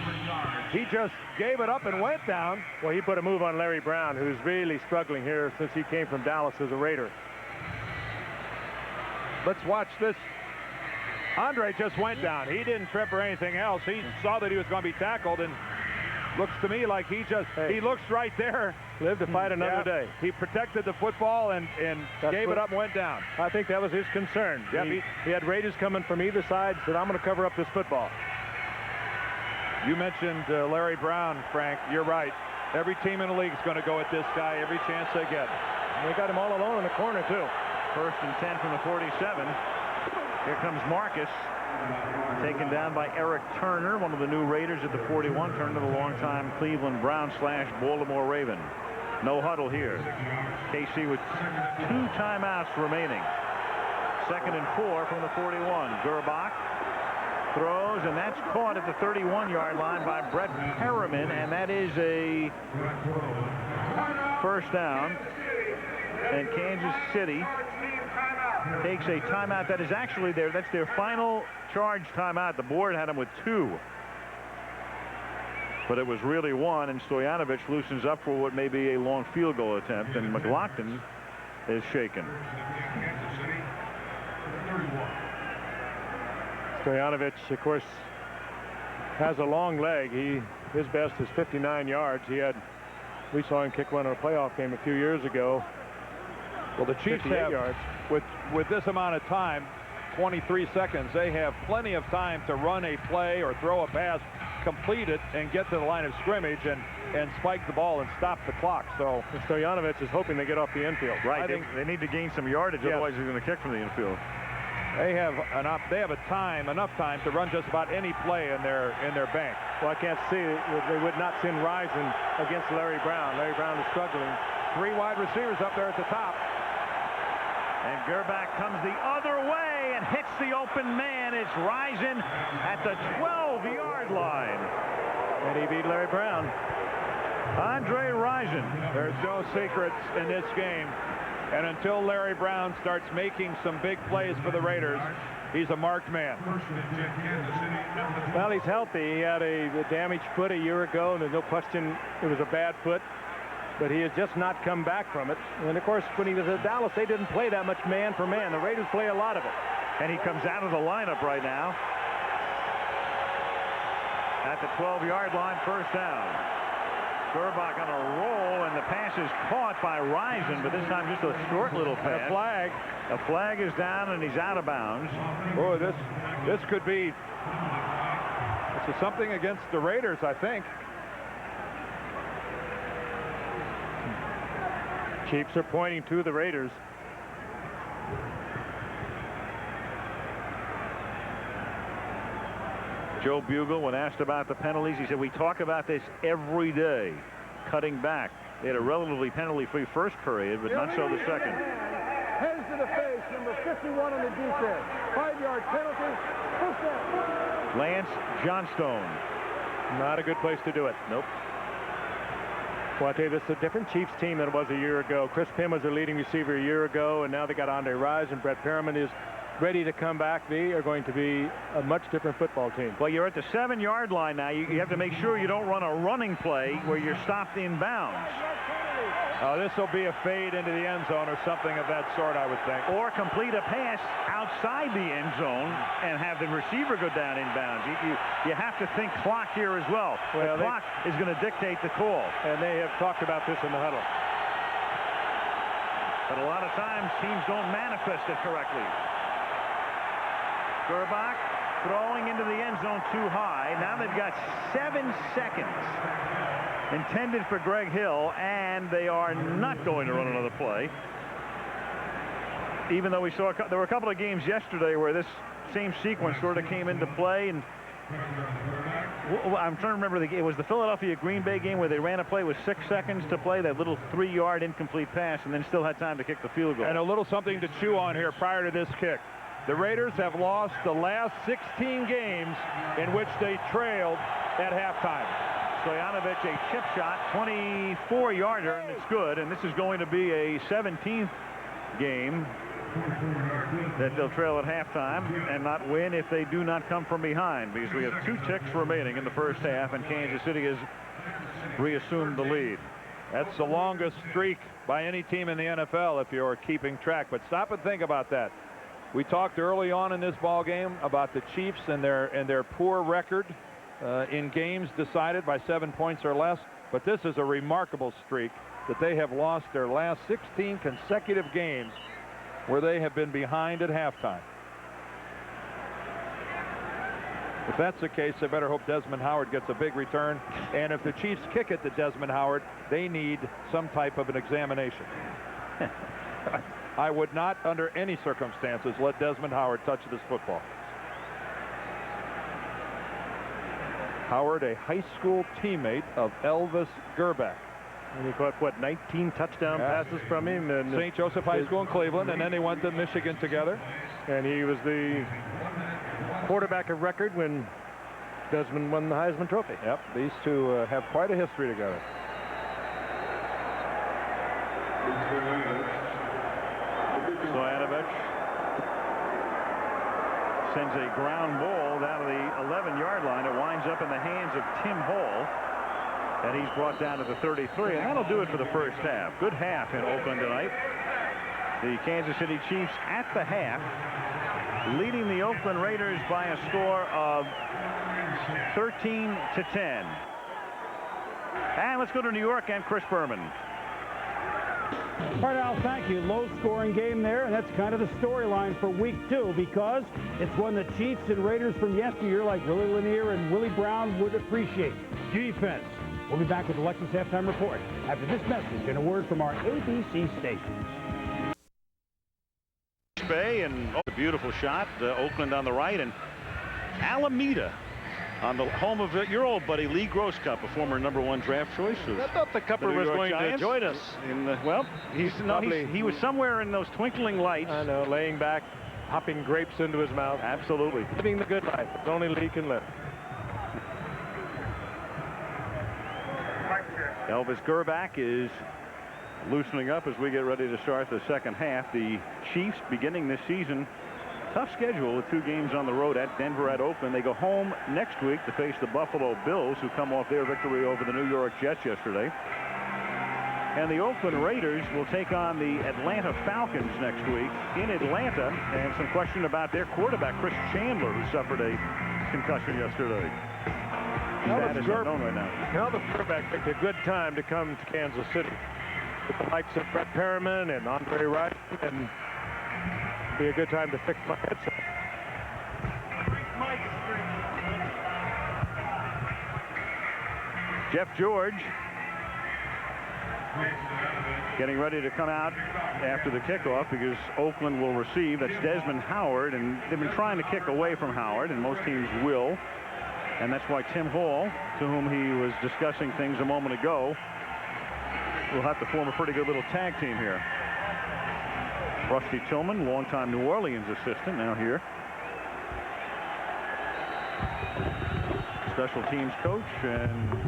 B: just gave it up and went down.
E: Well, he put a move on Larry Brown, who's really struggling here since he came from Dallas as a Raider.
B: Let's watch this. Andre just went down. He didn't trip or anything else. He saw that he was going to be tackled, and looks to me like he looks right there.
E: Lived to fight another day.
B: He protected the football and gave it up and went down.
E: I think that was his concern.
B: Yep.
E: He had Raiders coming from either side, said, I'm going to cover up this football.
B: You mentioned Larry Brown, Frank. You're right. Every team in the league is going to go at this guy every chance they get.
E: And they got him all alone in the corner, too.
A: 1st and 10 from the 47. Here comes Marcus, taken down by Eric Turner, one of the new Raiders at the 41. Turner, the longtime Cleveland Brown / Baltimore Raven. No huddle here. KC with 2 timeouts remaining. 2nd and 4 from the 41. Grbac throws, and that's caught at the 31-yard line by Brett Perriman, and that is a first down. And Kansas City takes a timeout. That is actually that's their final charge timeout. The board had them with 2. But it was really 1, and Stoyanovich loosens up for what may be a long field goal attempt, and McLaughlin is shaken.
E: Stoyanovich, of course, has a long leg. His best is 59 yards. We saw him kick one in a playoff game a few years ago.
B: Well, the Chiefs have,
E: yards.
B: with this amount of time, 23 seconds, they have plenty of time to run a play or throw a pass, complete it, and get to the line of scrimmage and spike the ball and stop the clock. So
E: Stoyanovich is hoping they get off the infield.
A: Right. I think they need to gain some yardage, otherwise he's going to kick from the infield.
B: They have enough time to run just about any play in their bank.
E: Well, I can't see it. They would not send Rison against Larry Brown. Larry Brown is struggling.
B: 3 wide receivers up there at the top.
A: And Grbac comes the other way and hits the open man. It's Rison at the 12-yard line.
E: And he beat Larry Brown.
A: Andre Rison.
B: There's no secrets in this game. And until Larry Brown starts making some big plays for the Raiders, he's a marked man.
E: Well, he's healthy. He had a damaged foot a year ago, and there's no question it was a bad foot. But he has just not come back from it. And, of course, when he was at Dallas, they didn't play that much man for man. The Raiders play a lot of it.
A: And he comes out of the lineup right now. At the 12-yard line, first down. Grbac on a roll, and the pass is caught by Rison, but this time just a short little pass.
B: A flag.
A: A flag is down, and he's out of bounds.
B: Boy, this could be something against the Raiders, I think.
E: Chiefs are pointing to the Raiders.
A: Joe Bugle, when asked about the penalties, he said, we talk about this every day, cutting back. They had a relatively penalty-free first period, but not so the second.
G: Hands to the face, number 51 on the defense. 5-yard penalty. First down.
A: Lance Johnstone.
E: Not a good place to do it.
A: Nope.
E: Well, I tell you, this is a different Chiefs team than it was a year ago. Chris Pym was their leading receiver a year ago, and now they got Andre Rison. Brett Perriman is ready to come back. They are going to be a much different football team.
A: Well, you're at the 7-yard line now. You have to make sure you don't run a running play where you're stopped in bounds.
B: This will be a fade into the end zone or something of that sort, I would think.
A: Or complete a pass outside the end zone and have the receiver go down in bounds. You have to think clock here as well. The clock is going to dictate the call.
E: And they have talked about this in the huddle.
A: But a lot of times teams don't manifest it correctly. Grbac throwing into the end zone too high. Now they've got 7 seconds intended for Greg Hill, and they are not going to run another play. Even though we saw there were a couple of games yesterday where this same sequence sort of came into play, and I'm trying to remember it was the Philadelphia-Green Bay game where they ran a play with 6 seconds to play, that little 3-yard incomplete pass, and then still had time to kick the field goal.
B: And a little something to chew on here prior to this kick. The Raiders have lost the last 16 games in which they trailed at halftime.
A: Stoyanovich, a chip shot, 24-yarder, and it's good. And this is going to be a 17th game that they'll trail at halftime and not win if they do not come from behind, because we have 2 ticks remaining in the first half, and Kansas City has reassumed the lead.
B: That's the longest streak by any team in the NFL if you're keeping track. But stop and think about that. We talked early on in this ball game about the Chiefs and their poor record in games decided by 7 points or less, but this is a remarkable streak that they have lost their last 16 consecutive games where they have been behind at halftime. If that's the case, they better hope Desmond Howard gets a big return, and if the Chiefs kick it to Desmond Howard, they need some type of an examination. I would not, under any circumstances, let Desmond Howard touch this football. Howard, a high school teammate of Elvis Grbac.
E: And he caught, what, 19 touchdown passes from him? And
B: St. Joseph High School in Cleveland, and then they went to Michigan together.
E: And he was the quarterback of record when Desmond won the Heisman Trophy.
B: Yep, these two have quite a history together.
A: Stoyanovich sends a ground ball down to the 11-yard line. It winds up in the hands of Tim Hall, and he's brought down to the 33, and that'll do it for the first half. Good half in Oakland tonight. The Kansas City Chiefs at the half, leading the Oakland Raiders by a score of 13-10. And let's go to New York and Chris Berman.
H: All right, Al, thank you. Low-scoring game there, and that's kind of the storyline for week 2, because it's one the Chiefs and Raiders from yesteryear, like Willie Lanier and Willie Brown, would appreciate. Defense. We'll be back with the Lexus Halftime Report after this message and a word from our ABC stations.
A: Bay, and a beautiful shot. Oakland on the right, and Alameda on the home of your old buddy Lee Grosskopf, a former #1 draft choice.
E: I thought the Cupper was going to join us.
A: Well, he was somewhere in those twinkling lights.
E: I know, laying back, popping grapes into his mouth.
A: Absolutely.
E: Living the good life. It's only Lee can live.
A: Elvis Grbac is loosening up as we get ready to start the second half. The Chiefs beginning this season, tough schedule with 2 games on the road at Denver, at Oakland. They go home next week to face the Buffalo Bills, who come off their victory over the New York Jets yesterday. And the Oakland Raiders will take on the Atlanta Falcons next week in Atlanta, and some question about their quarterback, Chris Chandler, who suffered a concussion yesterday. status unknown right now.
E: Elvis Grbac picked a good time to come to Kansas City with the likes of Brett Perriman and Andre Rison, and be a good time to fix my headset.
A: Jeff George getting ready to come out after the kickoff because Oakland will receive. That's Desmond Howard, and they've been trying to kick away from Howard, and most teams will. And that's why Tim Hall, to whom he was discussing things a moment ago, will have to form a pretty good little tag team here. Rusty Tillman, longtime New Orleans assistant, now here. Special teams coach, and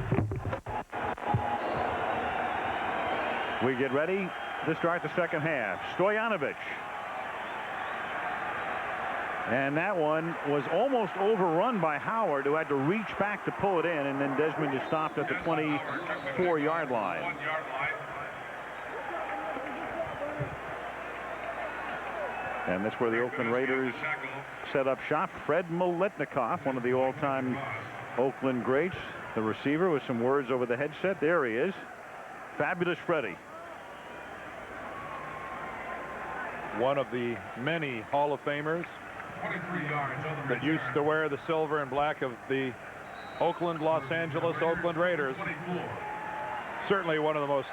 A: we get ready to start the second half. Stoyanovich. And that one was almost overrun by Howard, who had to reach back to pull it in, and then Desmond just stopped at the 24-yard line. And that's where the Oakland Raiders set up shop. Fred Maletnikoff, one of the all-time Oakland greats, the receiver, with some words over the headset. There he is. Fabulous Freddie.
B: One of the many Hall of Famers that used to wear the silver and black of the Los Angeles Oakland Raiders. Certainly one of the most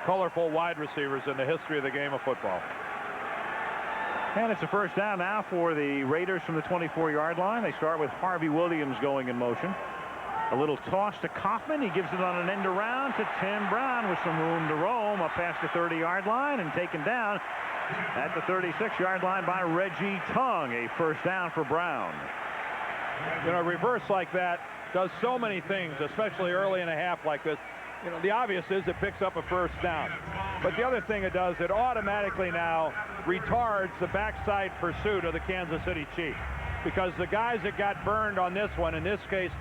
B: colorful wide receivers in the history of the game of football.
A: And it's a first down now for the Raiders from the 24-yard line. They start with Harvey Williams going in motion. A little toss to Kaufman. He gives it on an end around to Tim Brown with some room to roam up past the 30-yard line and taken down at the 36-yard line by Reggie Tongue. A first down for Brown.
B: You know, a reverse like that does so many things, especially early in a half like this. You know, the obvious is it picks up a first down. But the other thing it does, it automatically now retards the backside pursuit of the Kansas City Chiefs. Because the guys that got burned on this one, in this case,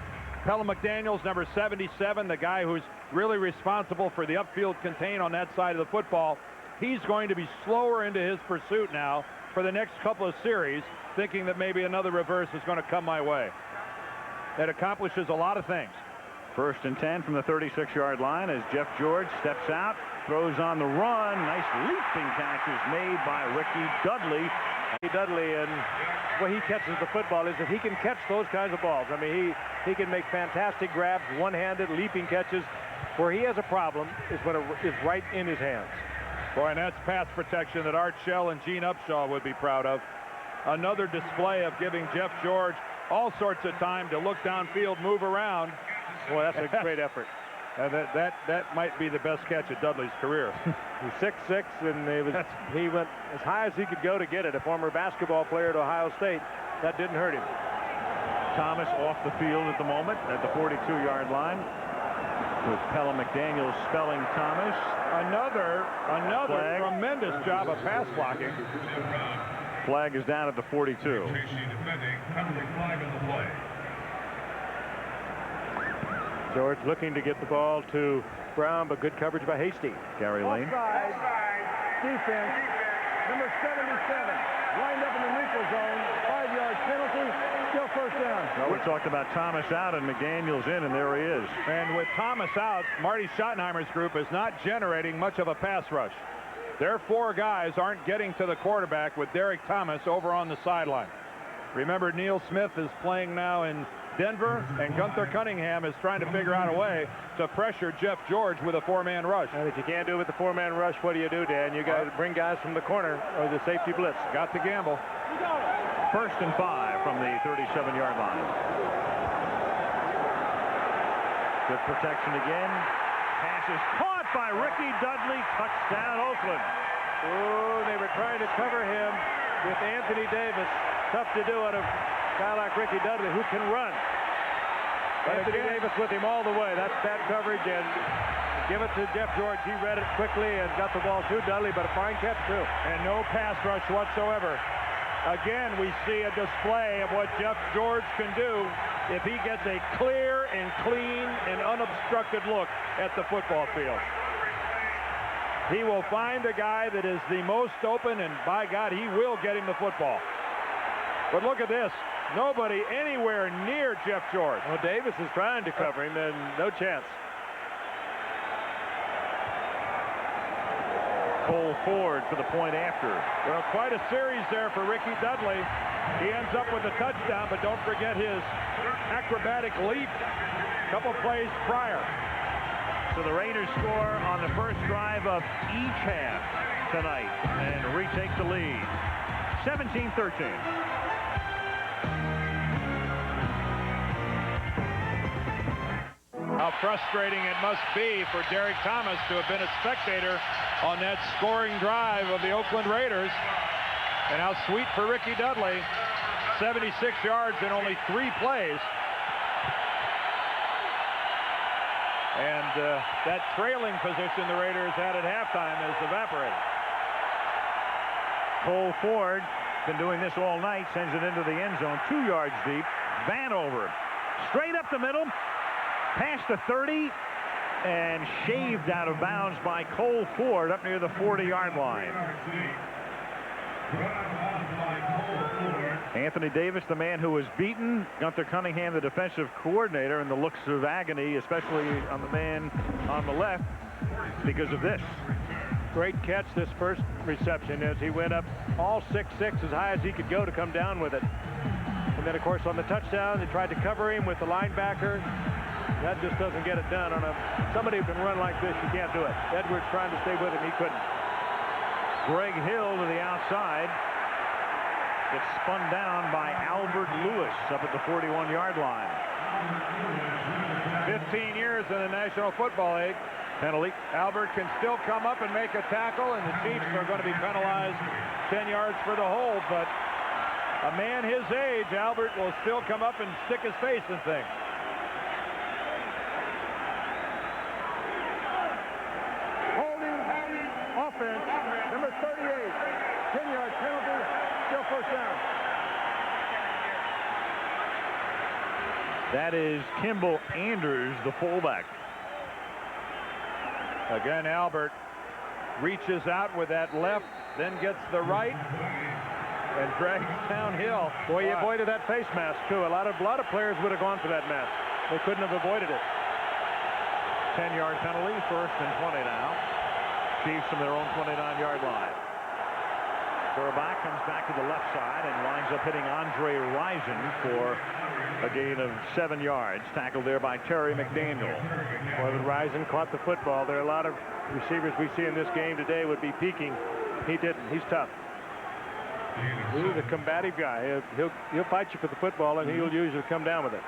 B: Pella McDaniels, number 77, the guy who's really responsible for the upfield contain on that side of the football, he's going to be slower into his pursuit now for the next couple of series, thinking that maybe another reverse is going to come my way. That accomplishes a lot of things.
A: First and 10 from the 36-yard line as Jeff George steps out, throws on the run. Nice leaping catch is made by Ricky Dudley.
E: Dudley, and the way he catches the football is that he can catch those kinds of balls. I mean, he can make fantastic grabs, one-handed leaping catches. Where he has a problem is when it is right in his hands.
B: Boy, and that's pass protection that Art Shell and Gene Upshaw would be proud of. Another display of giving Jeff George all sorts of time to look downfield, move around.
E: Boy, that's a great effort.
B: And that might be the best catch of Dudley's career.
E: He's 6'6", and he went as high as he could go to get it. A former basketball player at Ohio State. That didn't hurt him.
A: Thomas off the field at the moment at the 42-yard line, with Pella McDaniels spelling Thomas.
B: Another tremendous job of pass blocking.
A: Flag is down at the 42.
E: George looking to get the ball to Brown, but good coverage by Hasty.
A: Gary Lane.
G: Offside. Defense. Number 77. Lined up in the neutral zone. 5-yard penalty. Still first down.
A: Well, we talked about Thomas out and McDaniels in, and there he is.
B: And with Thomas out, Marty Schottenheimer's group is not generating much of a pass rush. Their four guys aren't getting to the quarterback with Derek Thomas over on the sideline. Remember, Neil Smith is playing now in Denver, and Gunther Cunningham is trying to figure out a way to pressure Jeff George with a four-man rush.
E: And if you can't do it with the four-man rush, what do you do, Dan? You got to bring guys from the corner or the safety blitz.
B: Got to gamble.
A: First and 5 from the 37-yard line. Good protection again. Pass is caught by Ricky Dudley. Touchdown, Oakland.
E: Oh, they were trying to cover him with Anthony Davis. Tough to do out of a guy like Ricky Dudley, who can run. Anthony Davis with him all the way. That's bad coverage, and give it to Jeff George. He read it quickly and got the ball to Dudley, but a fine catch, too.
B: And no pass rush whatsoever. Again, we see a display of what Jeff George can do if he gets a clear and clean and unobstructed look at the football field. He will find the guy that is the most open, and by God, he will get him the football. But look at this.
E: Nobody anywhere near Jeff George. Well, Davis is trying to cover him, and no chance.
A: Cole Ford for the point after.
B: Well, quite a series there for Ricky Dudley. He ends up with a touchdown, but don't forget his acrobatic leap a couple plays prior.
A: So the Raiders score on the first drive of each half tonight and retake the lead. 17-13.
B: How frustrating it must be for Derek Thomas to have been a spectator on that scoring drive of the Oakland Raiders. And how sweet for Ricky Dudley. 76 yards in only 3 plays. And that trailing position the Raiders had at halftime has evaporated.
A: Cole Ford, been doing this all night, sends it into the end zone, 2 yards deep. Vanover, straight up the middle. Past the 30 and shaved out of bounds by Cole Ford up near the 40-yard line. Anthony Davis, the man who was beaten. Gunther Cunningham, the defensive coordinator, and the looks of agony, especially on the man on the left, because of this.
E: Great catch this first reception as he went up all 6'6", as high as he could go to come down with it. And then, of course, on the touchdown, they tried to cover him with the linebacker. That just doesn't get it done on somebody who can run like this. You can't do it. Edwards trying to stay with him. He couldn't.
A: Greg Hill to the outside. Gets spun down by Albert Lewis up at the 41-yard line.
B: 15 years in the National Football League.
A: Penalty.
B: Albert can still come up and make a tackle, and the Chiefs are going to be penalized 10 yards for the hold. But a man his age, Albert, will still come up and stick his face in things.
G: Offense, number 38, 10-yard penalty, still first down.
A: That is Kimball Anders, the fullback.
B: Again, Albert reaches out with that left, then gets the right, and drags downhill.
E: Boy, he avoided that face mask, too. A lot of players would have gone for that mask. They couldn't have avoided it.
A: 10-yard penalty, first and 20 now. Chiefs from their own 29-yard line. Grbac comes back to the left side and winds up hitting Andre Rison for a gain of 7 yards. Tackled there by Terry McDaniel.
E: Boy, when Rison caught the football, there are a lot of receivers we see in this game today would be peeking. He didn't. He's tough. He's a combative guy. He'll fight you for the football, and he'll usually come down with it.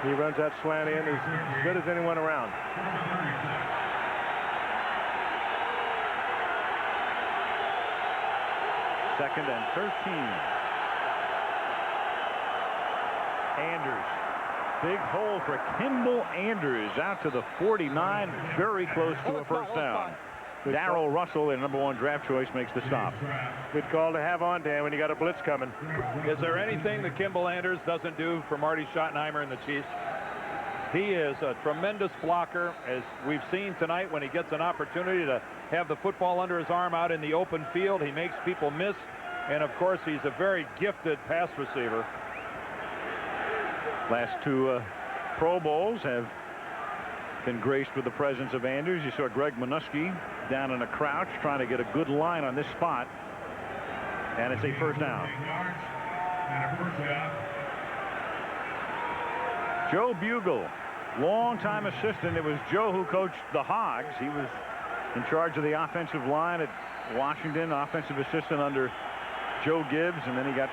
E: He runs that slant in as good as anyone around.
A: Second and 13. Anders. Big hole for Kimball Anders out to the 49. Very close to a first down. Darrell Russell, their number 1 draft choice, makes the stop.
E: Good call to have on, Dan, when you got a blitz coming.
B: Is there anything that Kimball Anders doesn't do for Marty Schottenheimer and the Chiefs? He is a tremendous blocker, as we've seen tonight when he gets an opportunity to have the football under his arm out in the open field. He makes people miss, and of course he's a very gifted pass receiver.
A: Last 2 Pro Bowls have been graced with the presence of Anders. You saw Greg Minuski down in a crouch trying to get a good line on this spot, and it's a first down. Joe Bugle, longtime assistant. It was Joe who coached the Hogs. He was in charge of the offensive line at Washington, offensive assistant under Joe Gibbs, and then he got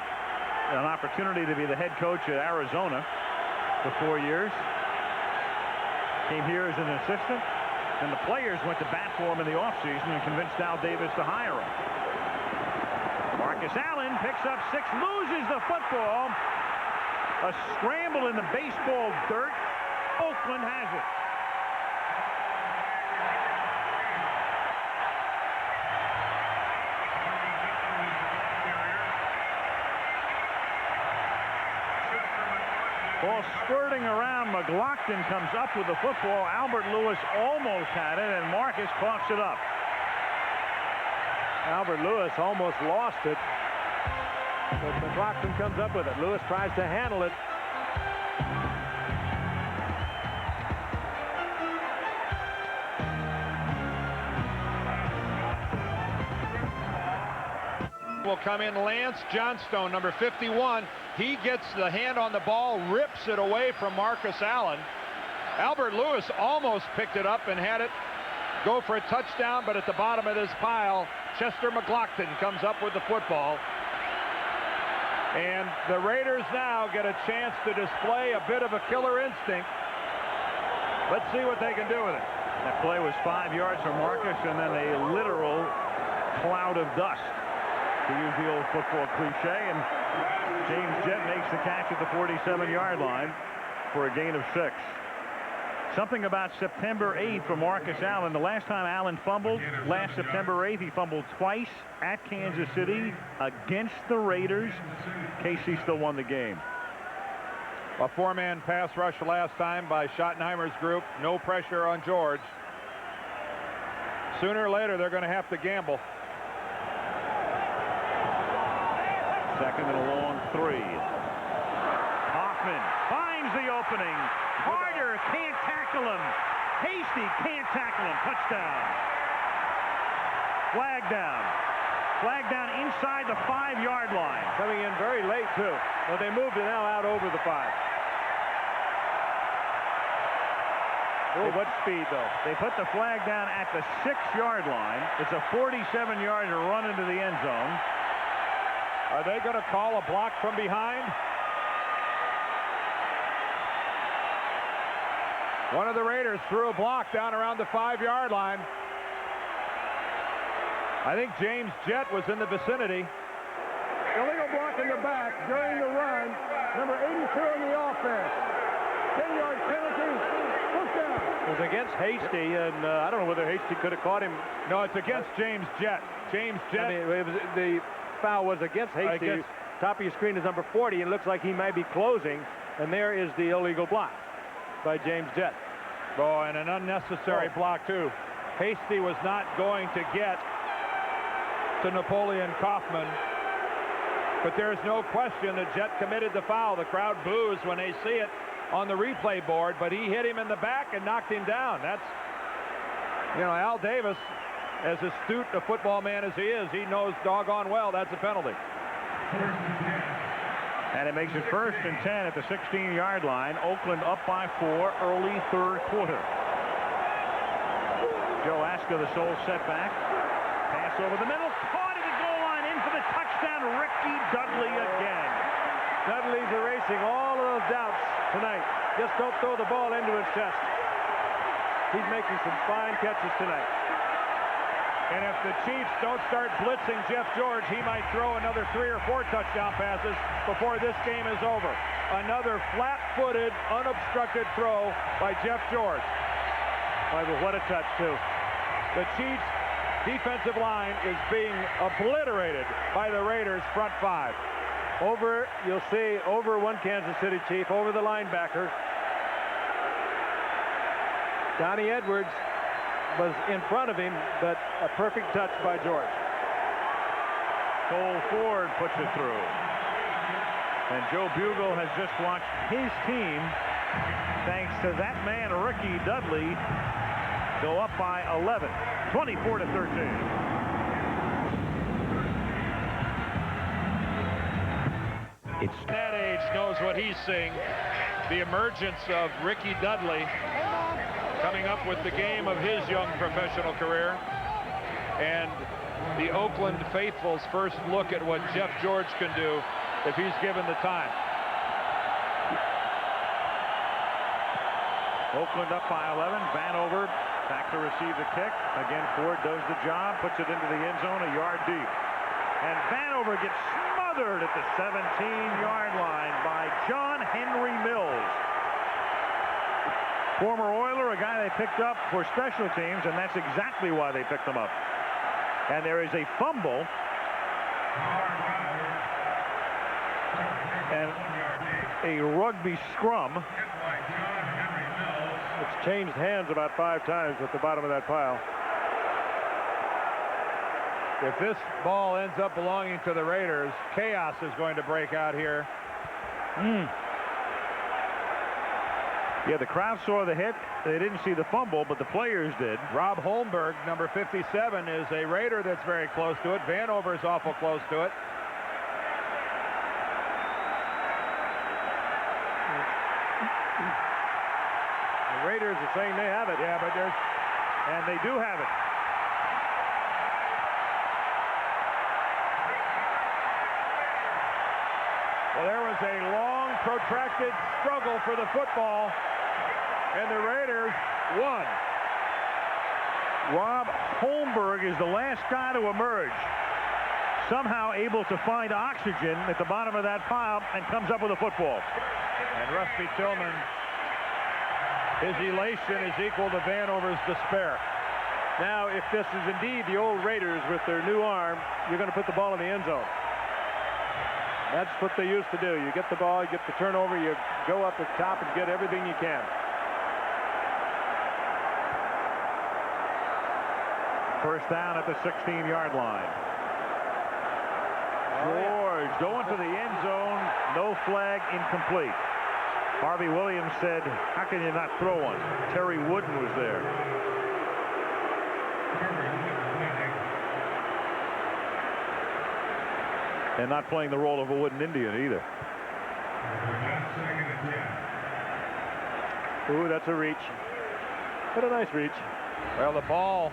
A: an opportunity to be the head coach at Arizona for 4 years. Came here as an assistant, and the players went to bat for him in the offseason and convinced Al Davis to hire him. Marcus Allen picks up 6, loses the football. A scramble in the baseball dirt. Oakland has it. Ball squirting around. McLaughlin comes up with the football. Albert Lewis almost had it, and Marcus coughs it up.
E: Albert Lewis almost lost it. But McLaughlin comes up with it. Lewis tries to handle it.
B: Will come in Lance Johnstone, number 51. He gets the hand on the ball, rips it away from Marcus Allen. Albert Lewis almost picked it up and had it go for a touchdown, but at the bottom of this pile, Chester McLaughlin comes up with the football. And the Raiders now get a chance to display a bit of a killer instinct. Let's see what they can do with it.
A: That play was 5 yards from Marcus, and then a literal cloud of dust, to use the old football cliche, and James Jett makes the catch at the 47-yard line for a gain of 6. Something about September 8th for Marcus Allen. The last time Allen fumbled, last September 8th, he fumbled twice at Kansas City against the Raiders. KC still won the game.
B: A 4-man pass rush last time by Schottenheimer's group. No pressure on George. Sooner or later, they're going to have to gamble.
A: Second and a long 3. Hoffman finds the opening. Carter can't tackle him. Hasty can't tackle him. Touchdown. Flag down. Flag down inside the 5-yard line.
E: Coming in very late, too. Well, they moved it now out over the 5. Oh, what speed, though.
A: They put the flag down at the 6-yard line. It's a 47-yarder run into the end zone.
B: Are they going to call a block from behind? One of the Raiders threw a block down around the 5-yard line. I think James Jett was in the vicinity.
G: Illegal block in the back during the run. Number 82 in the offense. 10-yard penalty. First down.
E: It was against Hasty, and I don't know whether Hasty could have caught him.
B: No, it's against James Jett. James Jett.
E: I mean, it was, the foul was against Hasty. Top of your screen is number 40, and it looks like he might be closing, and there is the illegal block by James Jett.
B: Oh, and an unnecessary block, too. Hasty was not going to get to Napoleon Kaufman, but there's no question that Jett committed the foul. The crowd boos when they see it on the replay board, but he hit him in the back and knocked him down. That's, you know, Al Davis, as astute a football man as he is, he knows doggone well that's a penalty.
A: And it makes it 1st and 10 at the 16-yard line. Oakland up by 4 early 3rd quarter. Joe Aska, the sole setback. Pass over the middle, caught at the goal line, in for the touchdown. Ricky Dudley again.
E: Dudley's erasing all of those doubts tonight. Just don't throw the ball into his chest. He's making some fine catches tonight.
B: And if the Chiefs don't start blitzing Jeff George, he might throw another 3 or 4 touchdown passes before this game is over. Another flat-footed, unobstructed throw by Jeff George.
E: But what a touch, too.
B: The Chiefs' defensive line is being obliterated by the Raiders' front 5.
E: Over, you'll see, over one Kansas City Chief, over the linebacker. Donnie Edwards was in front of him, but a perfect touch by George.
A: Cole Ford puts it through. And Joe Bugle has just watched his team, thanks to that man, Ricky Dudley, go up by 11, 24-13.
B: That age knows what he's seeing. The emergence of Ricky Dudley coming up with the game of his young professional career, and the Oakland faithful's first look at what Jeff George can do if he's given the time.
A: Oakland up by 11. Vanover back to receive the kick. Again, Ford does the job, puts it into the end zone a yard deep. And Vanover gets smothered at the 17-yard line by John Henry Mills. Former Oiler, a guy they picked up for special teams, and that's exactly why they picked him up. And there is a fumble. And a rugby scrum.
E: It's changed hands about 5 times at the bottom of that pile.
B: If this ball ends up belonging to the Raiders, chaos is going to break out here.
A: Yeah, the crowd saw the hit. They didn't see the fumble, but the players did.
B: Rob Holmberg, number 57, is a Raider that's very close to it. Vanover is awful close to it.
E: The Raiders are saying they have it.
B: Yeah, but
A: and they do have it.
B: Well, there was a long, protracted struggle for the football, and the Raiders won.
A: Rob Holmberg is the last guy to emerge. Somehow able to find oxygen at the bottom of that pile and comes up with a football.
B: And Rusty Tillman, his elation is equal to Vanover's despair.
E: Now, if this is indeed the old Raiders with their new arm, you're going to put the ball in the end zone. That's what they used to do. You get the ball, you get the turnover, you go up the top and get everything you can.
A: First down at the 16-yard line. George going to the end zone. No flag, incomplete. Harvey Williams said, how can you not throw one? Terry Wooden was there. And not playing the role of a wooden Indian either.
E: Ooh, that's a reach. But a nice reach.
B: Well, the ball,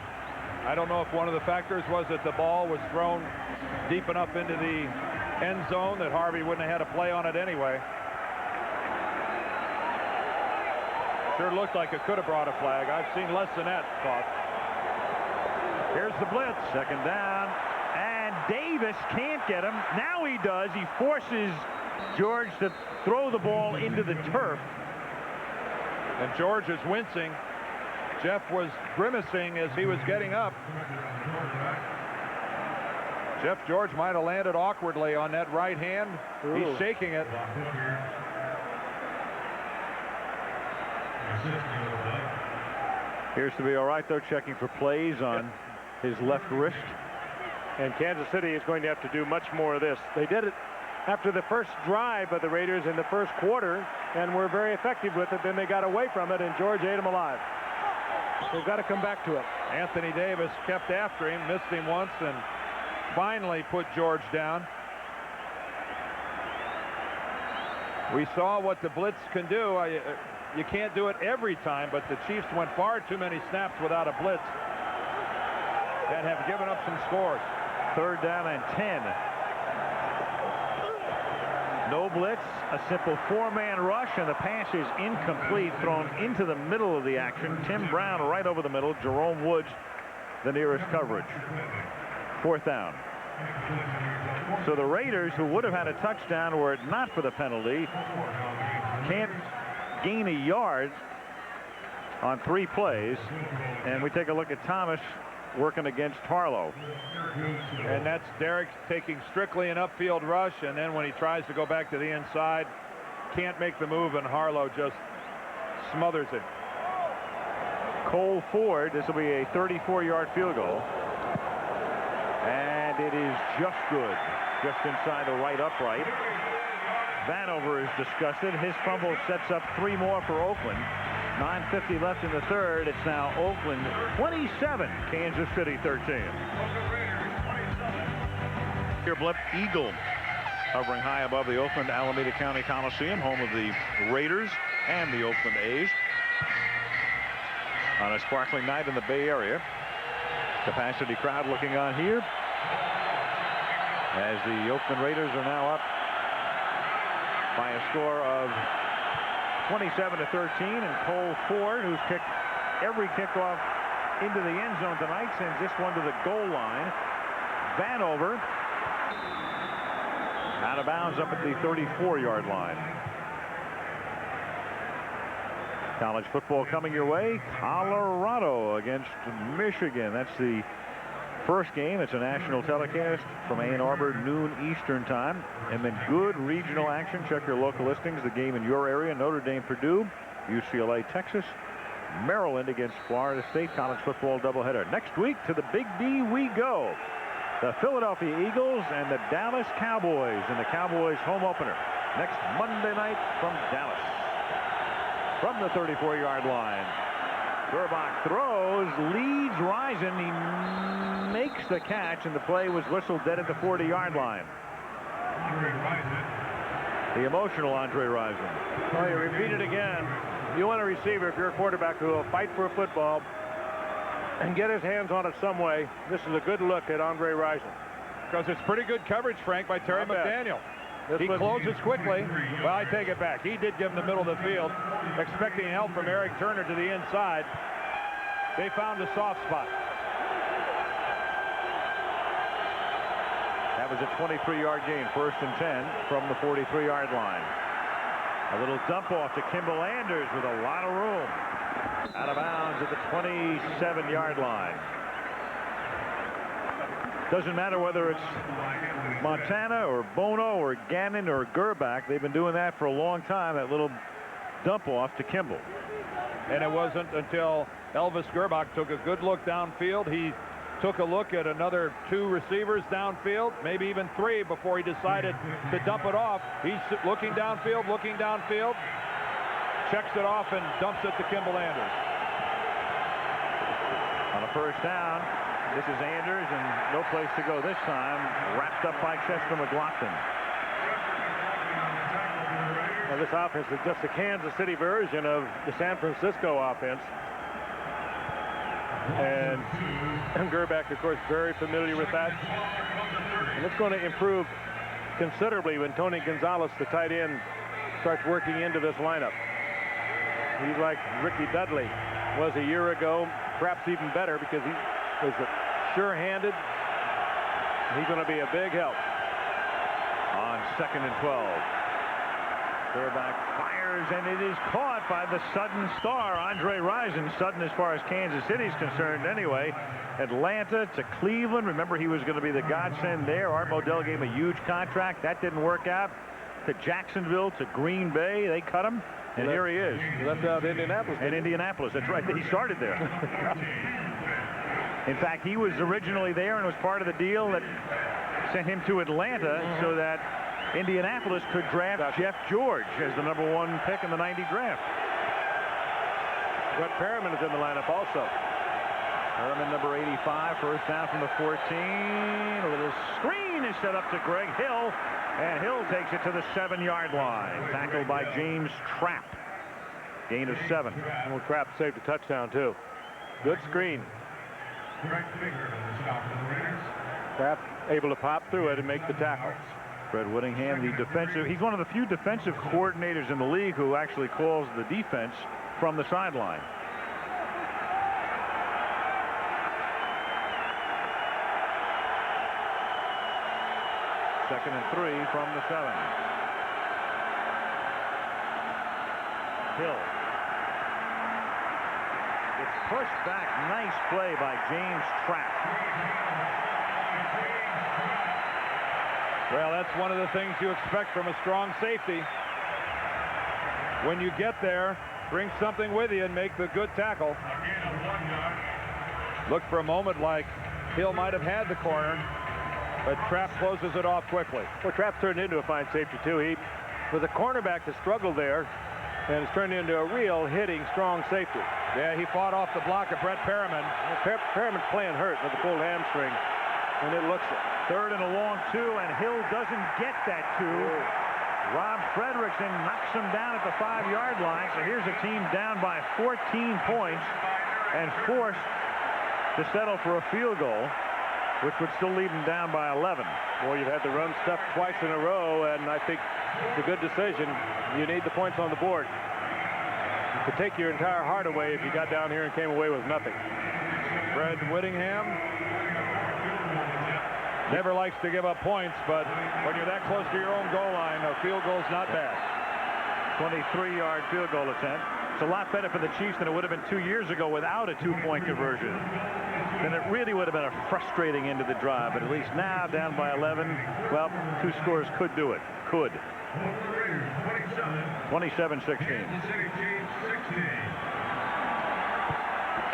B: I don't know if one of the factors was that the ball was thrown deep enough into the end zone that Harvey wouldn't have had a play on it anyway. Sure looked like it could have brought a flag. I've seen less than that caught.
A: Here's the blitz. Second down. Davis can't get him. Now he does. He forces George to throw the ball into the turf.
B: And George is wincing. Jeff was grimacing as he was getting up. Jeff George might have landed awkwardly on that right hand. Ooh. He's shaking it.
A: Appears to be all right, though, checking for plays on his left wrist.
E: And Kansas City is going to have to do much more of this. They did it after the first drive by the Raiders in the first quarter and were very effective with it. Then they got away from it, and George ate them alive. They've got to come back to it.
B: Anthony Davis kept after him, missed him once, and finally put George down. We saw what the blitz can do. You can't do it every time, but the Chiefs went far too many snaps without a blitz and have given up some scores.
A: Third down and 10. No blitz, a simple four-man rush, and the pass is incomplete, thrown into the middle of the action. Tim Brown right over the middle. Jerome Woods the nearest coverage. Fourth down. So the Raiders, who would have had a touchdown were it not for the penalty, can't gain a yard on 3 plays. And we take a look at Thomas working against Harlow.
B: And that's Derrick taking strictly an upfield rush, and then when he tries to go back to the inside, can't make the move, and Harlow just smothers it.
A: Cole Ford, this will be a 34-yard field goal. And it is just good, just inside the right upright. Vanover is disgusted. His fumble sets up 3 more for Oakland. 9:50 left in the third. It's now Oakland 27, Kansas City 13. Here blip Eagle hovering high above the Oakland-Alameda County Coliseum, home of the Raiders and the Oakland A's. On a sparkling night in the Bay Area. Capacity crowd looking on here as the Oakland Raiders are now up by a score of 27-13, and Cole Ford, who's kicked every kickoff into the end zone tonight, sends this one to the goal line. Vanover out of bounds up at the 34-yard line. College football coming your way. Colorado against Michigan. That's the first game. It's a national telecast from Ann Arbor, noon Eastern time. And then good regional action. Check your local listings. The game in your area: Notre Dame, Purdue, UCLA, Texas, Maryland against Florida State. College football doubleheader. Next week to the Big D we go. The Philadelphia Eagles and the Dallas Cowboys in the Cowboys home opener next Monday night from Dallas. From the 34-yard line. Grbac throws, leads Rison. He makes the catch, and the play was whistled dead at the 40-yard line. The emotional Andre Rison.
E: Well, you repeat it again. You want a receiver, if you're a quarterback, who will fight for a football and get his hands on it some way. This is a good look at Andre Rison.
B: Because it's pretty good coverage, Frank, by Terry McDaniel. He closes quickly. Well, I take it back. He did give him the middle of the field, expecting help from Eric Turner to the inside. They found a soft spot.
A: That was a 23-yard gain, 1st and 10 from the 43-yard line. A little dump off to Kimball Anders with a lot of room. Out of bounds at the 27-yard line. Doesn't matter whether it's Montana or Bono or Gannon or Grbac. They've been doing that for a long time, that little dump off to Kimball.
B: And it wasn't until Elvis Grbac took a good look downfield. He took a look at another 2 receivers downfield, maybe even 3, before he decided to dump it off. He's looking downfield, checks it off and dumps it to Kimball Anders.
A: On a 1st down, this is Anders, and no place to go this time. Wrapped up by Chester McLaughlin.
E: Now, this offense is just a Kansas City version of the San Francisco offense. And Grbac, of course, very familiar with that. And it's going to improve considerably when Tony Gonzalez, the tight end, starts working into this lineup. He's like Ricky Dudley was a year ago, perhaps even better, because he was sure-handed. He's going to be a big help.
A: On 2nd and 12. Grbac fires, and it is caught by the sudden star, Andre Rison. Sudden as far as Kansas City's concerned anyway. Atlanta to Cleveland. Remember, he was going to be the godsend there. Art Modell gave him a huge contract. That didn't work out. To Jacksonville, to Green Bay. They cut him, and here he is.
E: He left out Indianapolis.
A: And Indianapolis, that's right. He started there. In fact, he was originally there and was part of the deal that sent him to Atlanta so that Indianapolis could draft Jeff George as the #1 pick in the '90 draft.
E: Brett Perriman is in the lineup also.
A: Perriman, number 85, 1st down from the 14. A little screen is set up to Greg Hill, and Hill takes it to the 7-yard line. Tackled by James Trapp. Gain of 7.
E: Well, Trapp saved a touchdown, too. Good screen. Trapp able to pop through it and make the tackle.
A: Fred Whittingham, the defensive, he's one of the few defensive coordinators in the league who actually calls the defense from the sideline. Second and 3 from the 7. Hill. It's pushed back. Nice play by James Trapp.
B: Well, that's one of the things you expect from a strong safety. When you get there, bring something with you and make the good tackle. Looked for a moment like Hill might have had the corner, but Trapp closes it off quickly.
E: Well, Trapp turned into a fine safety, too. He was a cornerback that struggled there, and it's turned into a real hitting, strong safety.
B: Yeah, he fought off the block of Brett Perriman.
E: Perriman's playing hurt with a pulled hamstring, and it looks it.
A: 3rd and a long 2, and Hill doesn't get that 2. Rob Fredrickson knocks him down at the 5-yard line. So here's a team down by 14 points and forced to settle for a field goal, which would still leave them down by 11.
E: Well, you've had to run stuff twice in a row, and I think it's a good decision. You need the points on the board. You could take your entire heart away if you got down here and came away with nothing.
B: Fred Whittingham never likes to give up points, but when you're that close to your own goal line, a field goal's not bad.
A: 23-yard field goal attempt. It's a lot better for the Chiefs than it would have been 2 years ago without a 2-point conversion. Then it really would have been a frustrating end of the drive, but at least now, down by 11, well, 2 scores could do it. Could. 27-16.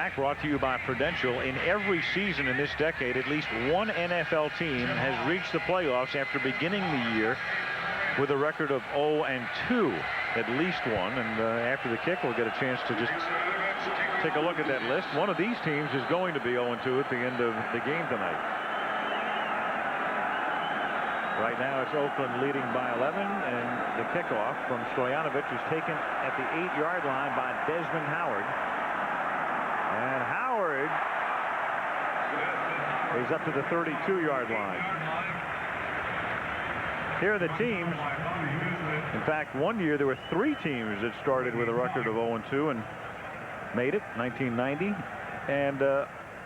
I: fact, brought to you by Prudential. In every season in this decade, at least one NFL team has reached the playoffs after beginning the year with a record of 0-2. At least one. And after the kick, we'll get a chance to just take a look at that list. One of these teams is going to be 0-2 at the end of the game tonight. Right now, it's Oakland leading by 11, and the kickoff from Stoyanovich is taken at the 8-yard line by Desmond Howard. And Howard is up to the 32-yard line. Here are the teams. In fact, one year there were 3 teams that started with a record of 0-2 and made it, 1990. And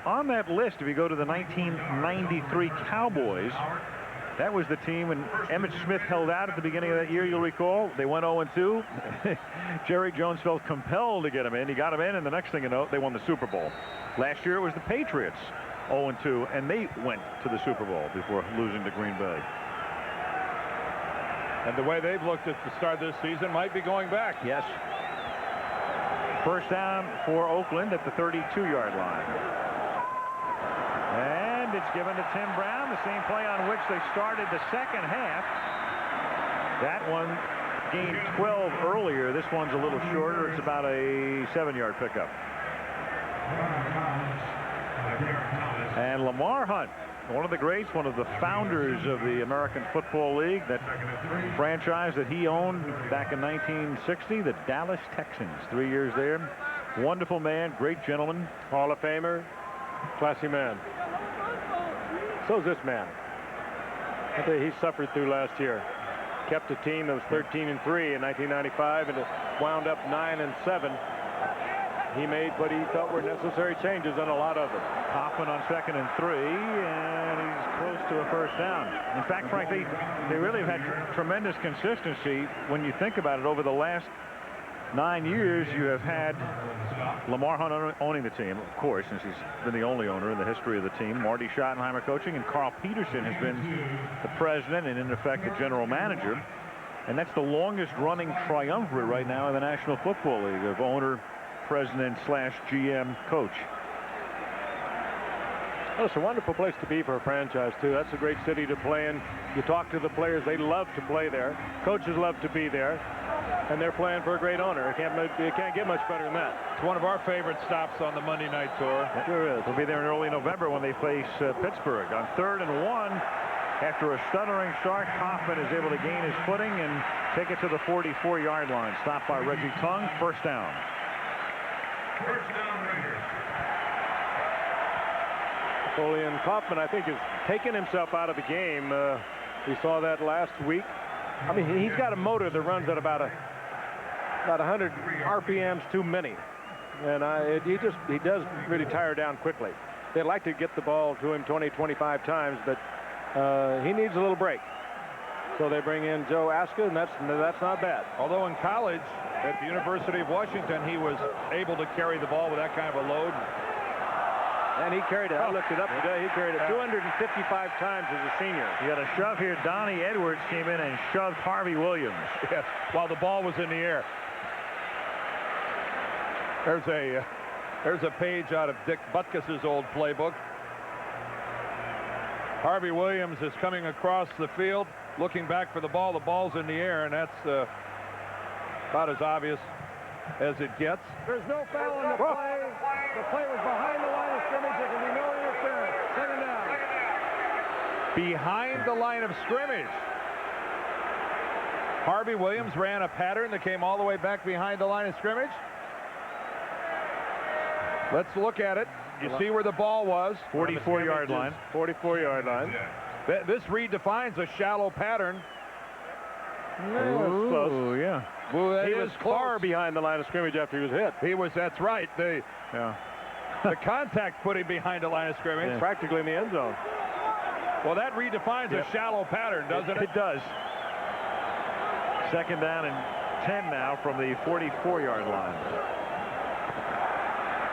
I: on that list, if you go to the 1993 Cowboys, that was the team when Emmitt Smith held out at the beginning of that year, you'll recall. They went 0-2. Jerry Jones felt compelled to get him in. He got him in, and the next thing you know, they won the Super Bowl. Last year it was the Patriots, 0-2, and they went to the Super Bowl before losing to Green Bay.
B: And the way they've looked at the start of this season might be going back.
I: Yes. First down for Oakland at the 32-yard line. And it's given to Tim Brown, the same play on which they started the second half. That one gained 12 earlier. This one's a little shorter. It's about a 7-yard pickup. And Lamar Hunt, one of the greats, one of the founders of the American Football League, that franchise that he owned back in 1960, the Dallas Texans. 3 years there. Wonderful man, great gentleman.
E: Hall of Famer, classy man. So's this man. I think he suffered through last year. Kept a team that was 13-3 in 1995 and it wound up 9-7. He made what he thought were necessary changes on a lot of them.
I: Hoffman on 2nd and 3, and he's close to a first down. In fact, Frank, they really have had tremendous consistency. When you think about it, over the last 9 years, you have had Lamar Hunt owning the team, of course, since he's been the only owner in the history of the team. Marty Schottenheimer coaching, and Carl Peterson has been the president and, in effect, the general manager. And that's the longest running triumvirate right now in the National Football League of owner, president / GM coach.
E: Well, it's a wonderful place to be for a franchise, too. That's a great city to play in. You talk to the players. They love to play there. Coaches love to be there. And they're playing for a great owner. It can't get much better than that.
B: It's one of our favorite stops on the Monday night tour.
I: It sure is. We'll be there in early November when they face Pittsburgh. On 3rd and 1, after a stuttering start, Hoffman is able to gain his footing and take it to the 44-yard line. Stopped by Reggie Tung. First down.
G: First down, Raiders.
E: Napoleon Kaufman, I think, has taken himself out of the game. We saw that last week. I mean, he's got a motor that runs at about 100 RPMs too many, and he does really tire down quickly. They'd like to get the ball to him 20-25 times, but he needs a little break. So they bring in Joe Aska, and that's not bad.
B: Although in college at the University of Washington, he was able to carry the ball with that kind of a load.
E: And he carried it. I looked it up today. He carried it 255 times as a senior.
I: You got a shove here. Donnie Edwards came in and shoved Harvey Williams.
B: Yes, while the ball was in the air. There's a page out of Dick Butkus's old playbook. Harvey Williams is coming across the field, looking back for the ball. The ball's in the air, and that's about as obvious as it gets.
G: There's no foul on the play. The play was behind the line of scrimmage. There can be no interference. Second down.
B: Behind the line of scrimmage. Harvey Williams ran a pattern that came all the way back behind the line of scrimmage. Let's look at it. You see where the ball was.
I: 44-yard line.
E: 44-yard line.
B: This redefines a shallow pattern.
E: Ooh, close.
I: Yeah.
B: Well,
E: he was far behind the line of scrimmage after he was hit.
B: That's right. The contact put him behind the line of scrimmage.
E: Yeah. Practically in the end zone.
B: Well, that redefines a shallow pattern, doesn't it?
I: It does. Second down and 10 now from the 44-yard line.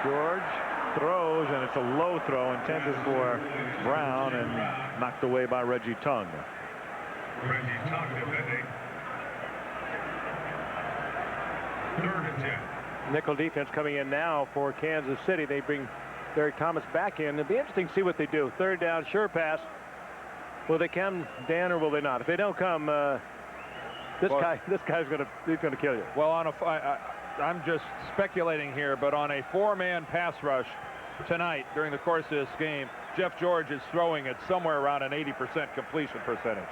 I: George throws, and it's a low throw intended for Brown and knocked away by Reggie Tung.
G: Reggie Tung defending. 3rd and 10.
E: Nickel defense coming in now for Kansas City. They bring Derek Thomas back in. It'll be interesting to see what they do. Third down, sure pass. Will they come, Dan, or will they not? If they don't come, this guy's gonna kill you.
B: Well, I'm just speculating here, but on a 4-man pass rush tonight during the course of this game, Jeff George is throwing it somewhere around an 80% completion percentage.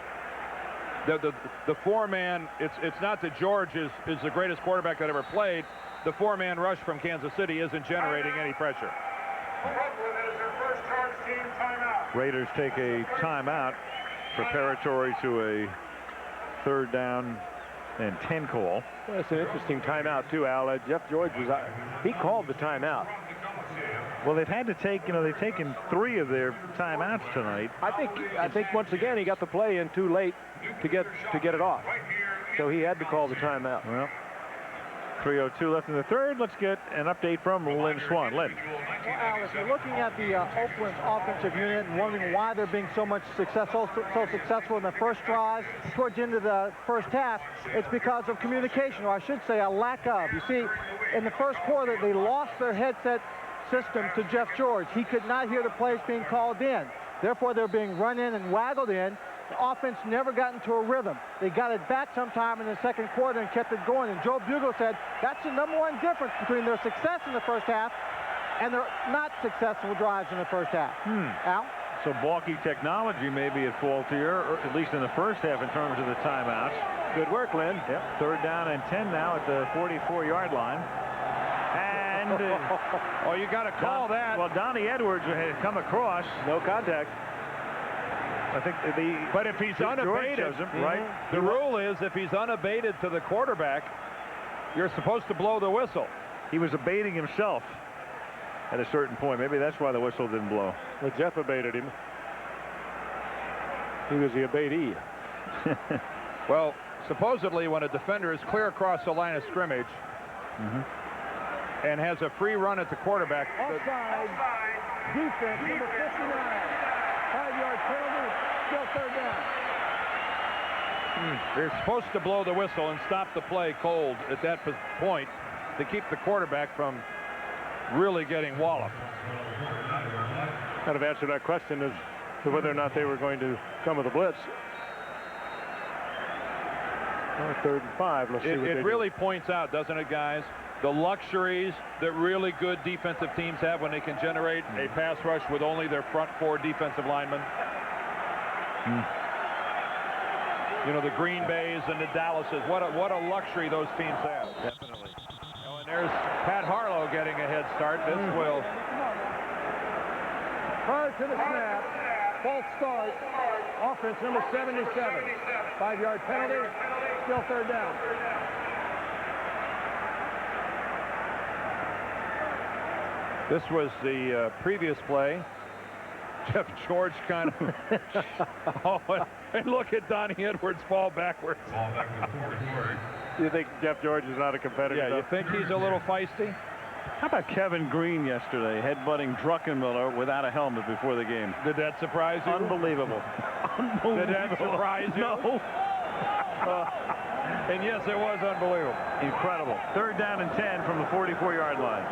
B: The 4-man, it's not that George is the greatest quarterback that ever played. The 4-man rush from Kansas City isn't generating any pressure.
I: Raiders take a timeout preparatory to a 3rd down and 10 call.
E: Well, that's an interesting timeout too, Al. Jeff George he called the timeout.
I: Well, they've had to take, they've taken 3 of their timeouts tonight.
E: I think once again he got the play in too late to get it off. So he had to call the timeout.
I: Well, 3:02 left in the 3rd. Let's get an update from Lynn Swan. Lynn.
J: Well, Al, if you're looking at the Oakland offensive unit and wondering why they're being so successful in the first drive towards the end of the first half, it's because of communication, or I should say a lack of. You see, in the first quarter, they lost their headset system to Jeff George. He could not hear the plays being called in. Therefore, they're being run in and waggled in. The offense never got into a rhythm. They got it back sometime in the second quarter and kept it going. And Joe Bugel said that's the #1 difference between their success in the first half and their not successful drives in the first half. Al?
I: So balky technology may be at fault here, or at least in the first half in terms of the timeouts.
E: Good work, Lynn.
I: Yep. 3rd down and 10 now at the 44-yard line. And
B: oh, you got to call that.
I: Well, Donnie Edwards had come across.
E: No contact.
I: I think
B: but if he's unabated,
I: right?
B: The rule is if he's unabated to the quarterback, you're supposed to blow the whistle.
I: He was abating himself at a certain point. Maybe that's why the whistle didn't blow.
E: Well, Jeff abated him. He was the abatee.
B: Well, supposedly when a defender is clear across the line of scrimmage and has a free run at the quarterback.
G: Offside. Defense, number 59. 5-yard penalty. Still 3rd down.
B: They're supposed to blow the whistle and stop the play cold at that point to keep the quarterback from really getting walloped.
E: Kind of answered that question as to whether or not they were going to come with a blitz. 3rd and 5. Let's see what
B: it really points out, doesn't it, guys, the luxuries that really good defensive teams have when they can generate a pass rush with only their front 4 defensive linemen. You know, the Green Bays and the Dallases. What a luxury those teams have.
I: Definitely.
B: Oh, and there's Pat Harlow getting a head start. This will.
G: Prior to the snap, false start. Offense number 77. 5-yard penalty. Still 3rd down.
B: This was the previous play. Jeff George kind of. Oh, and look at Donnie Edwards fall backwards.
E: You think Jeff George is not a competitor?
B: Yeah, you think he's a little feisty?
I: How about Kevin Green yesterday headbutting Druckenmiller without a helmet before the game?
B: Did that surprise you?
I: Unbelievable. Unbelievable.
B: Did that surprise you?
I: No.
B: And yes, it was unbelievable.
I: Incredible. 3rd down and 10 from the 44-yard line.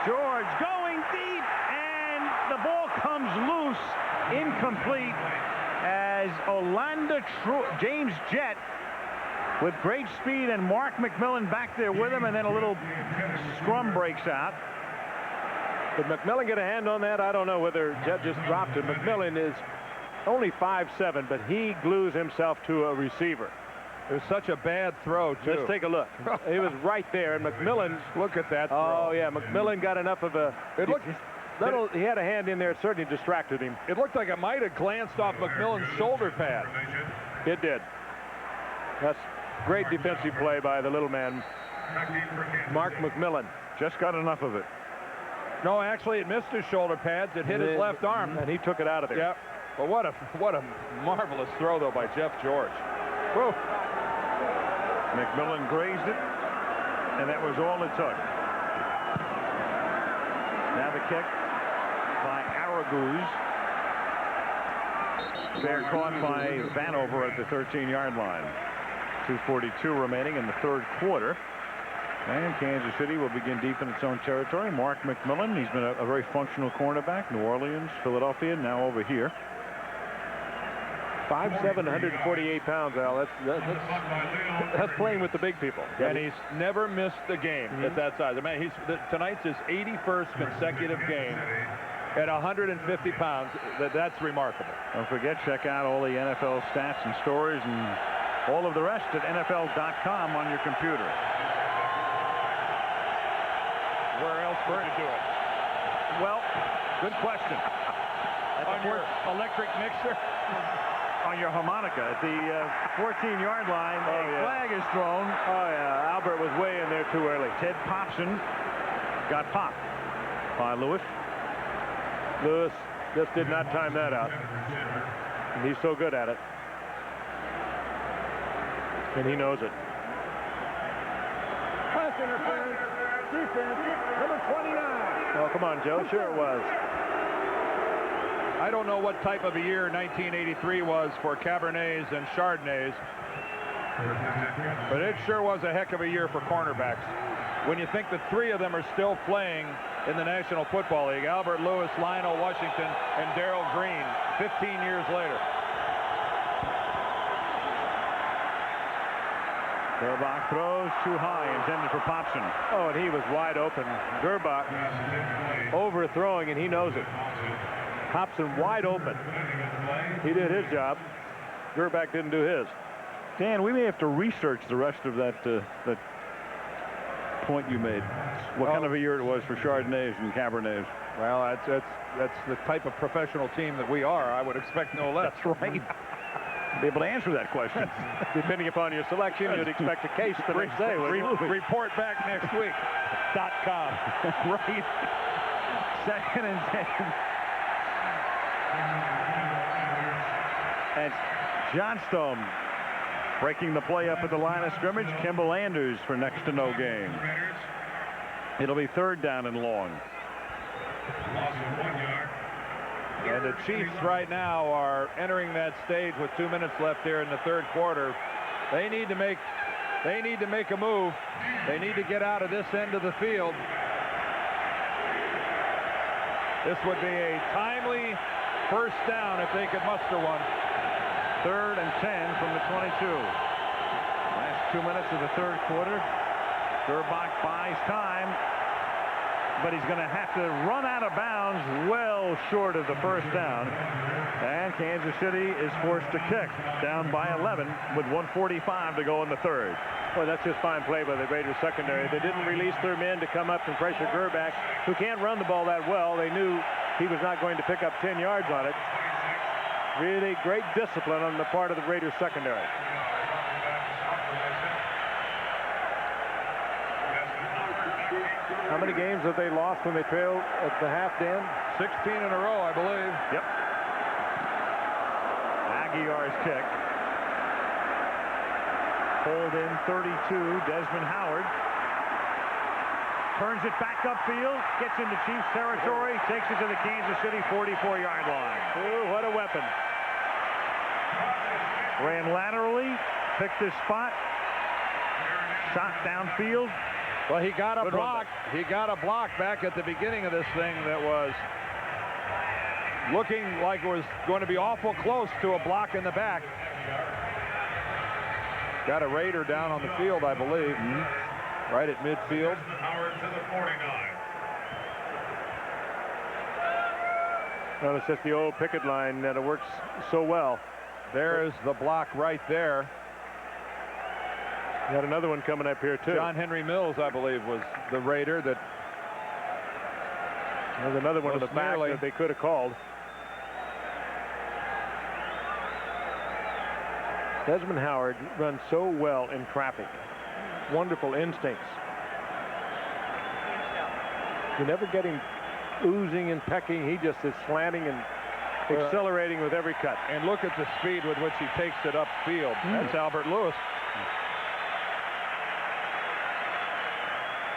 I: George going deep, and the ball comes loose, incomplete, as James Jett with great speed, and Mark McMillan back there with him, and then a little scrum breaks out.
E: Did McMillan get a hand on that? I don't know whether Jett just dropped it. McMillan is only 5'7", but he glues himself to a receiver.
B: It was such a bad throw, too.
E: Let's take a look. He was right there, and McMillan.
B: Look at that throw.
E: Oh, yeah, McMillan got enough of a. He had a hand in there. It certainly distracted him.
B: It looked like it might have glanced off McMillan's shoulder pad.
E: It did. That's great defensive play by the little man, Mark McMillan.
I: Just got enough of it.
B: No, actually, it missed his shoulder pads. It hit his left arm.
E: And he took it out of there.
B: Yep. But what a marvelous throw, though, by Jeff George. Whoa.
I: McMillan grazed it, and that was all it took. Now the kick by Araguz. Fair caught by Vanover at the 13-yard line. 2:42 remaining in the 3rd quarter. And Kansas City will begin deep in its own territory. Mark McMillan, he's been a very functional cornerback. New Orleans, Philadelphia, now over here.
E: 5'7", 148 pounds, Al. That's playing with the big people.
B: And he's never missed a game at that size. I mean, tonight's his 81st consecutive game at 150 pounds. That's remarkable.
I: Don't forget, check out all the NFL stats and stories and all of the rest at NFL.com on your computer.
B: Where else would you do it?
I: Well, good question.
B: On your electric mixer?
I: On your harmonica at the 14-yard line. A flag is thrown.
E: Oh, yeah. Albert was way in there too early.
I: Ted Popson got popped by Lewis.
E: Lewis just did not time that out. And he's so good at it. And he knows it.
G: Pass interference. Defense, number 29.
E: Oh, come on, Joe. Sure it was.
B: I don't know what type of a year 1983 was for Cabernets and Chardonnays, but it sure was a heck of a year for cornerbacks. When you think that 3 of them are still playing in the National Football League, Albert Lewis, Lionel Washington, and Darrell Green, 15 years later.
I: Grbac throws too high, intended for Popson.
E: Oh, and he was wide open. Grbac overthrowing, and he knows it. Popson wide open. He did his job. Grbac didn't do his.
I: Dan, we may have to research the rest of that point you made. What kind of a year it was for Chardonnays and Cabernets.
B: Well, that's the type of professional team that we are. I would expect no less.
I: That's right. Be able to answer that question.
E: Depending upon your selection, you'd expect a case the next day.
B: Report back next week. .com.
I: Right. 2nd and 10. And Johnstone breaking the play up at the line of scrimmage. Kimball Anders for next to no gain. It'll be 3rd down and long.
B: And the Chiefs right now are entering that stage with 2 minutes left here in the 3rd quarter. They need to make a move. They need to get out of this end of the field. This would be a timely 1st down if they could muster one.
I: 3rd and 10 from the 22. Last 2 minutes of the 3rd quarter. Grbac buys time, but he's going to have to run out of bounds well short of the 1st down. And Kansas City is forced to kick, down by 11 with 1:45 to go in the 3rd.
E: Well, that's just fine play by the Raiders secondary. They didn't release their men to come up and pressure Grbac, who can't run the ball that well. They knew he was not going to pick up 10 yards on it. Really great discipline on the part of the Raiders secondary. How many games have they lost when they trailed at the half, Dan?
B: 16 in a row, I believe.
I: Yep. Aguiar's kick. Pulled in 32, Desmond Howard. Turns it back upfield, gets into Chiefs territory, takes it to the Kansas City 44-yard line.
E: Ooh, what a weapon.
I: Ran laterally, picked his spot, shot downfield.
B: Well, he got a block. He got a block back at the beginning of this thing that was looking like it was going to be awful close to a block in the back. Got a Raider down on the field, I believe, right at midfield.
K: Howard to the 49.
E: Well, it's just the old picket line that it works so well.
B: There's the block right there.
E: Got another one coming up here, too.
B: John Henry Mills, I believe, was the Raider that...
E: There's another one in the back that they could have called. Desmond Howard runs so well in traffic. Wonderful instincts. You never get him oozing and pecking. He just is slanting and accelerating with every cut.
B: And look at the speed with which he takes it upfield. That's Albert Lewis.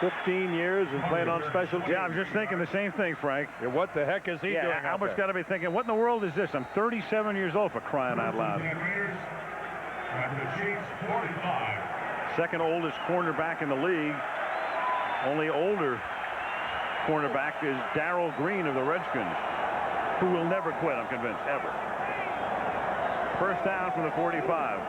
E: 15 years and playing on special teams.
I: Yeah, I'm just thinking the same thing, Frank.
B: Yeah, what the heck is he doing?
I: Albert's got to be thinking, what in the world is this? I'm 37 years old, for crying out loud.
K: The Chiefs 45.
I: Second oldest cornerback in the league.
A: only older cornerback is Darryl Green of the Redskins, who will never quit, I'm convinced, ever. First down from the 45.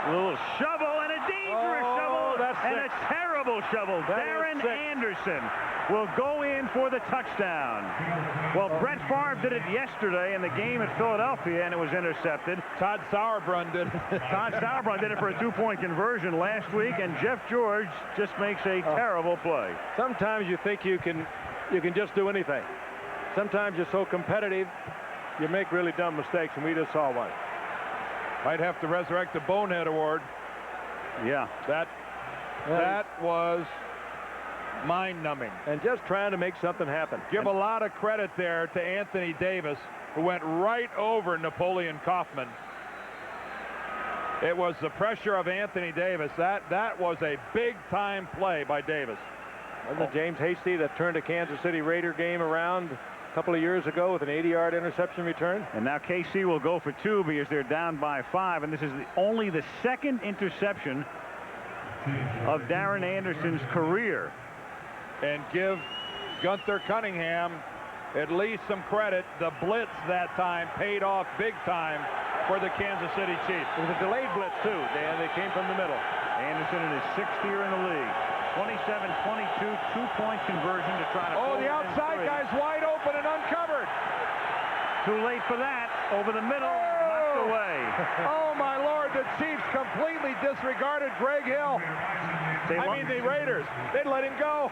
A: A little shovel and a dangerous shovel and a terrible shovel. Darren Anderson will go in for the touchdown. Well, Brett Favre did it yesterday in the game at Philadelphia, and it was intercepted.
B: Todd Sauerbrunn did it.
A: Todd Sauerbrunn did it for a 2-point conversion last week, and Jeff George just makes a terrible play.
E: Sometimes you think you can just do anything. Sometimes you're so competitive, you make really dumb mistakes, and we just saw one.
B: Might have to resurrect the Bonehead Award.
A: Yeah.
B: That was mind-numbing.
E: And just trying to make something happen.
B: Give a lot of credit there to Anthony Davis, who went right over Napoleon Kaufman. It was the pressure of Anthony Davis. That was a big-time play by Davis.
E: Wasn't it James Hasty that turned a Kansas City Raider game around a couple of years ago with an 80-yard interception return?
A: And now KC will go for 2 because they're down by 5, and this is only the second interception of Darren Anderson's career.
B: And give Gunther Cunningham at least some credit. The blitz that time paid off big time for the Kansas City Chiefs.
E: It was a delayed blitz too, Dan. They came from the middle.
A: Anderson in his 6th year in the league. 27-22, 2-point conversion to try to.
B: Oh, the outside guy's wide open and uncovered.
A: Too late for that. Over the middle, knocked away.
B: Oh my Lord! The Chiefs completely disregarded Greg Hill. The Raiders. They'd let him go.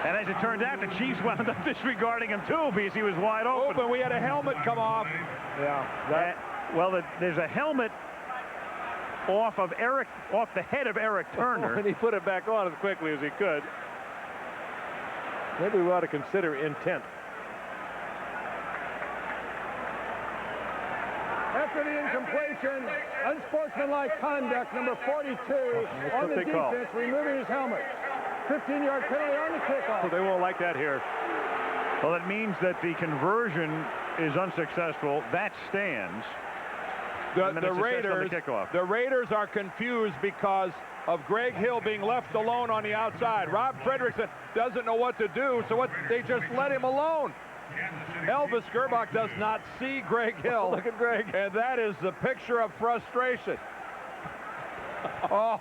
A: And as it turned out, the Chiefs wound up disregarding him too because he was wide open.
B: We had a helmet come off.
A: Yeah. There's a helmet off the head of Eric Turner.
E: And he put it back on as quickly as he could. Maybe we ought to consider intent.
G: After the incompletion, unsportsmanlike conduct, number 42 on the defense, removing his helmet. 15-yard penalty on the kickoff.
E: So they won't like that here.
A: Well, it means that the conversion is unsuccessful. That stands.
B: The Raiders are confused because of Greg Hill being left alone on the outside. Rob Fredrickson doesn't know what to do, so they just let him alone. Elvis Grbac does not see Greg Hill.
E: Look at Greg.
B: And that is the picture of frustration. Oh.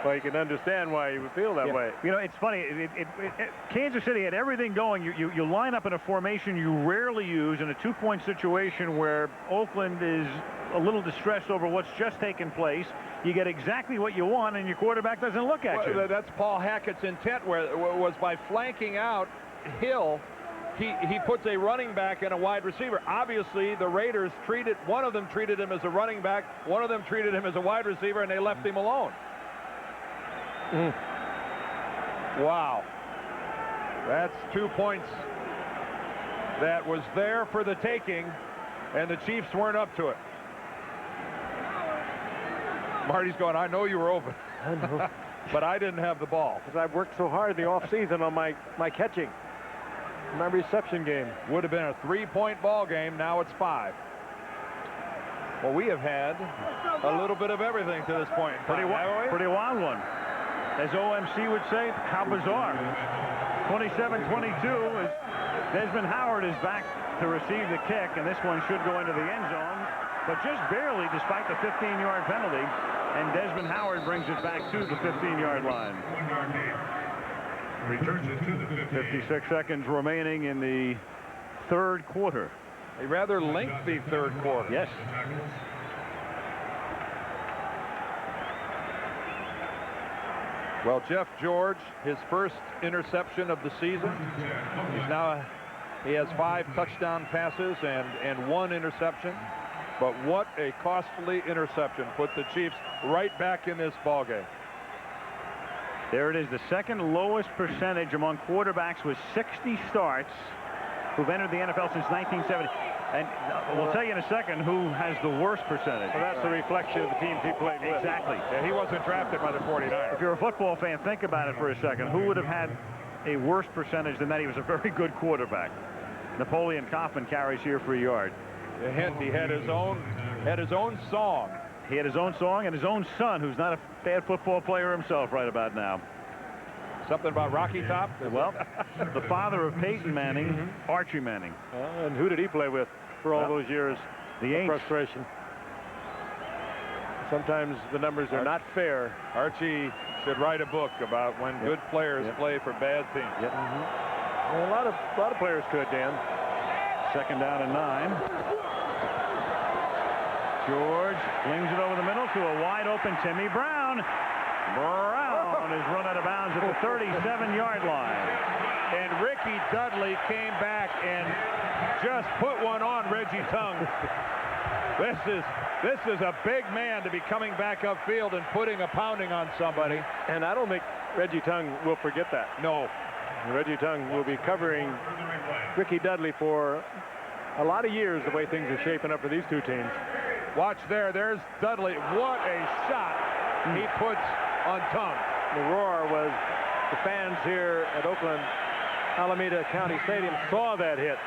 E: Well, you can understand why you would feel that way.
A: You know, it's funny. Kansas City had everything going. You line up in a formation you rarely use in a 2-point situation where Oakland is a little distressed over what's just taken place. You get exactly what you want, and your quarterback doesn't look at you.
B: That's Paul Hackett's intent, where it was by flanking out Hill. He puts a running back and a wide receiver. Obviously, the Raiders one of them treated him as a running back, one of them treated him as a wide receiver, and they left him alone. Wow. That's 2 points that was there for the taking, and the Chiefs weren't up to it. Marty's going, I know you were open.
E: I know.
B: But I didn't have the ball.
E: Because I've worked so hard in the offseason on my catching. My reception game.
B: Would have been a 3-point ball game. Now it's 5. Well, we have had a little bit of everything to this point.
A: Pretty wild one. As OMC would say, how bizarre. 27-22 as Desmond Howard is back to receive the kick, and this one should go into the end zone, but just barely despite the 15-yard penalty, and Desmond Howard brings it back to the 15-yard line.
K: Returns it to the 15.
A: 56 seconds remaining in the 3rd quarter.
B: A rather lengthy 3rd quarter.
A: Yes.
B: Well, Jeff George, his first interception of the season. He has 5 touchdown passes and 1 interception. But what a costly interception. Put the Chiefs right back in this ballgame.
A: There it is, the second lowest percentage among quarterbacks with 60 starts who've entered the NFL since 1970. And we'll tell you in a second who has the worst percentage.
E: Well, that's the reflection of the teams he played with.
A: Exactly.
B: Yeah, he wasn't drafted by the 49ers.
A: If you're a football fan, think about it for a second. Who would have had a worse percentage than that? He was a very good quarterback. Napoleon Kaufman carries here for a yard.
B: He had his own had his own song.
A: He had his own song and his own son, who's not a bad football player himself right about now.
B: Something about Rocky Top?
A: Well, the father of Peyton Manning, Archie Manning.
E: And who did he play with for all those years?
A: The Aints.
E: Frustration. Sometimes the numbers are not fair.
B: Archie should write a book about when good players play for bad teams.
E: Well, a lot of players could, Dan.
A: 2nd down and 9. George flings it over the middle to a wide open Timmy Brown. Brown is run out of bounds at the 37-yard line.
B: And Ricky Dudley came back and just put one on Reggie Tongue. This is a big man to be coming back upfield and putting a pounding on somebody.
E: And I don't think Reggie Tongue will forget that.
B: No.
E: Reggie Tongue will be covering Ricky Dudley for a lot of years, the way things are shaping up for these two teams.
B: Watch there. There's Dudley. What a shot he puts on Tongue.
E: The roar was the fans here at Oakland-Alameda County Stadium saw that hit.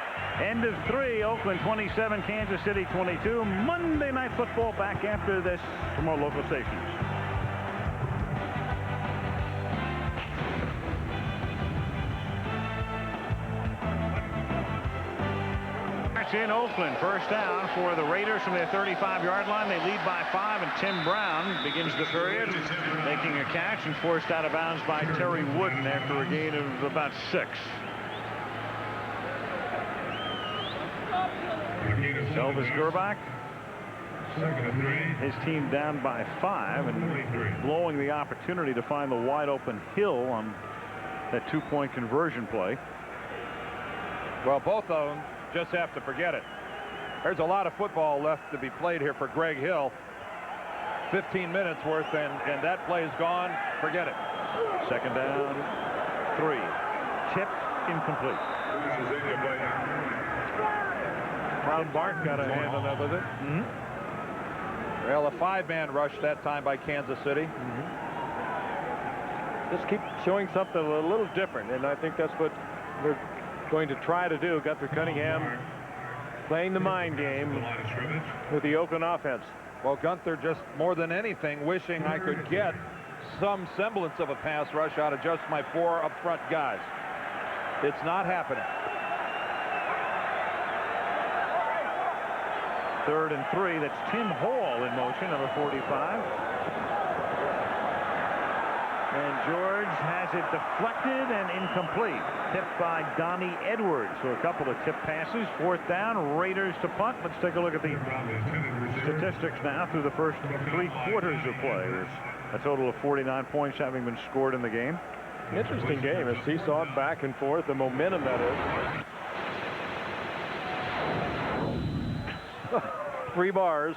A: End of 3, Oakland 27, Kansas City 22. Monday Night Football back after this from our local stations. In Oakland, first down for the Raiders from their 35-yard line. They lead by 5, and Tim Brown begins the period making a catch and forced out of bounds by Terry Wooden after a gain of about 6. Elvis Grbac, his team down by 5 and blowing the opportunity to find the wide open Hill on that 2-point conversion play.
B: Well, both of them just have to forget it. There's a lot of football left to be played here for Greg Hill. 15 minutes worth, and that play is gone. Forget it.
A: 2nd down, 3. Tipped, incomplete.
B: Brown Bart got a hand on that, was it? Well, a 5-man rush that time by Kansas City.
E: Just keep showing something a little different, and I think that's what they're going to try to do. Guthrie Cunningham playing the mind game with the Oakland offense.
B: Well, Gunther just more than anything wishing I could get some semblance of a pass rush out of just my 4 up front guys. It's not happening.
A: 3rd and 3. That's Tim Hall in motion, number 45. And George has it deflected and incomplete. Tipped by Donnie Edwards. So a couple of tip passes. 4th down, Raiders to punt. Let's take a look at the statistics now through the first 3 quarters of play. With a total of 49 points having been scored in the game.
E: Interesting game. A seesaw back and forth. The momentum that is. 3 bars.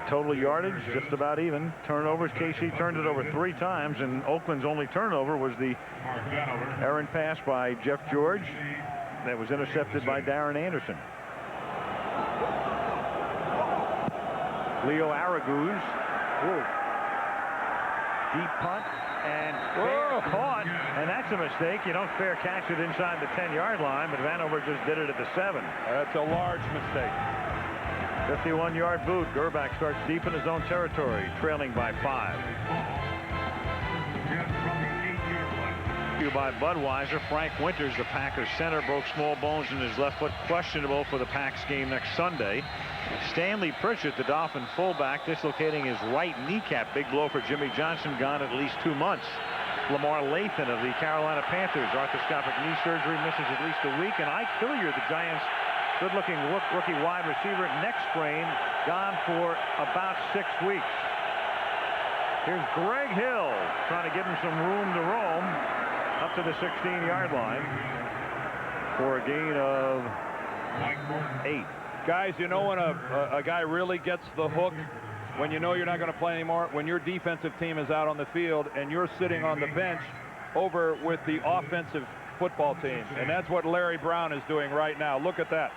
A: Total yardage just about even. Turnovers, KC turned it over 3 times, and Oakland's only turnover was the errant pass by Jeff George that was intercepted by Darren Anderson. Leo Araguz. Deep punt and fair caught, and that's a mistake. You don't fair catch it inside the 10-yard line, but Vanover just did it at the 7.
B: That's a large mistake.
A: 51-yard boot. Grbac starts deep in his own territory, trailing by 5. By Budweiser. Frank Winters, the Packers center, broke small bones in his left foot, questionable for the Packs game next Sunday. Stanley Pritchett, the Dolphin fullback, dislocating his right kneecap. Big blow for Jimmy Johnson, gone at least 2 months. Lamar Lathan of the Carolina Panthers, arthroscopic knee surgery, misses at least a week. And Ike Hilliard, the Giants' good-looking rookie wide receiver, neck sprain, gone for about 6 weeks. Here's Greg Hill trying to give him some room to roam up to the 16-yard line for a gain of 8.
B: Guys, you know when a guy really gets the hook, when you know you're not going to play anymore, when your defensive team is out on the field and you're sitting on the bench over with the offensive football team. And that's what Larry Brown is doing right now. Look at that.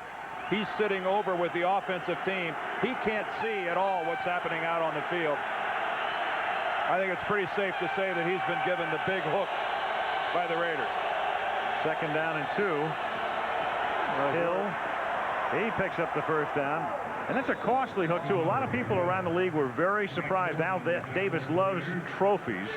B: He's sitting over with the offensive team. He can't see at all what's happening out on the field. I think it's pretty safe to say that he's been given the big hook by the Raiders.
A: 2nd down and 2. Hill
I: He picks up the first down. And that's a costly hook, too. A lot of people around the league were very surprised. Al Davis loves trophies.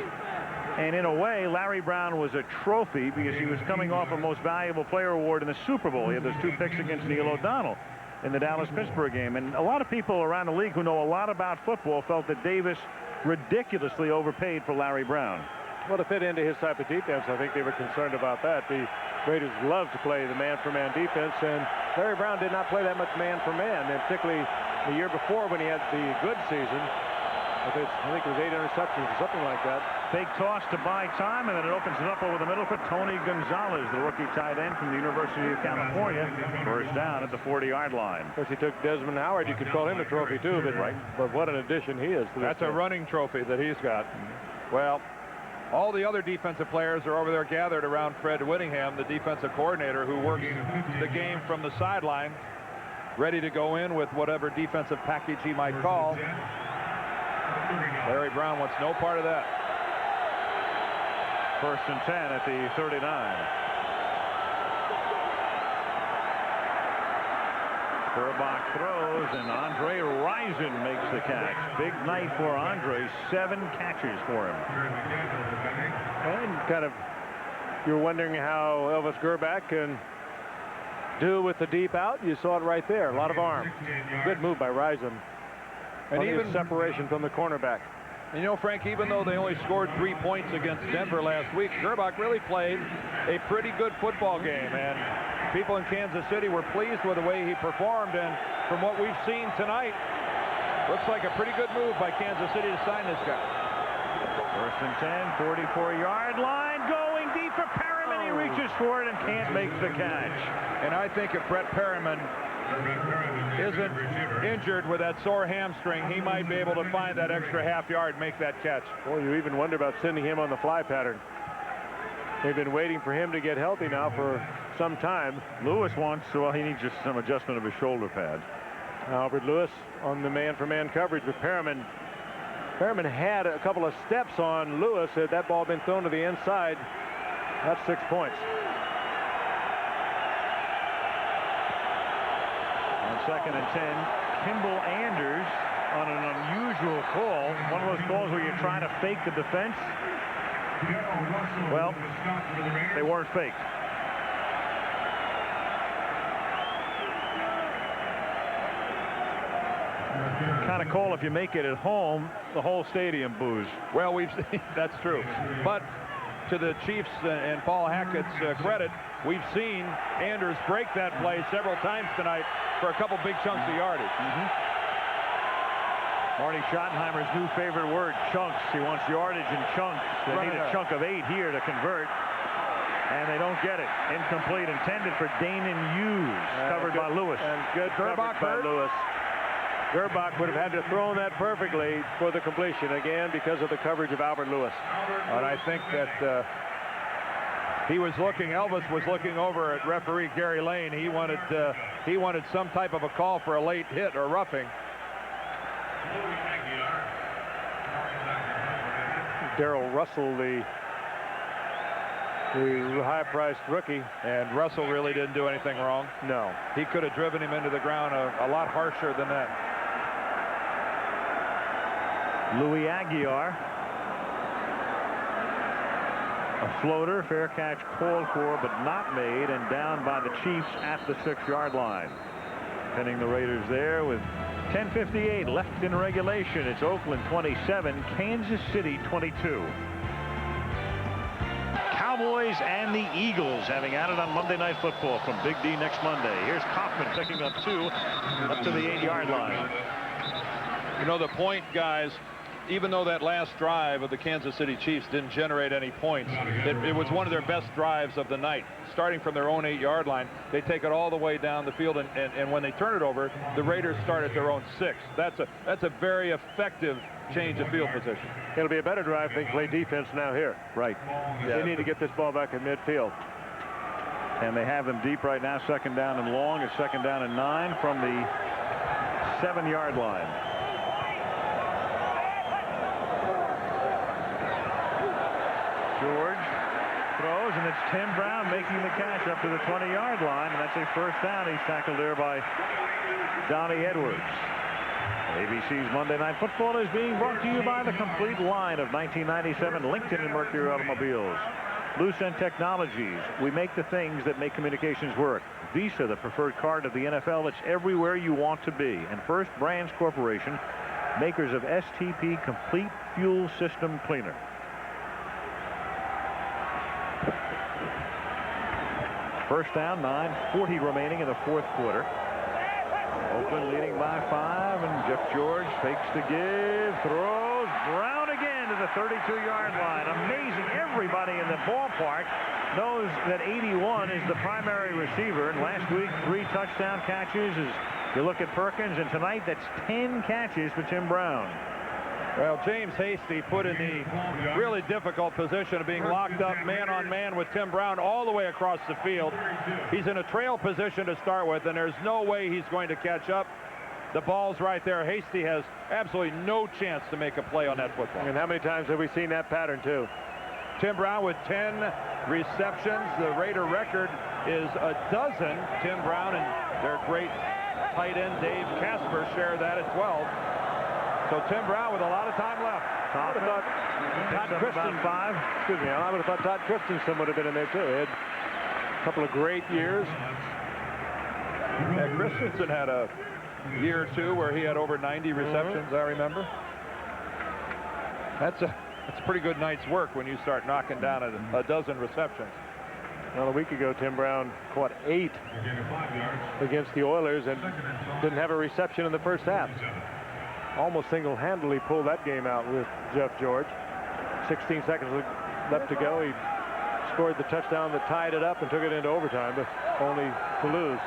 I: And in a way, Larry Brown was a trophy because he was coming off a Most Valuable Player award in the Super Bowl. He had those 2 picks against Neil O'Donnell in the Dallas-Pittsburgh game. And a lot of people around the league who know a lot about football felt that Davis ridiculously overpaid for Larry Brown.
E: Well, to fit into his type of defense, I think they were concerned about that. The Raiders love to play the man-for-man defense, and Larry Brown did not play that much man-for-man, and particularly the year before when he had the good season. I think it was 8 interceptions or something like that.
I: Fake toss to buy time, and then it opens it up over the middle for Tony Gonzalez, the rookie tight end from the University of California. First down at the 40-yard line.
E: Of course, he took Desmond Howard. You could call him a trophy, too, but, but what an addition he is to this
B: That's a running trophy that he's got. Well, all the other defensive players are over there gathered around Fred Whittingham, the defensive coordinator, who works the game from the sideline, ready to go in with whatever defensive package he might call. Larry Brown wants no part of that.
I: First and 10 at the 39. Grbac throws, and Andre Rison makes the catch. Big night for Andre. 7 catches for him.
E: And kind of, you're wondering how Elvis Grbac can do with the deep out. You saw it right there. A lot of arm. Good move by Rison. And even separation from the cornerback.
B: And you know, Frank, even though they only scored 3 points against Denver last week, Grbac really played a pretty good football game. And people in Kansas City were pleased with the way he performed. And from what we've seen tonight, looks like a pretty good move by Kansas City to sign this guy.
I: First and 10, 44-yard line, going deep for Perriman. He reaches for it and can't make the catch.
B: And I think if Brett Perriman isn't injured with that sore hamstring, he might be able to find that extra half yard, make that catch.
E: Boy, you even wonder about sending him on the fly pattern. They've been waiting for him to get healthy now for some time.
I: Lewis wants, well, he needs just some adjustment of his shoulder pad.
E: Albert Lewis on the man-for-man coverage with Perriman. Perriman had a couple of steps on Lewis. Had that ball been thrown to the inside, that's 6 points.
I: Second and 10, Kimball Anders on an unusual call. One of those calls where you're trying to fake the defense. Well, they weren't faked. Kind of call if you make it at home, the whole stadium boos.
B: Well, we've seen that's true. But to the Chiefs and Paul Hackett's credit, we've seen Anders break that play several times tonight for a couple big chunks of yardage.
I: Marty Schottenheimer's new favorite word, chunks. He wants yardage in chunks. They need a chunk of 8 here to convert. And they don't get it. Incomplete, intended for Danon Hughes, covered by Lewis.
E: And good coverage by Lewis. Grbac would have had to throw that perfectly for the completion, again, because of the coverage of Albert Lewis.
B: And I think that Elvis was looking over at referee Gary Lane. He wanted some type of a call for a late hit or roughing.
E: Darrell Russell, the high-priced rookie.
B: And Russell really didn't do anything wrong.
E: No.
B: He could have driven him into the ground a lot harsher than that.
I: Louis Aguiar. A floater, fair catch called for, but not made, and down by the Chiefs at the 6-yard line. Pinning the Raiders there with 10:58 left in regulation. It's Oakland 27, Kansas City 22. Cowboys and the Eagles having added on Monday Night Football from Big D next Monday. Here's Kaufman picking up 2 up to the 8-yard line.
B: You know, the point, guys, even though that last drive of the Kansas City Chiefs didn't generate any points, it was one of their best drives of the night. Starting from their own 8-yard line, they take it all the way down the field, and when they turn it over, the Raiders start at their own 6. That's a very effective change of field position.
E: It'll be a better drive if they play defense now here.
I: Right.
E: They need to get this ball back in midfield.
I: And they have them deep right now. 2nd down and long. It's 2nd down and 9 from the 7-yard line. George throws, and it's Tim Brown making the catch up to the 20-yard line, and that's a first down. He's tackled there by Donnie Edwards. ABC's Monday Night Football is being brought to you by the complete line of 1997 Lincoln and Mercury automobiles. Lucent Technologies. We make the things that make communications work. Visa, the preferred card of the NFL that's everywhere you want to be. And First Brands Corporation, makers of STP Complete Fuel System Cleaner. First down, 9:40 remaining in the fourth quarter. Oakland leading by 5, and Jeff George fakes to give, throws, Brown again to the 32-yard line. Amazing. Everybody in the ballpark knows that 81 is the primary receiver, and last week 3 touchdown catches. As you look at Perkins, and tonight that's 10 catches for Tim Brown.
B: Well, James Hasty put in the really difficult position of being locked up man-on-man with Tim Brown all the way across the field. He's in a trail position to start with, and there's no way he's going to catch up. The ball's right there. Hasty has absolutely no chance to make a play on that football.
E: And how many times have we seen that pattern, too?
B: Tim Brown with 10 receptions. The Raider record is 12. Tim Brown and their great tight end Dave Casper share that at 12. So Tim Brown with a lot of time left.
E: I would have thought Todd Christensen, I would have thought Todd Christensen would have been in there too. He had a couple of great years.
B: Yeah, Christensen had a year or two where he had over 90 receptions, I remember. That's a pretty good night's work when you start knocking down a dozen receptions.
E: Well, a week ago, Tim Brown caught 8 against the Oilers and didn't have a reception in the first half. Almost single-handedly pulled that game out with Jeff George. 16 seconds left to go. He scored the touchdown that tied it up and took it into overtime, but only to lose.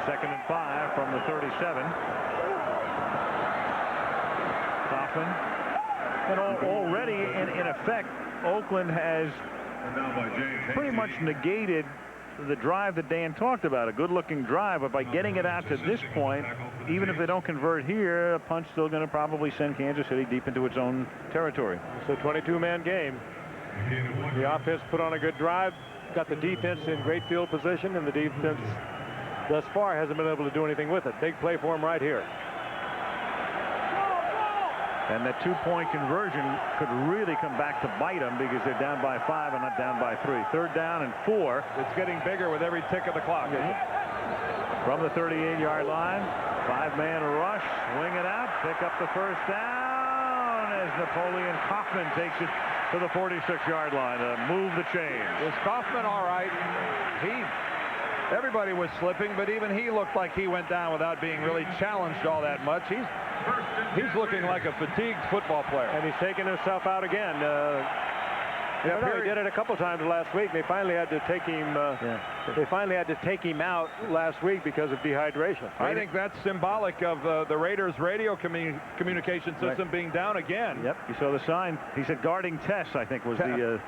I: 2nd and 5 from the 37. Kaufman. And already, in effect, Oakland has pretty much negated the drive that Dan talked about, a good-looking drive, but by getting it out to this point, even if they don't convert here, a punt's still going to probably send Kansas City deep into its own territory.
E: So 22-man game. The offense put on a good drive, got the defense in great field position, and the defense thus far hasn't been able to do anything with it. Big play for him right here.
I: And that 2-point conversion could really come back to bite them because they're down by 5 and not down by 3. 3rd down and 4.
B: It's getting bigger with every tick of the clock.
I: From the 38-yard line, 5-man rush, swing it out, pick up the first down as Napoleon Kaufman takes it to the 46-yard line to move the chains.
B: Was Kaufman all right? Everybody was slipping, but even he looked like he went down without being really challenged all that much. He's looking like a fatigued football player.
E: And he's taking himself out again. He did it a couple times last week. They finally had to take him. They finally had to take him out last week because of dehydration.
B: I think that's symbolic of the Raiders' radio communication system being down again.
I: Yep, you saw the sign. He said guarding Tess, I think, was the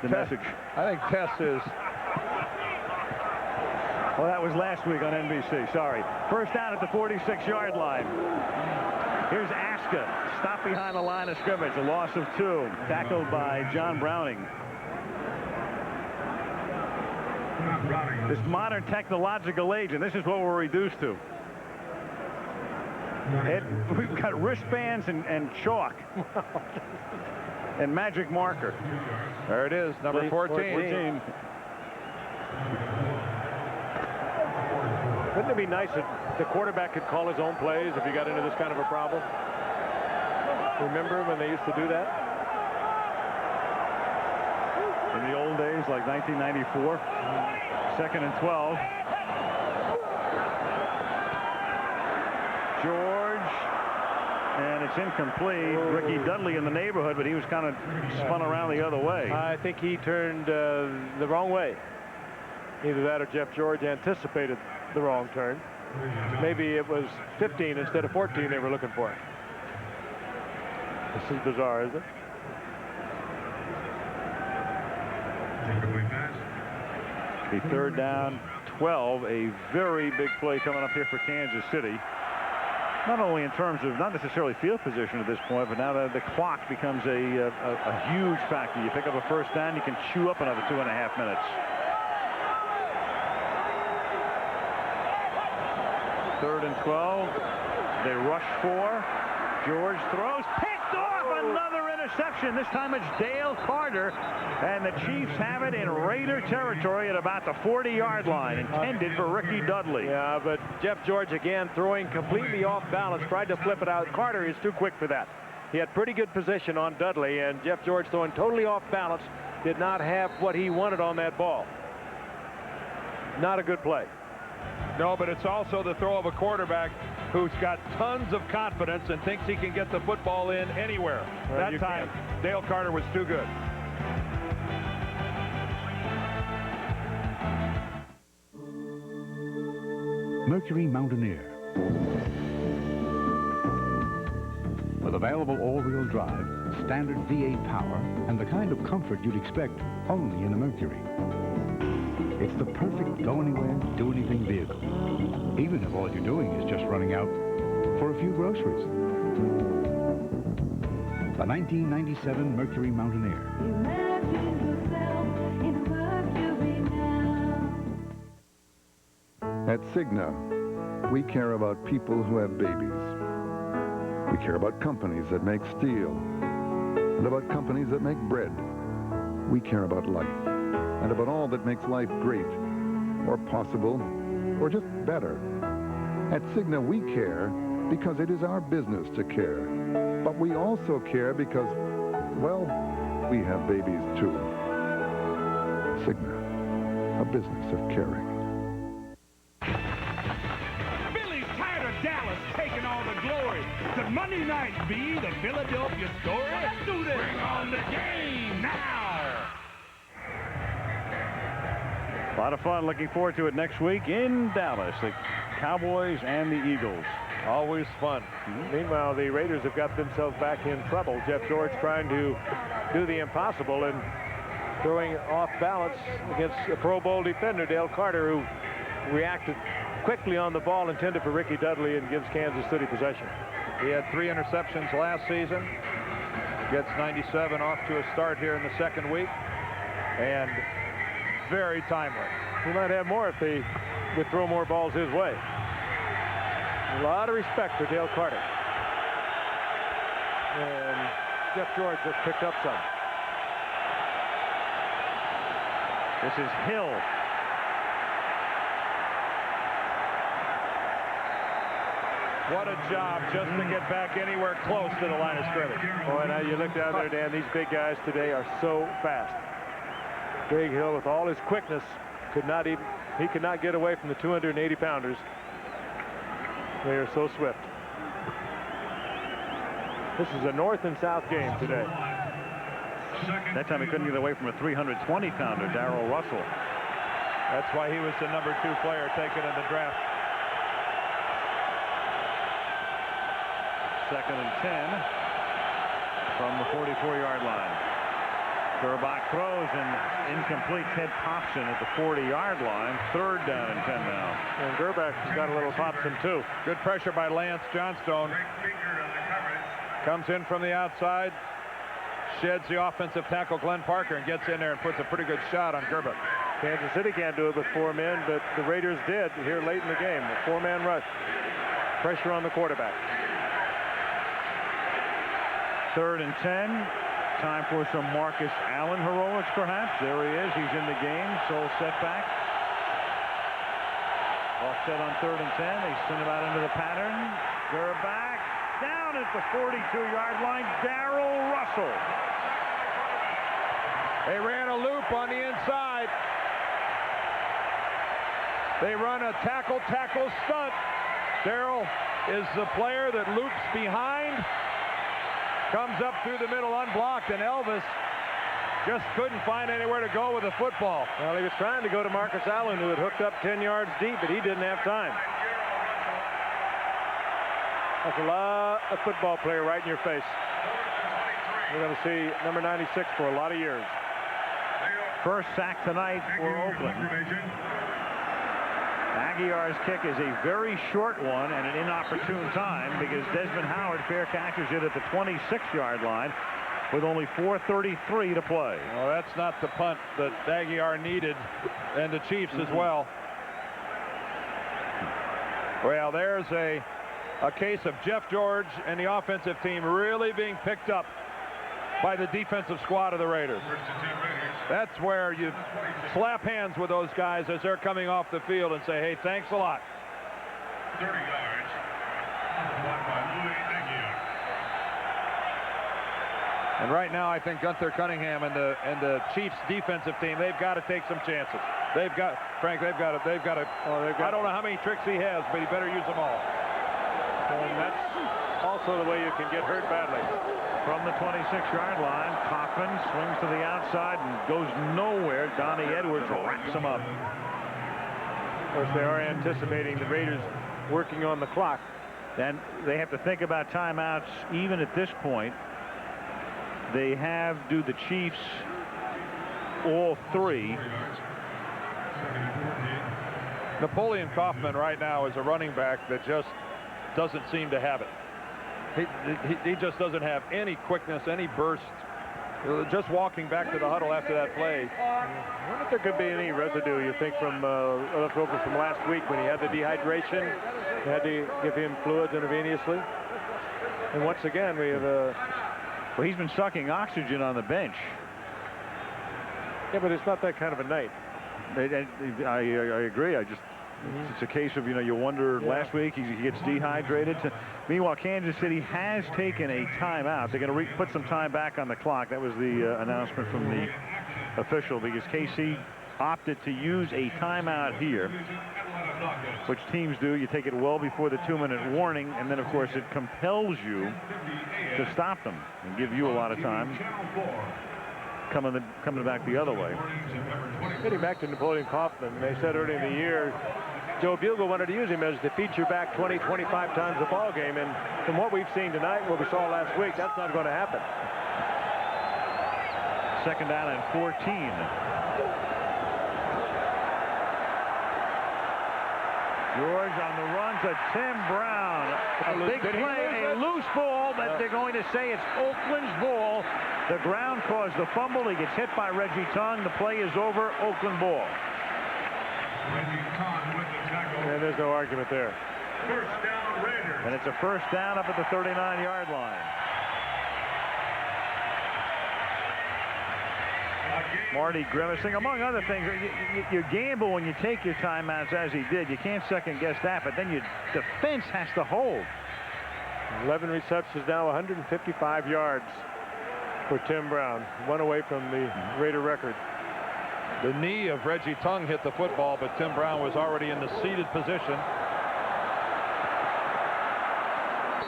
I: message.
B: I think Tess is.
I: Well, that was last week on NBC. Sorry. First down at the 46-yard line. Here's Aska. Stopped behind the line of scrimmage. A loss of 2. Tackled by John Browning. This modern technological age, and this is what we're reduced to. We've got wristbands and chalk. And magic marker.
B: There it is, number 14.
E: Wouldn't it be nice if the quarterback could call his own plays if you got into this kind of a problem? Remember when they used to do that?
I: In the old days, like 1994. 2nd and 12. George. And it's incomplete. Ricky Dudley in the neighborhood, but he was kind of spun around the other way.
E: I think he turned the wrong way. Either that or Jeff George anticipated the wrong turn. Maybe it was 15 instead of 14 they were looking for. This is bizarre, isn't it?
I: The 3rd down, 12. A very big play coming up here for Kansas City. Not only in terms of not necessarily field position at this point, but now that the clock becomes a huge factor. You pick up a first down, you can chew up another 2.5 minutes. 3rd and 12. They rush 4. George throws, picked off, another interception. This time it's Dale Carter, and the Chiefs have it in Raider territory at about the 40-yard line, intended for Ricky Dudley.
E: Yeah, but Jeff George again throwing completely off balance, tried to flip it out. Carter is too quick for that. He had pretty good position on Dudley, and Jeff George throwing totally off balance, did not have what he wanted on that ball. Not a good play.
B: No, but it's also the throw of a quarterback who's got tons of confidence and thinks he can get the football in anywhere.
E: Well,
B: that time, Dale Carter was too good.
L: Mercury Mountaineer. With available all-wheel drive, standard V8 power, and the kind of comfort you'd expect only in a Mercury. It's the perfect go-anywhere, do-anything vehicle, even if all you're doing is just running out for a few groceries. The 1997 Mercury Mountaineer.
M: At Cigna, we care about people who have babies. We care about companies that make steel and about companies that make bread. We care about life and about all that makes life great or possible or just better. At Cigna, we care because it is our business to care. But we also care because, well, we have babies too. Cigna, a business of caring.
T: Dallas taking all the glory. Could Monday night be the Philadelphia story? Let's do this. Bring on the game now.
I: A lot of fun. Looking forward to it next week in Dallas. The Cowboys and the Eagles.
E: Always fun. Meanwhile, the Raiders have got themselves back in trouble. Jeff George trying to do the impossible and throwing off balance against a Pro Bowl defender, Dale Carter, who reacted quickly on the ball intended for Ricky Dudley and gives Kansas City possession.
B: He had 3 interceptions last season. Gets 97 off to a start here in the second week. And very timely.
E: He might have more if they would throw more balls his way. A lot of respect for Dale Carter. And Jeff George just picked up some.
I: This is Hill.
B: What a job just to get back anywhere close to the line of scrimmage.
E: Boy, now you look down there, Dan, these big guys today are so fast. Big Hill, with all his quickness, he could not get away from the 280-pounders. They are so swift. This is a north and south game today.
I: That time he couldn't get away from a 320-pounder, Darrell Russell.
B: That's why he was the #2 player taken in the draft.
I: 2nd and 10 from the 44-yard line. Grbac throws and incomplete. Ted Popson at the 40-yard line. 3rd down and 10 now.
E: And Grbac's got a little Popson too.
B: Good pressure by Lance Johnstone. Comes in from the outside. Sheds the offensive tackle Glenn Parker and gets in there and puts a pretty good shot on Grbac.
E: Kansas City can't do it with 4 men, but the Raiders did here late in the game. The 4-man rush. Pressure on the quarterback.
I: 3rd and 10. Time for some Marcus Allen heroics, perhaps. There he is. He's in the game. Sole setback. Offset on 3rd and 10. They send him out into the pattern. Grbac down at the 42-yard line. Darrell Russell.
B: They ran a loop on the inside. They run a tackle stunt. Darrell is the player that loops behind. Comes up through the middle unblocked, and Elvis just couldn't find anywhere to go with the football.
E: Well, he was trying to go to Marcus Allen, who had hooked up 10 yards deep, but he didn't have time. That's a lot of football player right in your face. We're going to see number 96 for a lot of years.
I: First sack tonight for Oakland.
A: Aguiar's kick is a very short one and an inopportune time because Desmond Howard fair catches it at the 26-yard line with only 4:33 to play.
B: Well, that's not the punt that Aguiar needed, and the Chiefs as well. Well, there's a case of Jeff George and the offensive team really being picked up by the defensive squad of the Raiders. That's where you slap hands with those guys as they're coming off the field and say, hey, thanks a lot.
K: 30 yards. By Louis Aguiar.
B: And right now, I think Gunther Cunningham and the Chiefs defensive team, they've got to take some chances. They've got to. I don't know how many tricks he has, but he better use them all.
I: And that's also the way you can get hurt badly.
A: From the 26-yard line, Kaufman swings to the outside and goes nowhere. Donnie Edwards wraps him up.
E: Of course, they are anticipating the Raiders working on the clock.
A: And they have to think about timeouts even at this point. They do the Chiefs all three.
B: Napoleon Kaufman right now is a running back that just doesn't seem to have it. He just doesn't have any quickness, any burst. Just walking back to the huddle after that play.
E: I wonder if there could be any residue, you think, from left over from last week when he had the dehydration. They had to give him fluids intravenously. And once again, we have
A: well, he's been sucking oxygen on the bench.
E: Yeah, but it's not that kind of a night.
A: I agree. It's a case of, you wonder, last week he gets dehydrated. Meanwhile, Kansas City has taken a timeout. They're going to put some time back on the clock. That was the announcement from the official because KC opted to use a timeout here, which teams do. You take it well before the 2-minute warning, and then, of course, it compels you to stop them and give you a lot of time coming back the other way.
E: Getting back to Napoleon Kaufman, they said earlier in the year, Joe Bugle wanted to use him as the feature back 20, 25 times a ball game, and from what we've seen tonight, what we saw last week, that's not going to happen.
A: Second down and 14. George on the run to Tim Brown. A big play, a loose ball, but they're going to say it's Oakland's ball. The ground caused the fumble. He gets hit by Reggie Tongue. The play is over. Oakland ball.
E: And there's no argument there.
K: First down, Raiders.
A: And it's a first down up at the 39-yard line. Marty grimacing, among other things. You gamble when you take your timeouts as he did. You can't second guess that, but then your defense has to hold.
E: 11 receptions now, 155 yards for Tim Brown. One away from the Raider record.
B: The knee of Reggie Tongue hit the football, but Tim Brown was already in the seated position.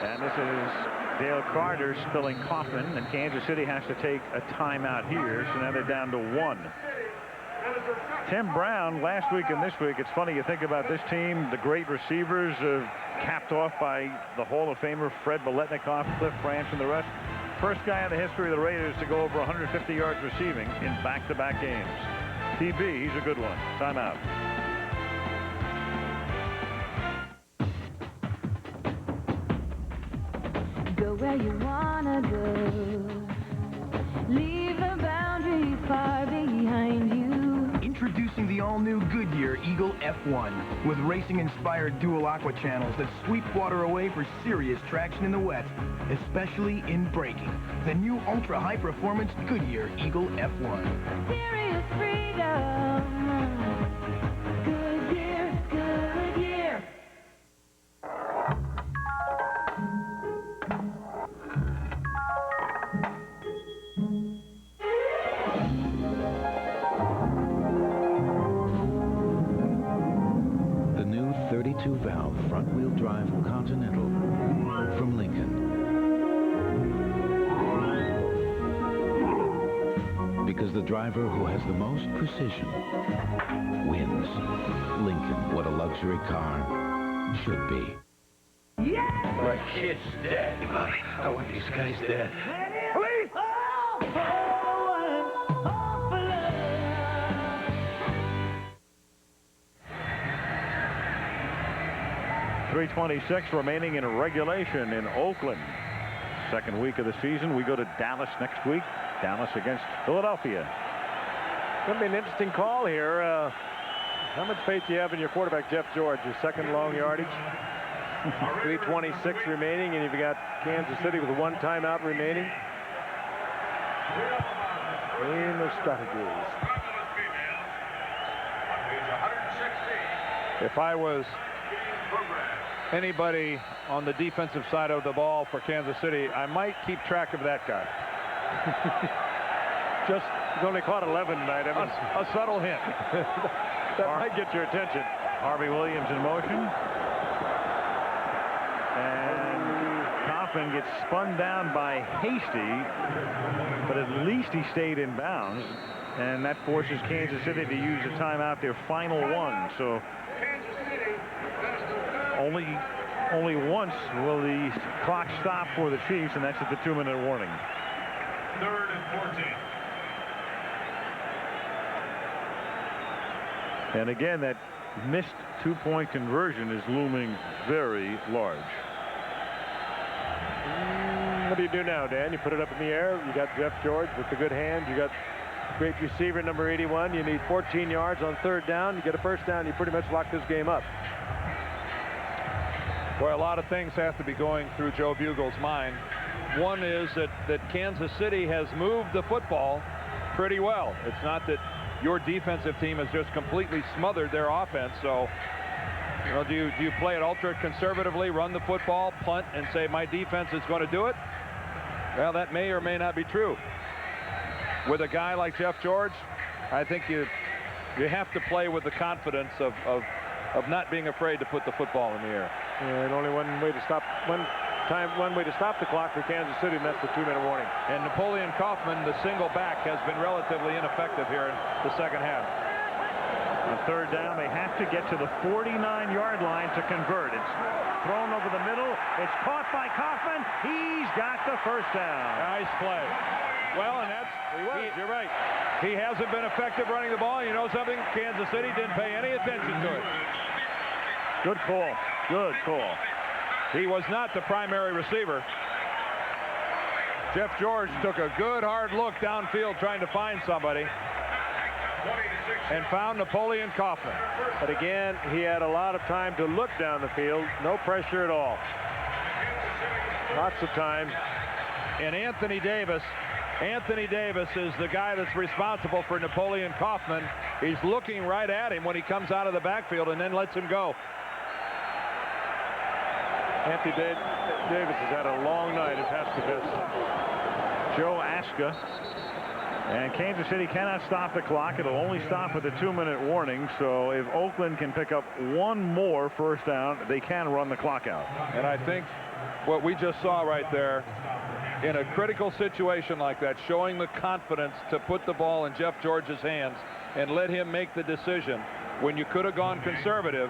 A: And this is Dale Carter spilling Kaufman, and Kansas City has to take a timeout here, so now they're down to 1. Tim Brown last week and this week, it's funny, you think about this team, the great receivers capped off by the Hall of Famer Fred Biletnikoff, Cliff Branch, and the rest. First guy in the history of the Raiders to go over 150 yards receiving in back-to-back games. TB, he's a good one. Timeout.
D: Go where you wanna go. Leave the boundaries far behind you.
O: Introducing the all-new Goodyear Eagle F1 with racing-inspired dual aqua channels that sweep water away for serious traction in the wet, especially in braking. The new ultra-high-performance Goodyear Eagle F1.
D: Serious freedom. Goodyear, Goodyear.
L: The new 32-valve front-wheel drive Continental from Lincoln. Because the driver who has the most precision wins. Lincoln, what a luxury car should be.
T: My kid's dead. Bobby, I want these guys dead. Please!
I: 3:26 remaining in regulation in Oakland. Second week of the season. We go to Dallas next week. Dallas against Philadelphia.
E: Going to be an interesting call here. How much faith do you have in your quarterback, Jeff George? His second long yardage. 3:26 remaining, and you've got Kansas City with 1 timeout remaining. In the strategies.
B: If I was anybody on the defensive side of the ball for Kansas City, I might keep track of that guy.
E: He's only caught 11 tonight. I mean,
B: a subtle hint.
E: that might get your attention.
I: Harvey Williams in motion. And Kaufman gets spun down by Hasty, but at least he stayed in bounds. And that forces Kansas City to use a timeout, their final one. So only once will the clock stop for the Chiefs, and that's at the 2-minute warning.
K: 3rd and 14.
I: And again, that missed 2-point conversion is looming very large.
E: What do you do now, Dan? You put it up in the air. You got Jeff George with the good hand. You got great receiver number 81. You need 14 yards on 3rd down. You get a 1st down. You pretty much lock this game up.
B: Boy, a lot of things have to be going through Joe Bugle's mind. One is that Kansas City has moved the football pretty well. It's not that your defensive team has just completely smothered their offense. So, you know, do you play it ultra conservatively, run the football, punt, and say my defense is going to do it? Well, that may or may not be true. With a guy like Jeff George, I think you have to play with the confidence of not being afraid to put the football in the air.
E: And only one way to stop the clock for Kansas City, and that's the 2-minute warning.
B: And Napoleon Kaufman, the single back, has been relatively ineffective here in the second half.
I: On 3rd down, they have to get to the 49-yard line to convert. It's thrown over the middle. It's caught by Kaufman. He's got the 1st down.
B: Nice play. Well, and you're right. He hasn't been effective running the ball. You know something? Kansas City didn't pay any attention to it.
I: Good call. Good call.
B: He was not the primary receiver. Jeff George took a good hard look downfield trying to find somebody and found Napoleon Kaufman.
E: But again, he had a lot of time to look down the field. No pressure at all. Lots of time.
B: And Anthony Davis is the guy that's responsible for Napoleon Kaufman. He's looking right at him when he comes out of the backfield and then lets him go.
E: Anthony Davis has had a long night at Pascavest.
I: Joe Aska. And Kansas City cannot stop the clock. It'll only stop with a 2-minute warning. So if Oakland can pick up one more 1st down, they can run the clock out.
B: And I think what we just saw right there, in a critical situation like that, showing the confidence to put the ball in Jeff George's hands and let him make the decision when you could have gone conservative,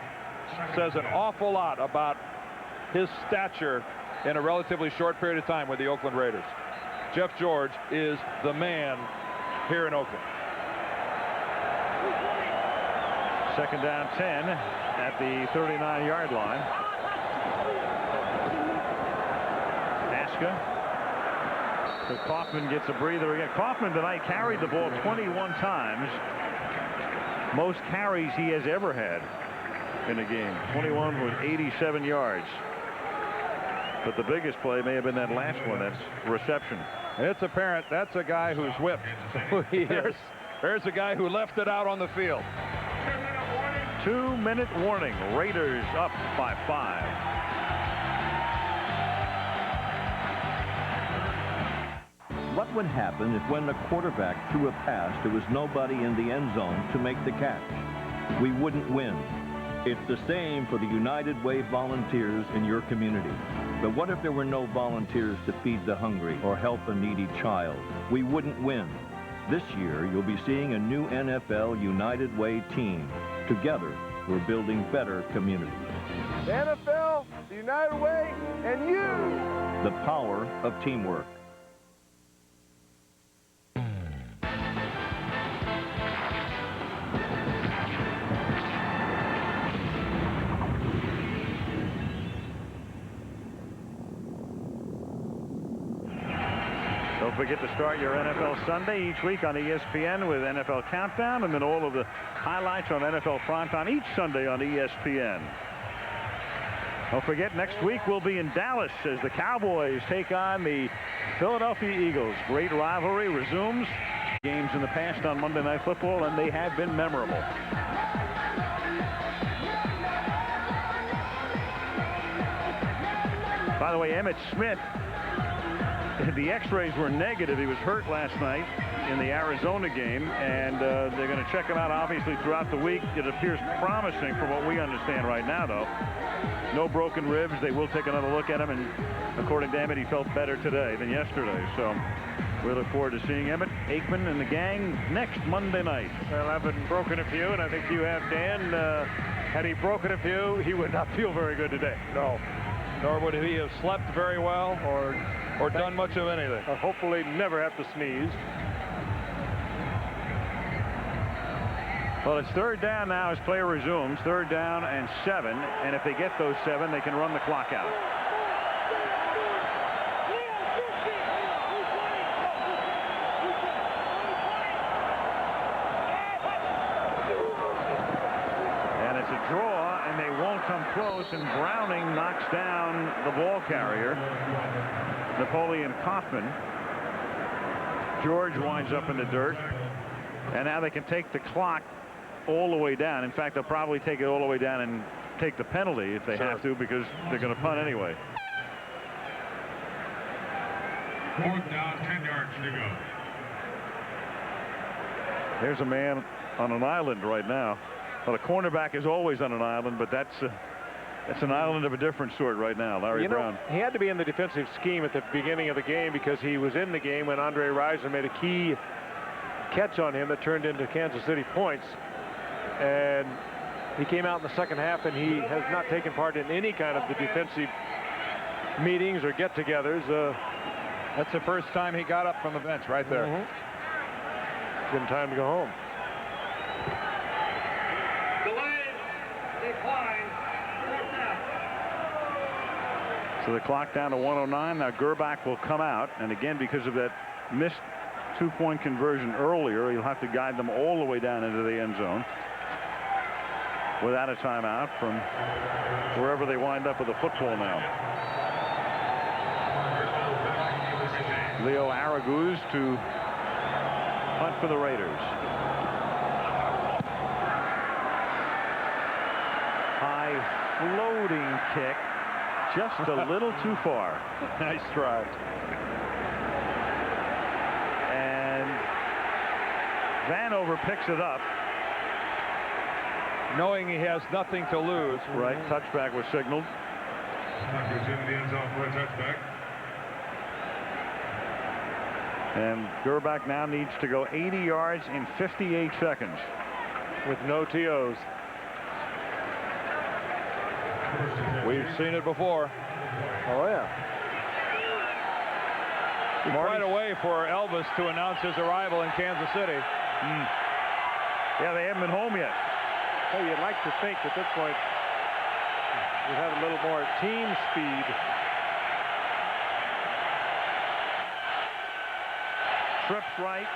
B: says an awful lot about his stature in a relatively short period of time with the Oakland Raiders. Jeff George is the man here in Oakland.
I: 2nd down 10 at the 39-yard line. Aska. So Kaufman gets a breather again. Kaufman tonight carried the ball 21 times. Most carries he has ever had in a game. 21 with 87 yards. But the biggest play may have been that last one. That's reception.
B: It's apparent that's a guy who's whipped. There's a guy who left it out on the field.
I: 2-minute warning. Raiders up by 5.
P: What would happen if when the quarterback threw a pass, there was nobody in the end zone to make the catch? We wouldn't win. It's the same for the United Way volunteers in your community. But what if there were no volunteers to feed the hungry or help a needy child? We wouldn't win. This year, you'll be seeing a new NFL United Way team. Together, we're building better communities.
G: The NFL, the United Way, and you!
P: The power of teamwork.
A: forget to start your NFL Sunday each week on ESPN with NFL Countdown, and then all of the highlights on NFL Primetime each Sunday on ESPN. Don't forget, next week we'll be in Dallas as the Cowboys take on the Philadelphia Eagles. Great rivalry resumes. Games in the past on Monday Night Football, and they have been memorable. By the way, Emmitt Smith, the x-rays were negative. He was hurt last night in the Arizona game, and they're going to check him out obviously throughout the week. It appears promising from what we understand right now, though. No broken ribs. They will take another look at him, and according to Emmitt, he felt better today than yesterday. So we look forward to seeing Emmitt, Aikman, and the gang next Monday night.
E: Well, I've been broken a few, and I think you have, Dan. Had he broken a few, he would not feel very good today.
B: No. Nor would he have slept very well or done much of anything.
E: Hopefully never have to sneeze.
A: Well, it's third down now as play resumes. Third down and 7. And if they get those 7, they can run the clock out. And it's a draw, and they won't come close. And Browning knocks down the ball carrier, Napoleon Kaufman. George winds up in the dirt. And now they can take the clock all the way down. In fact, they'll probably take it all the way down and take the penalty if they have to, because they're going to punt anyway.
K: 4th down, 10 yards to go.
A: There's a man on an island right now. Well, a cornerback is always on an island, but that's an island of a different sort right now. Larry Brown.
E: He had to be in the defensive scheme at the beginning of the game because he was in the game when Andre Rison made a key catch on him that turned into Kansas City points. And he came out in the second half, and he has not taken part in any kind of the defensive meetings or get-togethers.
B: That's the first time he got up from the bench right there.
E: Give him time to go home.
A: So the clock down to 109. Now Grbac will come out, and again, because of that missed two-point conversion earlier, he'll have to guide them all the way down into the end zone without a timeout from wherever they wind up with the football now. Leo Araguz to punt for the Raiders. High floating kick, just a little too far.
B: Nice try.
A: And Vanover picks it up,
B: knowing he has nothing to lose.
A: Right, touchback was signaled.
K: Tucker's in the end zone for a touchback.
A: And Grbac now needs to go 80 yards in 58 seconds.
E: With no TOs.
B: We've seen it before.
E: Oh, yeah.
B: Right away for Elvis to announce his arrival in Kansas City.
A: Yeah, they haven't been home yet.
E: Well, you'd like to think at this point we have a little more team speed.
A: Trips right.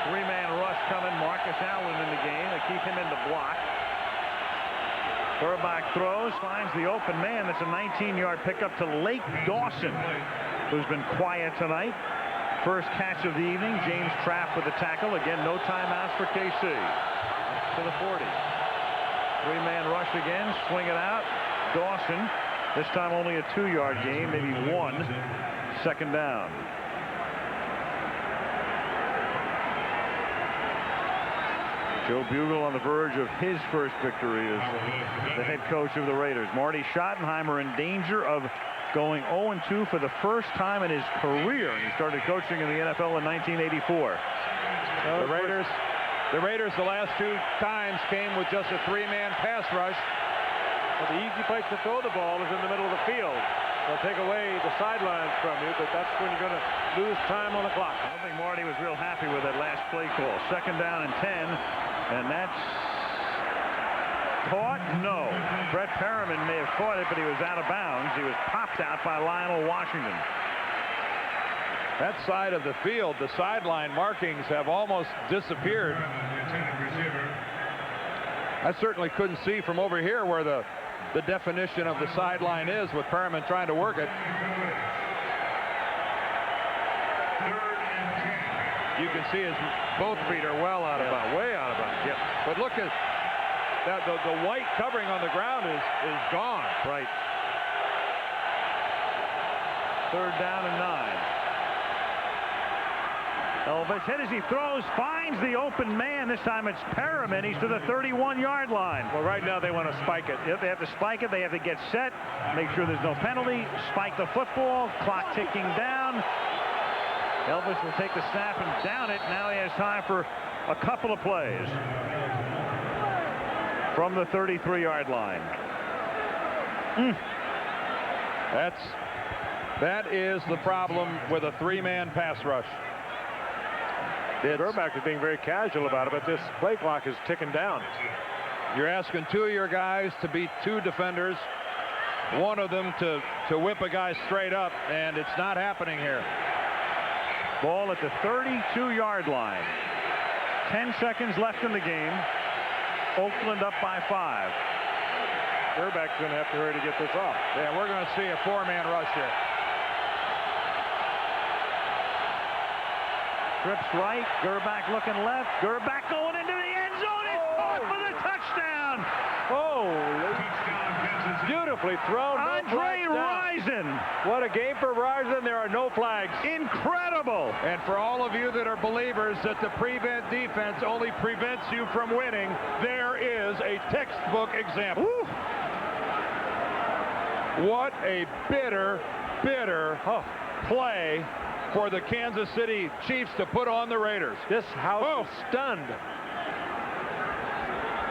A: Three-man rush coming. Marcus Allen in the game. They keep him in the block. Grbac throws, finds the open man. That's a 19-yard pickup to Lake Dawson, who's been quiet tonight. First catch of the evening. James Trapp with the tackle. Again, no timeouts for KC. To the 40. Three-man rush again. Swing it out. Dawson. This time only a 2-yard gain, maybe one. Second down. Joe Bugel on the verge of his first victory as the head coach of the Raiders. Marty Schottenheimer in danger of going 0-2 for the first time in his career. He started coaching in the NFL in 1984.
B: The Raiders the last two times came with just a three-man pass rush.
E: Well, the easy place to throw the ball is in the middle of the field. They'll take away the sidelines from you, but that's when you're going to lose time on the clock.
A: I don't think Marty was real happy with that last play call. Second down and 10, and that's caught? No. Brett Perriman may have caught it, but he was out of bounds. He was popped out by Lionel Washington.
B: That side of the field, the sideline markings have almost disappeared. I certainly couldn't see from over here where the definition of the sideline is with Perriman trying to work it. You can see his both feet are well out of bounds, way out of bounds. Yep. But look at that, the white covering on the ground is gone.
A: Right. 3rd down and 9. Elvis hit as he throws, finds the open man. This time it's Perriman. He's to the 31-yard line.
E: Well, right now they want to spike it.
A: If they have to spike it, they have to get set, make sure there's no penalty, spike the football, clock ticking down. Elvis will take the snap and down it. Now he has time for a couple of plays from the 33-yard line.
B: That is the problem with a 3-man pass rush.
E: Grbac is being very casual about it, but this play clock is ticking down.
B: You're asking 2 of your guys to beat 2 defenders, one of them to whip a guy straight up, and it's not happening here.
A: Ball at the 32-yard line. 10 seconds left in the game. Oakland up by 5.
E: Grbac going to have to hurry to get this off.
B: Yeah, we're going to see a 4-man rush here.
A: Trips right, Grbac looking left, Grbac going into the end zone, it's caught for the touchdown!
E: Holy, beautifully thrown.
A: Andre Rison!
E: What a game for Rison, there are no flags.
A: Incredible!
B: And for all of you that are believers that the prevent defense only prevents you from winning, there is a textbook example.
A: Woo.
B: What a bitter play for the Kansas City Chiefs to put on the Raiders.
E: This house is stunned.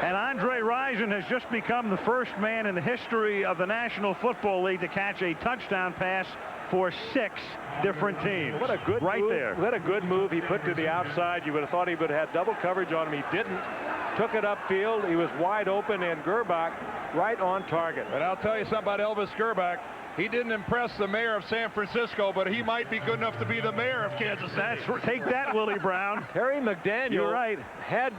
A: And Andre Rison has just become the first man in the history of the National Football League to catch a touchdown pass for 6 different teams.
E: What a good move.
A: there.
E: What a good move he put to the outside. You would have thought he would have had double coverage on him. He didn't. Took it upfield. He was wide open, and Grbac right on target.
B: But I'll tell you something about Elvis Grbac. He didn't impress the mayor of San Francisco, but he might be good enough to be the mayor of Kansas City.
A: Take that, Willie Brown.
E: Terry McDaniel
A: You're right.
E: had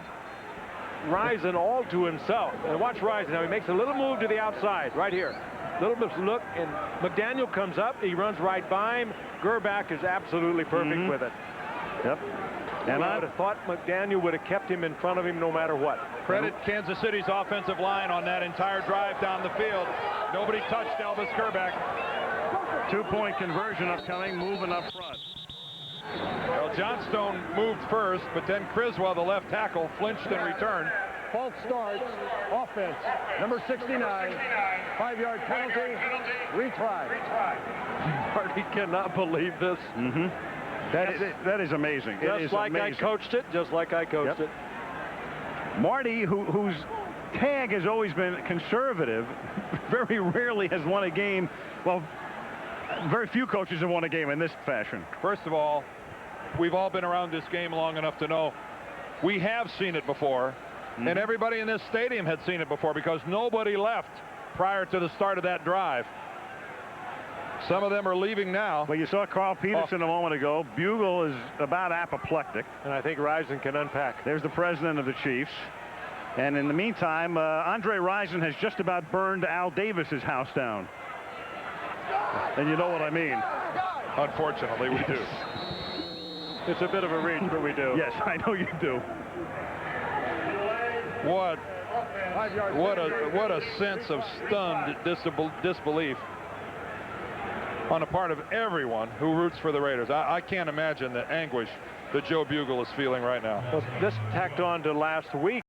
E: Rison all to himself. And watch Rison. Now he makes a little move to the outside right here. Little bit of look, and McDaniel comes up. He runs right by him. Grbac is absolutely perfect with it.
A: Yep.
E: And I would have thought McDaniel would have kept him in front of him no matter what.
B: Credit Kansas City's offensive line on that entire drive down the field. Nobody touched Elvis Grbac.
A: 2-point conversion upcoming, moving up front.
B: Well, Johnstone moved first, but then Criswell, the left tackle, flinched and returned.
G: False start, offense, number 69, 5-yard penalty, retry.
E: Marty cannot believe this.
A: That is amazing.
E: Just like amazing. I coached it, just like I coached it.
A: Marty, whose tag has always been conservative, very rarely has won a game. Well, very few coaches have won a game in this fashion.
B: First of all, we've all been around this game long enough to know we have seen it before, and everybody in this stadium had seen it before because nobody left prior to the start of that drive. Some of them are leaving now.
A: Well, you saw Carl Peterson a moment ago. Bugle is about apoplectic.
E: And I think Rison can unpack.
A: There's the president of the Chiefs. And in the meantime, Andre Rison has just about burned Al Davis's house down. And you know what I mean.
B: Unfortunately, we do.
E: It's a bit of a reach, but we do.
A: Yes, I know you do.
B: What a sense of stunned disbelief on the part of everyone who roots for the Raiders. I can't imagine the anguish that Joe Bugle is feeling right now.
E: Well, this tacked on to last week